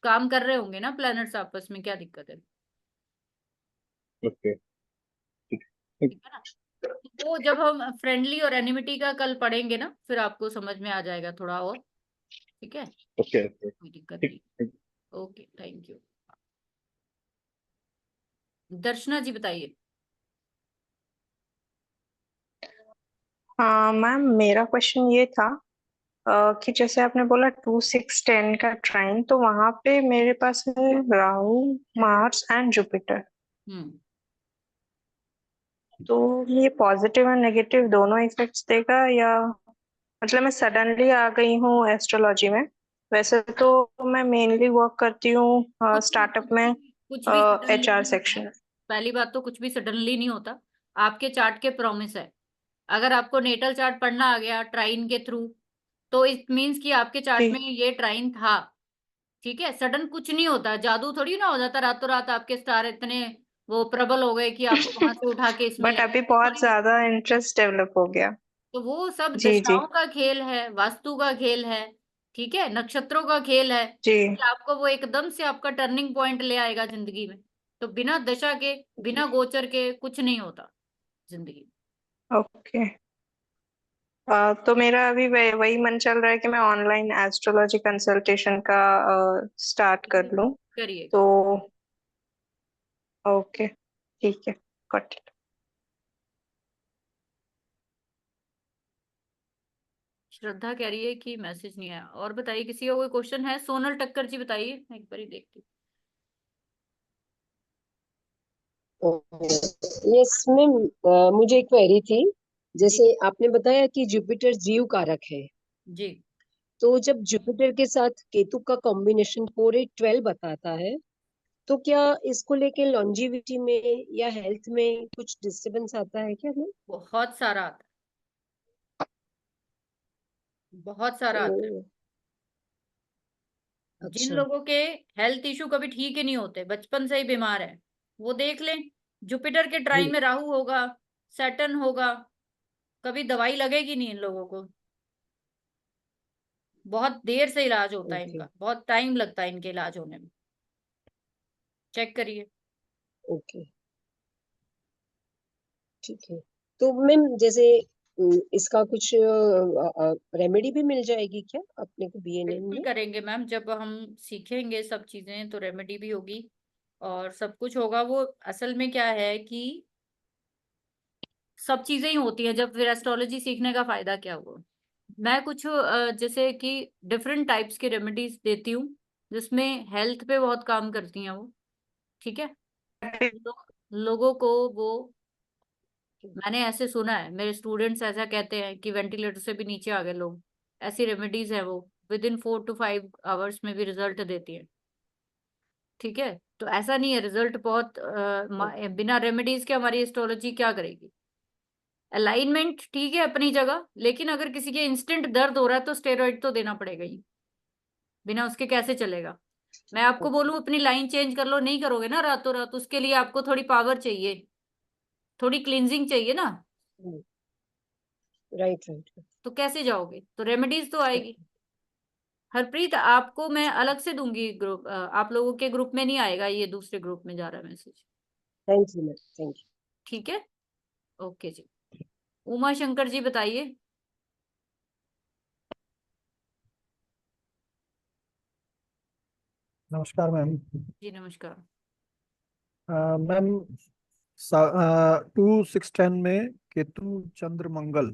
काम कर रहे होंगे ना प्लैनेट्स आपस में, क्या दिक्कत है? ओके। ठीक है ना? वो जब हम फ्रेंडली और एनिमिटी का कल पढ़ेंगे ना, फिर आपको समझ में आ जाएगा थोड़ा और। ठीक है, ओके। कोई दिक्कत ठीक। नहीं। Okay, thank you. Darshana ji बताइए। हाँ मैम, मेरा क्वेश्चन ये था कि जैसे आपने बोला 2 6 10 का ट्राइन, तो वहां पे मेरे पास है राहु, मार्स एंड जुपिटर। हम्म तो ये पॉजिटिव और नेगेटिव दोनों इफेक्ट्स देगा, या मतलब मैं सडनली आ गई हूँ एस्ट्रोलॉजी में? वैसे तो मैं मेनली वर्क करती हूँ स्टार्टअप में कुछ भी सडनली HR नहीं होता सेक्शन। है। पहली बात तो कुछ भी सडनली नहीं होता, आपके चार्ट के प्रॉमिस है। अगर आपको नेटल चार्ट पढ़ना आ गया ट्राइन के थ्रू, तो इट मीन्स कि आपके चार्ट जी में ये ट्राइन था। ठीक है, सडन कुछ नहीं होता, जादू थोड़ी ना हो जाता रातों रात आपके स्टार इतने वो प्रबल हो गए कि आपको वहां से उठा के इसमें ले बट आए, अभी ऐसा बहुत थोड़ी होता। ज्यादा इंटरेस्ट डेवलप हो गया। तो वो सब जी जी दशाओं का खेल है, वास्तु का खेल है, ठीक है, नक्षत्रों का खेल है जी। कि आपको वो एकदम से आपका टर्निंग पॉइंट ले आएगा जिंदगी में। तो बिना दशा के, बिना गोचर के कुछ नहीं होता जिंदगी में। ओके। तो मेरा अभी वही मन चल रहा है कि मैं ऑनलाइन एस्ट्रोलॉजी कंसल्टेशन का स्टार्ट कर लूं। करिए तो करिए। ओके, ठीक है, गॉट इट। श्रद्धा कह रही है कि मैसेज नहीं आया। और बताइए, किसी का कोई क्वेश्चन है? सोनल टक्कर जी बताइए, मैं एक बार ही देखती यस मैम, मुझे एक क्वेरी थी। हूँ। जी जैसे आपने बताया कि जुपिटर जीव कारक है, जी। तो जब जुपिटर के साथ केतु का कॉम्बिनेशन 4 8 12 बताता है, तो क्या इसको लेके लॉन्जिविटी में या हेल्थ में कुछ डिस्टरबेंस आता है क्या मैम? बहुत सारा आता है, बहुत सारा आता है। ओ, जिन अच्छा। लोगों के हेल्थ इशू कभी ठीक ही नहीं होते, बचपन से ही बीमार है, वो देख लें। जुपिटर के ट्राइन जी। में राहु होगा, सैटर्न होगा, कभी दवाई लगेगी नहीं इन लोगों को। बहुत देर से इलाज होता है ओके इनका, बहुत टाइम लगता है इनके इलाज होने में। चेक करिए। ओके, ठीक है। तो मैम जैसे इसका कुछ रेमेडी भी मिल जाएगी क्या अपने को BNN बिल्कुल में? करेंगे मैम, जब हम सीखेंगे सब चीजें तो रेमेडी भी होगी और सब कुछ होगा। वो असल में क्या है कि सब चीजें ही होती हैं, जब फिर एस्ट्रोलॉजी सीखने का फायदा क्या हुआ। मैं कुछ जैसे कि डिफरेंट टाइप्स के रेमेडीज देती हूँ, जिसमें हेल्थ पे बहुत काम करती हैं वो। ठीक है, लोगों को वो, मैंने ऐसे सुना है, मेरे स्टूडेंट्स ऐसा कहते हैं कि वेंटिलेटर से भी नीचे आ गए लोग। ऐसी रेमेडीज है वो, विद इन 4 to 5 hours में भी रिजल्ट देती है। ठीक है, तो ऐसा नहीं है, रिजल्ट बहुत बिना रेमेडीज के हमारी एस्ट्रोलॉजी क्या करेगी। अलाइनमेंट ठीक है अपनी जगह, लेकिन अगर किसी के इंस्टेंट दर्द हो रहा है तो स्टेरॉइड तो देना पड़ेगा ही, बिना उसके कैसे चलेगा। मैं आपको बोलूं अपनी लाइन चेंज कर लो, नहीं करोगे ना रातों रात, उसके लिए आपको थोड़ी पावर चाहिए, थोड़ी क्लींजिंग चाहिए ना। Right right. तो कैसे जाओगे? तो रेमेडीज तो आएगी। हरप्रीत, आपको मैं अलग से दूंगी ग्रुप, आप लोगों के ग्रुप में नहीं आएगा, ये दूसरे ग्रुप में जा रहा है message. Thank you ma'am, thank you. ठीक है, ओके जी। उमा शंकर जी बताइए। नमस्कार मैम। जी नमस्कार। मैम 2 6 10 में केतु चंद्र मंगल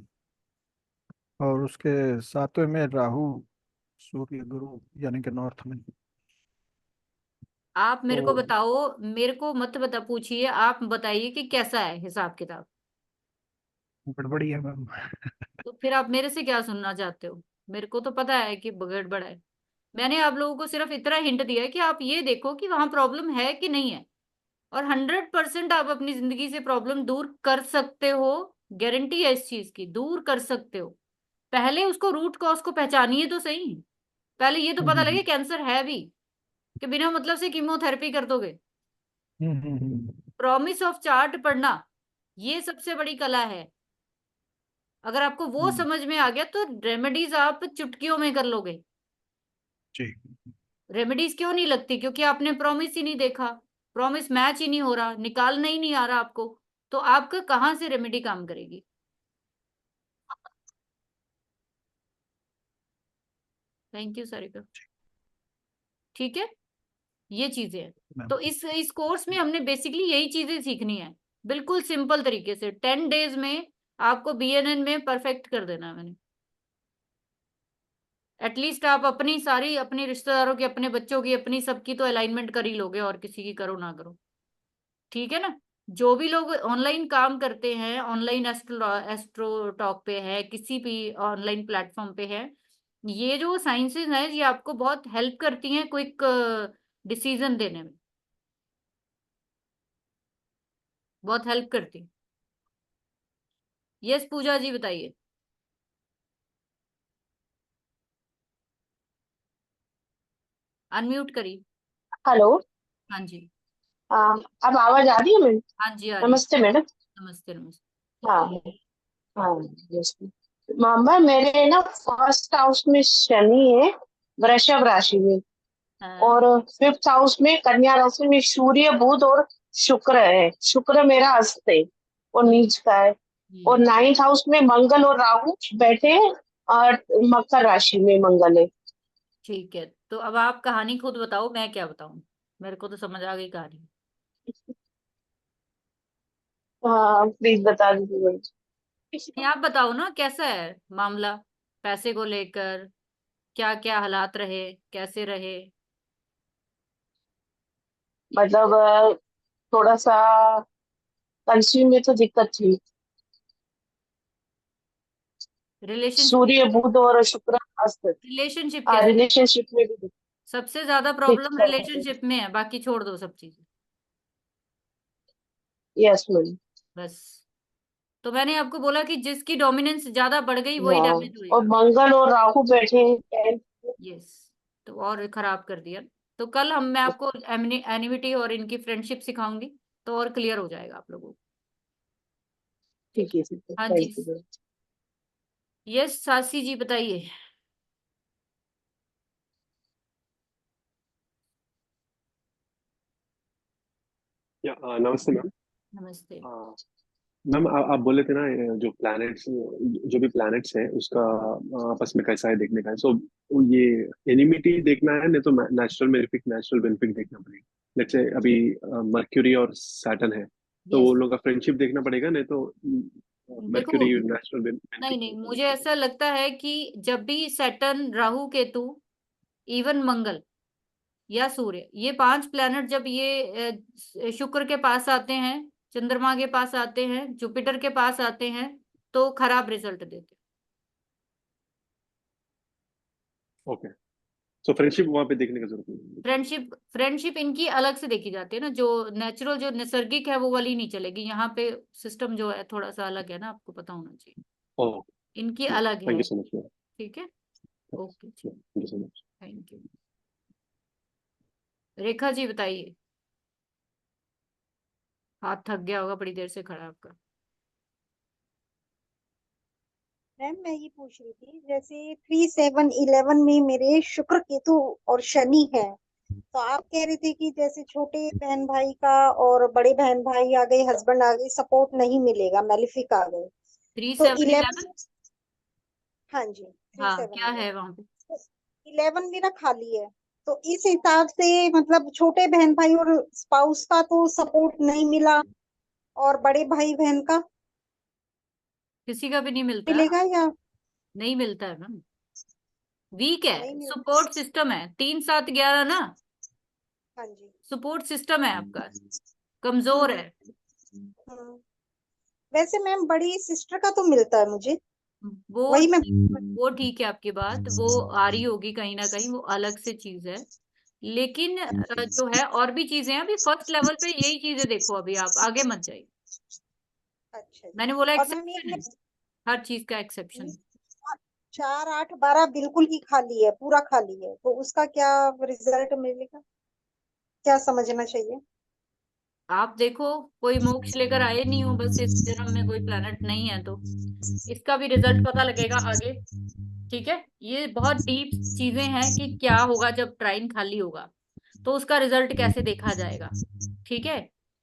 और उसके 7वें में राहु सूर्य गुरु यानी कि नॉर्थ में। आप मेरे को तो बताओ, मेरे को मत बता पूछिए, आप बताइए कि कैसा है हिसाब किताब। गड़बड़ी है मैम। तो फिर आप मेरे से क्या सुनना चाहते हो? मेरे को तो पता है कि गड़बड़ है। मैंने आप लोगों को सिर्फ इतना हिंट दिया है कि आप ये देखो कि वहां प्रॉब्लम है कि नहीं है, और 100% आप अपनी जिंदगी से प्रॉब्लम दूर कर सकते हो। गारंटी है इस चीज की, दूर कर सकते हो। पहले उसको रूट कॉज को पहचानिए तो सही। पहले ये तो पता लगे कैंसर है भी, कि बिना मतलब से कीमोथेरेपी कर दोगे। प्रॉमिस ऑफ चार्ट पढ़ना, ये सबसे बड़ी कला है। अगर आपको वो समझ में आ गया तो रेमेडीज आप चुटकियों में कर लोगे। जी। रेमेडीज क्यों नहीं लगती? क्योंकि आपने प्रॉमिस ही नहीं देखा, प्रॉमिस मैच ही नहीं हो रहा, निकालना ही नहीं आ रहा आपको, तो आपका कहाँ से रेमेडी काम करेगी? Thank you Sarika. ठीक है, ये चीजें हैं। मैम तो इस कोर्स में हमने बेसिकली यही चीजें सीखनी है, बिल्कुल सिंपल तरीके से। 10 डेज में आपको BNN में परफेक्ट कर देना है मैंने। एटलीस्ट आप अपनी सारी, अपने रिश्तेदारों की, अपने बच्चों की, अपनी सबकी तो अलाइनमेंट कर ही लोगे, और किसी की करो ना करो। ठीक है ना? जो भी लोग ऑनलाइन काम करते हैं, ऑनलाइन एस्ट्रो टॉक पे है, किसी भी ऑनलाइन प्लेटफॉर्म पे है, ये जो साइंसेस हैं ये आपको बहुत हेल्प करती हैं क्विक डिसीजन देने में, बहुत हेल्प करती हैं। यस पूजा जी बताइए। अनम्यूट करिए। हेलो। हाँ जी। अब आवाज आ रही है मैम? हाँ जी आ रही है। नमस्ते मैडम। नमस्ते नमस्ते। हाँ हाँ यस मामा, मेरे ना फर्स्ट हाउस में शनि है, वृषभ राशि में, हाँ और फिफ्थ हाउस में कन्या राशि में सूर्य बुध और शुक्र है। शुक्र मेरा अस्त है और नीच का है। और नाइन्थ हाउस में मंगल और राहु बैठे हैं, और मकर राशि में मंगल है। ठीक है, तो अब आप कहानी खुद बताओ, मैं क्या बताऊं? मेरे को तो समझ आ गई कहानी। हाँ प्लीज बता दीजिए मैम। नहीं, आप बताओ ना कैसा है मामला, पैसे को लेकर क्या क्या हालात रहे, कैसे रहे? मतलब थोड़ा सा कंज्यूम में तो दिक्कत थी। रिलेशनशिप, सूर्य बुध और शुक्र अस्त। रिलेशनशिप कैसे? रिलेशनशिप में भी सबसे ज्यादा प्रॉब्लम दिक्कत है। रिलेशनशिप में है, बाकी छोड़ दो सब चीजें। Yes ma'am. बस, तो मैंने आपको बोला कि जिसकी डोमिनेंस ज्यादा बढ़ गई वही हाँ, डैमेज और होएगा। मंगल और राहु बैठे हैं। यस, तो और खराब कर दिया। तो कल मैं आपको एनिमिटी और इनकी फ्रेंडशिप सिखाऊंगी, तो और क्लियर हो जाएगा आप लोगों को। ठीक है हाँ जी। Thank you. यस सासी जी बताइए। नमस्ते मैम। नमस्ते। मैम आप बोले थे ना, ये जो प्लैनेट्स, जो भी प्लैनेट्स हैं उसका आपस में कैसा है देखने का है। सो ये एनिमिटी देखना है, नहीं तो नेचुरल मेरिफिक, नेचुरल बेनिफिक देखना पड़ेगा। लेट्स से अभी मर्क्यूरी और सैटर्न है, तो यस वो लोग का फ्रेंडशिप देखना पड़ेगा, नहीं तो देखो, मर्क्यूरी नेचुरल नहीं बेनिफिक नहीं, देखना मुझे पड़ेगा। ऐसा लगता है कि जब भी सैटर्न, राहु, केतु, इवन मंगल या सूर्य, ये 5 प्लैनेट जब ये शुक्र के पास आते हैं, चंद्रमा के पास आते हैं, जुपिटर के पास आते हैं, तो खराब रिजल्ट देते हैं। ओके, सो फ्रेंडशिप वहां पे देखने की जरूरत नहीं है। फ्रेंडशिप इनकी अलग से देखी जाती है ना, जो नेचुरल, जो नैसर्गिक है वो वाली नहीं चलेगी यहाँ पे। सिस्टम जो है थोड़ा सा अलग है ना, आपको पता होना चाहिए, ओह, इनकी अलग थैंक है। You so much ma'am. ठीक है, okay, thank you so much. Thank you. Rekha ji बताइए। हाथ थक गया होगा बड़ी देर से खड़ा आपका। मैम मैं ये पूछ रही थी, जैसे 3, 7, 11 में मेरे शुक्र केतु और शनि है, तो आप कह रहे थे कि जैसे छोटे बहन भाई का और बड़े बहन भाई आ गए, हस्बैंड आ गए, सपोर्ट नहीं मिलेगा, मैलिफिक आ गए, 3, तो 7, 11। 11। हाँ जी 3, हाँ 7, क्या है वहां पे? 11 मेरा खाली है, तो इस हिसाब से मतलब छोटे बहन भाई और स्पाउस का तो सपोर्ट नहीं मिला, और बड़े भाई बहन का किसी का भी नहीं मिलता, मिलेगा या नहीं मिलता है मैम, वीक है। नहीं मिलता? सपोर्ट सिस्टम है 3, 7, 11 ना, हाँ जी। सपोर्ट सिस्टम है आपका, कमजोर है। हम्म। वैसे मैम बड़ी सिस्टर का तो मिलता है मुझे, वो वही मैं। वो ठीक है, आपकी बात वो आ रही होगी कहीं ना कहीं, वो अलग से चीज है। लेकिन जो है और भी चीजें हैं, अभी फर्स्ट लेवल पे यही चीजें देखो, अभी आप आगे मत जाइए। अच्छा जी। मैंने बोला और मैम एक्सेप्शन है, हर चीज का एक्सेप्शन है। 4, 8, 12 बिल्कुल ही खाली है, पूरा खाली है, तो उसका क्या रिजल्ट मिलेगा, क्या समझना चाहिए? आप देखो, कोई मोक्ष लेकर आए नहीं हो, बस इस जन्म में कोई प्लेनेट नहीं है, तो इसका भी रिजल्ट पता लगेगा आगे। ठीक है, ये बहुत डीप चीजें हैं कि क्या होगा जब ट्राइन खाली होगा, तो उसका रिजल्ट कैसे देखा जाएगा। ठीक है,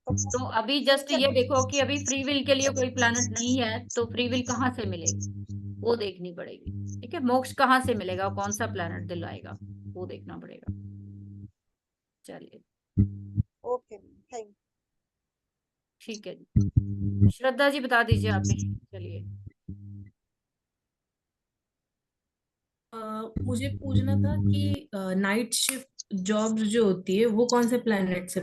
तो अभी जस्ट ये देखो कि अभी फ्री विल के लिए कोई प्लैनेट नहीं है, तो फ्री विल कहाँ से मिलेगी वो देखनी पड़ेगी। ठीक है, मोक्ष कहाँ से मिलेगा, कौन सा प्लैनेट दिलाएगा वो देखना पड़ेगा। चलिए ओके थैंक ठीक है जी, श्रद्धा जी बता दीजिए आप भी। चलिए मुझे पूछना था कि नाइट शिफ्ट जॉब जो होती है वो कौन से प्लेनेट से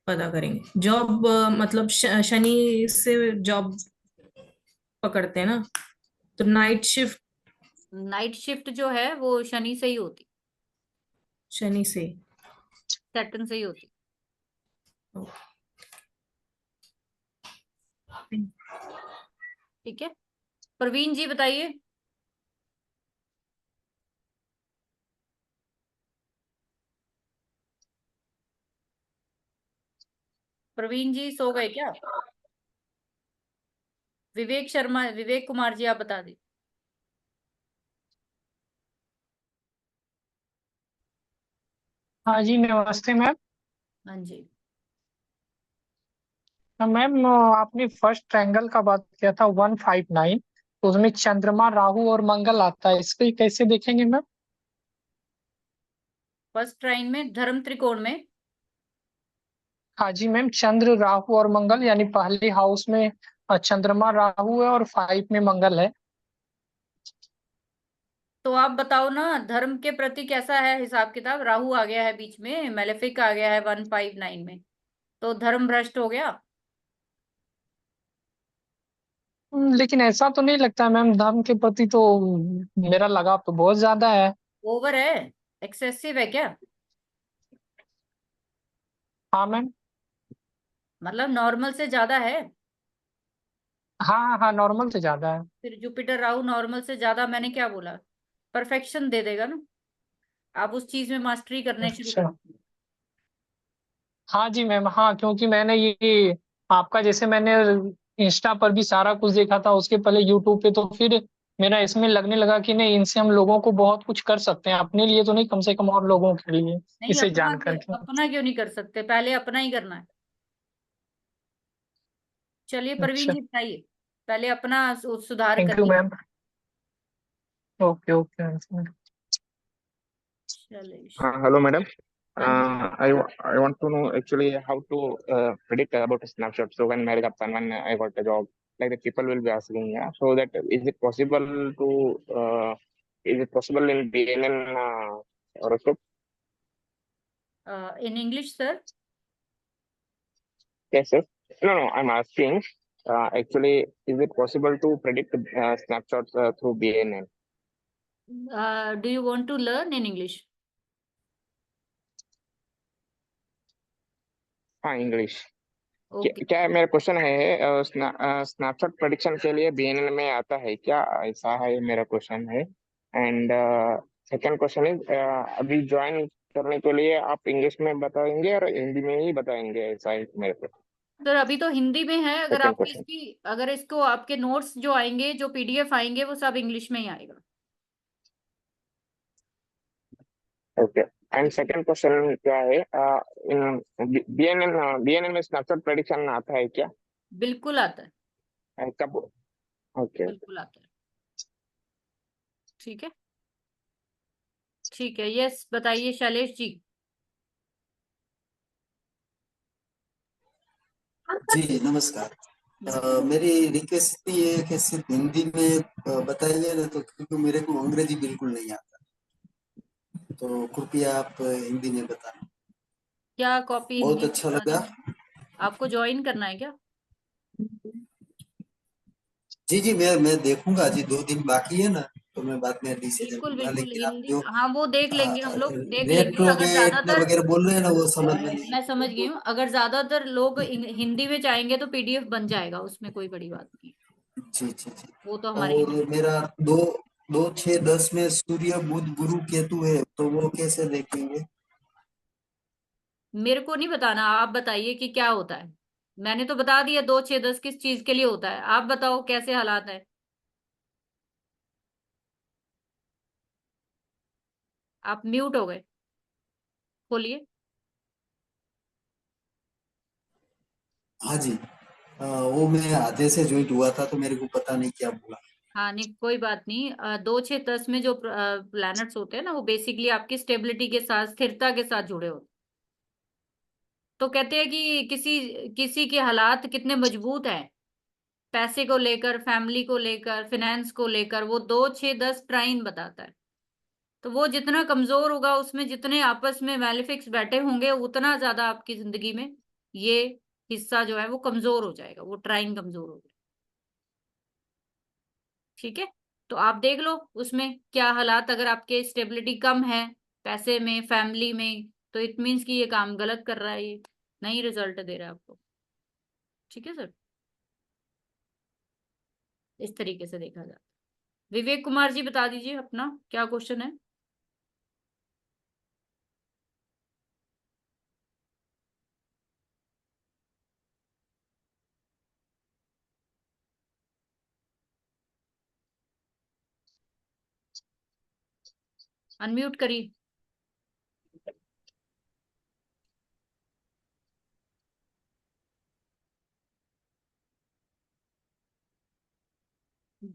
पता करेंगे। जॉब मतलब शनि से जॉब पकड़ते हैं ना, तो नाइट शिफ्ट जो है वो शनि से ही होती, शनि से। सैटर्न से ही होती। ठीक है, प्रवीण जी बताइए। प्रवीण जी सो गए क्या? विवेक कुमार जी आप बता दीजिए। हाँ जी नमस्ते मैम। हाँ जी, मैम आपने फर्स्ट ट्रायंगल का बात किया था 159, तो उसमें चंद्रमा राहु और मंगल आता है, इसको कैसे देखेंगे मैम? फर्स्ट ट्राइन में धर्म त्रिकोण में। हाँ जी मैम, चंद्र राहु और मंगल, यानी पहले हाउस में चंद्रमा राहु है और 5 में मंगल है। तो आप बताओ ना, धर्म के प्रति कैसा है हिसाब किताब। राहु आ गया है बीच में, मेलेफिक आ गया है 159 में, तो धर्म भ्रष्ट हो गया। लेकिन ऐसा तो नहीं लगता है मैम, धर्म के प्रति तो मेरा लगाव तो बहुत ज्यादा है। ओवर है, एक्सेसिव है क्या? हाँ मैम। मतलब नॉर्मल से ज्यादा है। हाँ हाँ, नॉर्मल से ज्यादा है। फिर जुपिटर राहु नॉर्मल से ज्यादा, मैंने क्या बोला, परफेक्शन दे देगा ना। आप उस चीज में मास्टरी करने शुरू अच्छा। कर। हाँ जी मैम, हाँ, क्योंकि मैंने ये आपका जैसे मैंने इंस्टा पर भी सारा कुछ देखा था, उसके पहले यूट्यूब पे, तो फिर मेरा इसमें लगने लगा कि नहीं, इनसे हम लोगों को बहुत कुछ कर सकते हैं, अपने लिए तो नहीं, कम से कम और लोगों के लिए, नहीं, इसे जान करके। अपना क्यों नहीं कर सकते, पहले अपना ही करना है। चलिए प्रवीण अच्छा। जी बताइए, पहले अपना सुधार थैंक यू करिए। मैम। Okay okay. चलिए। Hello, madam. हाँ जी, I want to know actually how to predict about a snapshot. So when married up and when I got a job, like the people will be asking, yeah. So that is it possible in BNN horoscope? In English sir. Yes, sir. No, I'm asking. Actually, is it possible to predict snapshots through BNN? Do you want to learn in English? हाँ, English. Okay, क्या मेरा question है, snapshot prediction के लिए BNN में आता है क्या, ऐसा है मेरा क्वेश्चन है। एंड सेकंड क्वेश्चन इज, अभी ज्वाइन करने के लिए आप इंग्लिश में बताएंगे और हिंदी में ही बताएंगे, ऐसा है मेरे को। सर अभी तो हिंदी में है। Second question. अगर इसको आपके नोट्स जो आएंगे, जो पीडीएफ आएंगे, वो सब इंग्लिश में ही आएगा। ओके। एंड सेकंड क्वेश्चन क्या है, इन बीएनएन में स्नैपशॉट प्रेडिक्शन आता है क्या? बिल्कुल आता है, कब? ओके। बिल्कुल आता है। ठीक है, ठीक है। यस बताइए शैलेश जी। जी नमस्कार। मेरी रिक्वेस्ट थी ये कि सिर्फ हिंदी में बताइए ना, तो क्योंकि मेरे को अंग्रेजी बिल्कुल नहीं आता, तो कृपया आप हिंदी में बताना। क्या कॉपी बहुत हिंदी में अच्छा बता लगा। दूं? आपको ज्वाइन करना है क्या? जी जी, मैं देखूंगा जी, 2 दिन बाकी है ना, तो मैं बाद में डिसीजन बिल्कुल लूंगा। बिल्कुल, लेकिन आप हिंदी, जो हाँ वो देख लेंगे, हम लोग देख रेट लेंगे। अगर वगैरह इतना ज्यादातर, वगैरह बोल रहे हैं ना, वो समझ में नहीं। मैं समझ गई हूँ, अगर ज्यादातर लोग हिंदी में चाहेंगे तो पीडीएफ बन जाएगा, उसमें कोई बड़ी बात नहीं। जी जी जी। वो तो हमारे और मेरा 2, 2, 6, 10 में सूर्य बुध गुरु केतु है, तो वो कैसे देखेंगे? मेरे को नहीं बताना, आप बताइए कि क्या होता है। मैंने तो बता दिया 2, 6, 10 किस चीज के लिए होता है। आप बताओ कैसे हालात है। आप म्यूट हो गए, खोलिए। हाँ जी, वो मैं आधे से ज्वाइन हुआ था तो मेरे को पता नहीं क्या बोला। हाँ नहीं कोई बात नहीं। 2, 6, 10 में जो प्लैनेट्स होते हैं ना, वो बेसिकली आपकी स्टेबिलिटी के साथ, स्थिरता के साथ जुड़े होते हैं। तो कहते हैं कि किसी किसी के हालात कितने मजबूत हैं, पैसे को लेकर, फैमिली को लेकर, फाइनेंस को लेकर, वो 2, 6, 10 ट्राइन बताता है। तो वो जितना कमजोर होगा, उसमें जितने आपस में मैलिफिक्स बैठे होंगे, उतना ज्यादा आपकी जिंदगी में ये हिस्सा जो है वो कमजोर हो जाएगा, वो ट्राइन कमजोर हो जाएगा। ठीक है, तो आप देख लो उसमें क्या हालात, अगर आपके स्टेबिलिटी कम है पैसे में, फैमिली में, तो इट मीन्स कि ये काम गलत कर रहा है, ये नहीं रिजल्ट दे रहा है आपको। ठीक है सर, इस तरीके से देखा जाता है। विवेक कुमार जी बता दीजिए अपना क्या क्वेश्चन है। अनम्यूट करिए।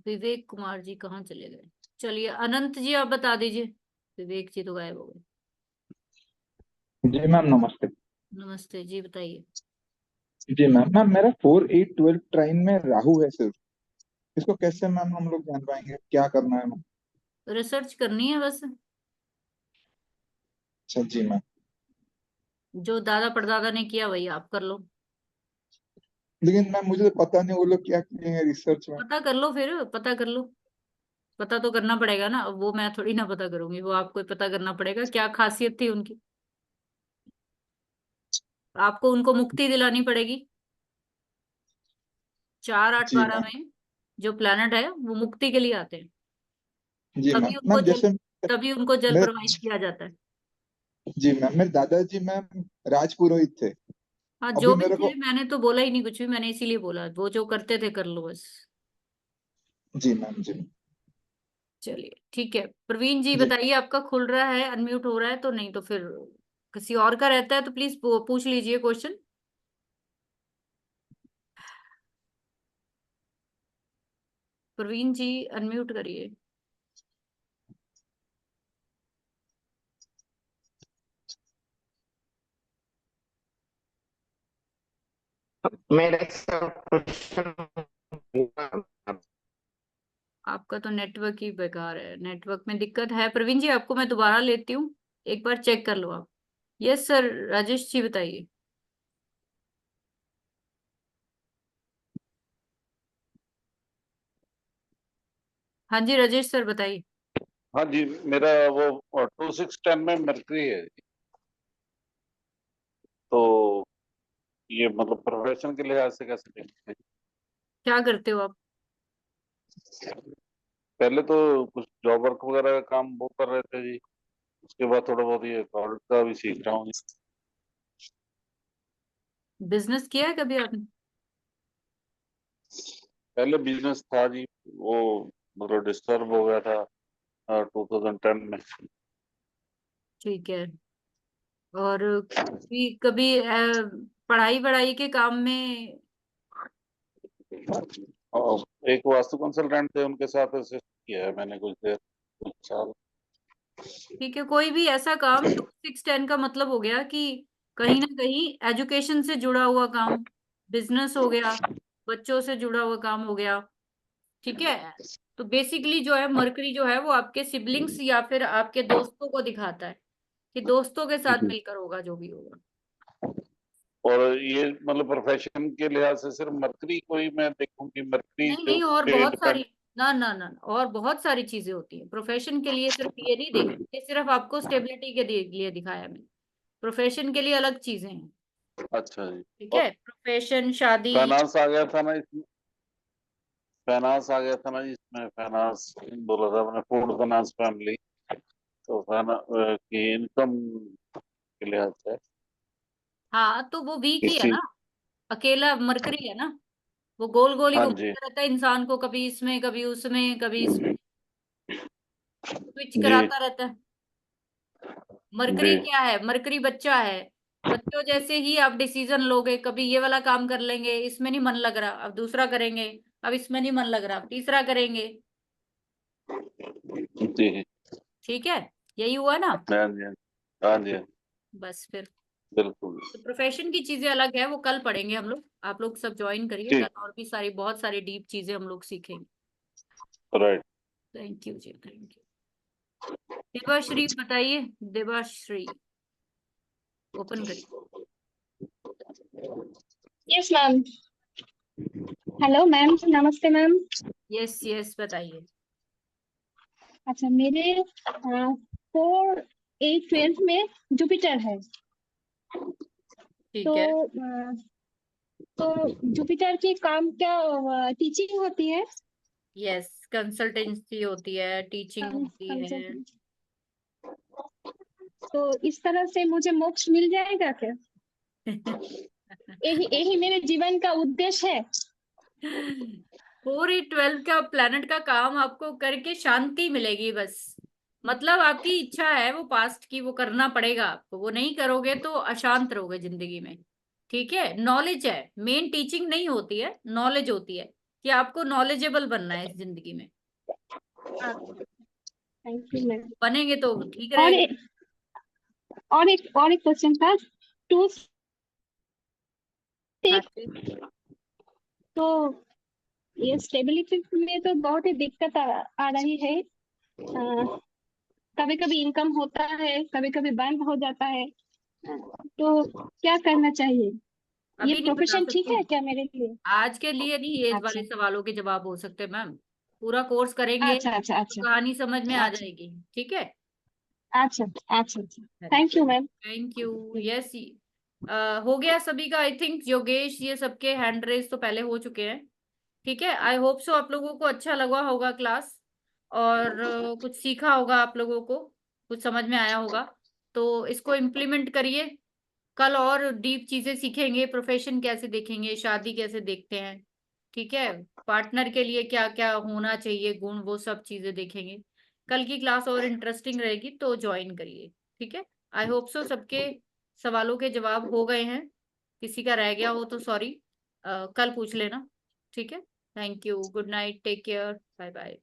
विवेक कुमार जी कहाँ चले गए? चलिए अनंत जी आप बता दीजिए, विवेक जी तो गायब हो गए। जी मैम नमस्ते। नमस्ते जी, बताइए। जी मैम, मेरा 4, 8, 12 ट्राइन में राहु है सिर्फ। इसको कैसे मैम हम लोग जान पाएंगे, क्या करना है मैम? रिसर्च करनी है बस, अच्छा जी मैम। जो दादा परदादा ने किया वही आप कर लो। लेकिन मैम मुझे तो पता नहीं वो लोग क्या किए हैं रिसर्च में। पता कर लो, फिर पता कर लो। पता तो करना पड़ेगा ना, वो मैं थोड़ी ना पता करूंगी, वो आपको ही पता करना पड़ेगा क्या खासियत थी उनकी। आपको उनको मुक्ति दिलानी पड़ेगी। 4, 8, जी 12 मैम। में जो प्लेनेट है वो मुक्ति के लिए आते हैं, जी तभी मैम। उनको मैम जल, जैसे तभी उनको जल मेरे प्रवाहित किया जाता है। जी मैम, मेरे दादाजी मैम राजपुरोहित थे। हाँ जो अभी भी मेरे थे, को मैंने तो बोला ही नहीं कुछ भी, मैंने इसीलिए बोला वो जो करते थे कर लो बस। जी मैम। जी चलिए ठीक है, प्रवीण जी जी बताइए, आपका खुल रहा है, अनम्यूट हो रहा है तो, नहीं तो फिर किसी और का रहता है तो प्लीज पूछ लीजिए क्वेश्चन। प्रवीण जी अनम्यूट करिए। मेरे सब क्वेश्चन आपका तो नेटवर्क ही बेकार है, नेटवर्क में दिक्कत है। प्रवीण जी आपको मैं दोबारा लेती हूँ, एक बार चेक कर लो आप। यस सर, राजेश जी बताइए। हाँ जी राजेश सर बताइए। हाँ जी, मेरा वो 2610 में मरकरी है जी। तो ये मतलब प्रोफेशन के लिहाज से कैसे देखते हैं? क्या करते हो आप? पहले तो कुछ जॉब वर्क वगैरह का काम वो कर रहे थे जी। उसके बाद थोड़ा बहुत ये अकाउंट का भी सीख रहा हूँ जी। बिजनेस किया है कभी आपने? पहले बिजनेस था जी, वो मतलब डिस्टर्ब हो गया था 2010 में। ठीक है, और कभी कभी पढ़ाई वढ़ाई के काम में? और एक वास्तु कंसल्टेंट थे, उनके साथ असिस्ट किया है मैंने कुछ देर, कुछ साल। ठीक है, कोई भी ऐसा काम, 610 का मतलब हो गया कि कहीं ना कहीं एजुकेशन से जुड़ा हुआ काम, बिजनेस हो गया, बच्चों से जुड़ा हुआ काम हो गया। ठीक है, तो बेसिकली जो है मरकरी जो है वो आपके सिबलिंग्स या फिर आपके दोस्तों को दिखाता है, कि दोस्तों के साथ जी। मिलकर होगा जो भी होगा। और ये मतलब प्रोफेशन के लिहाज से सिर्फ मरकरी को ही मैं देखूं कि मरकरी नहीं जो नहीं, और पे बहुत डिपेंड। सारी, ना ना ना ना, और बहुत सारी चीजें होती हैं प्रोफेशन के लिए, सिर्फ ये नहीं देखा, ये सिर्फ आपको स्टेबिलिटी के लिए दिखाया मैंने। प्रोफेशन के लिए अलग चीजें हैं। अच्छा जी। ठीक और है, प्रोफेशन, शादी। फाइनेंस आ गया था ना इसमें, फाइनेंस आ गया था ना जी इसमें, फाइनेंस बोला था मैंने, फूड फाइनेंस फैमिली। तो फाइनेंस की इनकम के लिहाज से हाँ तो वो वीक ही है किसी। ना, अकेला मरकरी है ना, वो गोल गोल ही हाँ जी। घुमाता रहता है इंसान को, कभी इसमें कभी उसमें कभी इसमें, स्विच जी। कराता रहता है। मरकरी जी क्या है? मरकरी बच्चा है। बच्चों जैसे ही आप डिसीजन लोगे, कभी ये वाला काम कर लेंगे, इसमें नहीं मन लग रहा, अब दूसरा करेंगे, अब इसमें नहीं मन लग रहा, अब तीसरा करेंगे। जी ठीक है, यही हुआ ना? हाँ जी हाँ जी बस फिर बिल्कुल तो प्रोफेशन की चीजें अलग है, वो कल पढ़ेंगे हम लोग। आप लोग सब ज्वाइन करिए जी कल, और भी सारी बहुत सारी डीप चीजें हम लोग सीखेंगे। Right. Thank you ji, thank you. Devashree बताइए, देवाश्री ओपन करिए। Yes ma'am. हेलो मैम, नमस्ते मैम। यस यस बताइए। अच्छा, मेरे 4, 8, 12 में जुपिटर है। ठीक तो है। जुपिटर की काम क्या टीचिंग होती है? यस, कंसल्टेंसी होती है, टीचिंग होती है। कंसल्टेंट। तो इस तरह से मुझे मोक्ष मिल जाएगा क्या? यही यही मेरे जीवन का उद्देश्य है। 4/12 का प्लेनेट का काम आपको करके शांति मिलेगी बस। मतलब आपकी इच्छा है वो पास्ट की, वो करना पड़ेगा आपको। वो नहीं करोगे तो अशांत रहोगे जिंदगी में। ठीक है, नॉलेज है मेन, टीचिंग नहीं होती है, नॉलेज होती है कि आपको नॉलेजेबल बनना है इस जिंदगी में। Thank you ma'am. बनेंगे तो ठीक और रहेगा। और एक क्वेश्चन था। 2 हाँ 6 जी। तो ये स्टेबिलिटी में तो बहुत ही दिक्कत आ रही है। कभी कभी इनकम होता है, कभी कभी बंद हो जाता है। तो क्या करना चाहिए? ये अभी नहीं बता प्रोफेशन ठीक सकती, है क्या मेरे लिए? आज के लिए नहीं ये अच्छा वाले सवालों के जवाब हो सकते मैम। पूरा कोर्स करेंगे अच्छा अच्छा तो अच्छा कहानी समझ में आ अच्छा जाएगी। ठीक है। अच्छा अच्छा अच्छा। Thank you ma'am. Thank you. Yes, हो गया सभी का। आई थिंक योगेश ये सबके हैंड रेस तो पहले हो चुके हैं। ठीक है, आई होप सो आप लोगों को अच्छा लगा होगा क्लास, और कुछ सीखा होगा आप लोगों को, कुछ समझ में आया होगा। तो इसको इम्प्लीमेंट करिए। कल और डीप चीजें सीखेंगे, प्रोफेशन कैसे देखेंगे, शादी कैसे देखते हैं। ठीक है, पार्टनर के लिए क्या क्या होना चाहिए गुण, वो सब चीजें देखेंगे। कल की क्लास और इंटरेस्टिंग रहेगी, तो ज्वाइन करिए। ठीक है, आई होप सो सबके सवालों के जवाब हो गए हैं। किसी का रह गया हो तो सॉरी, कल पूछ लेना। ठीक है, thank you, good night, take care, bye bye.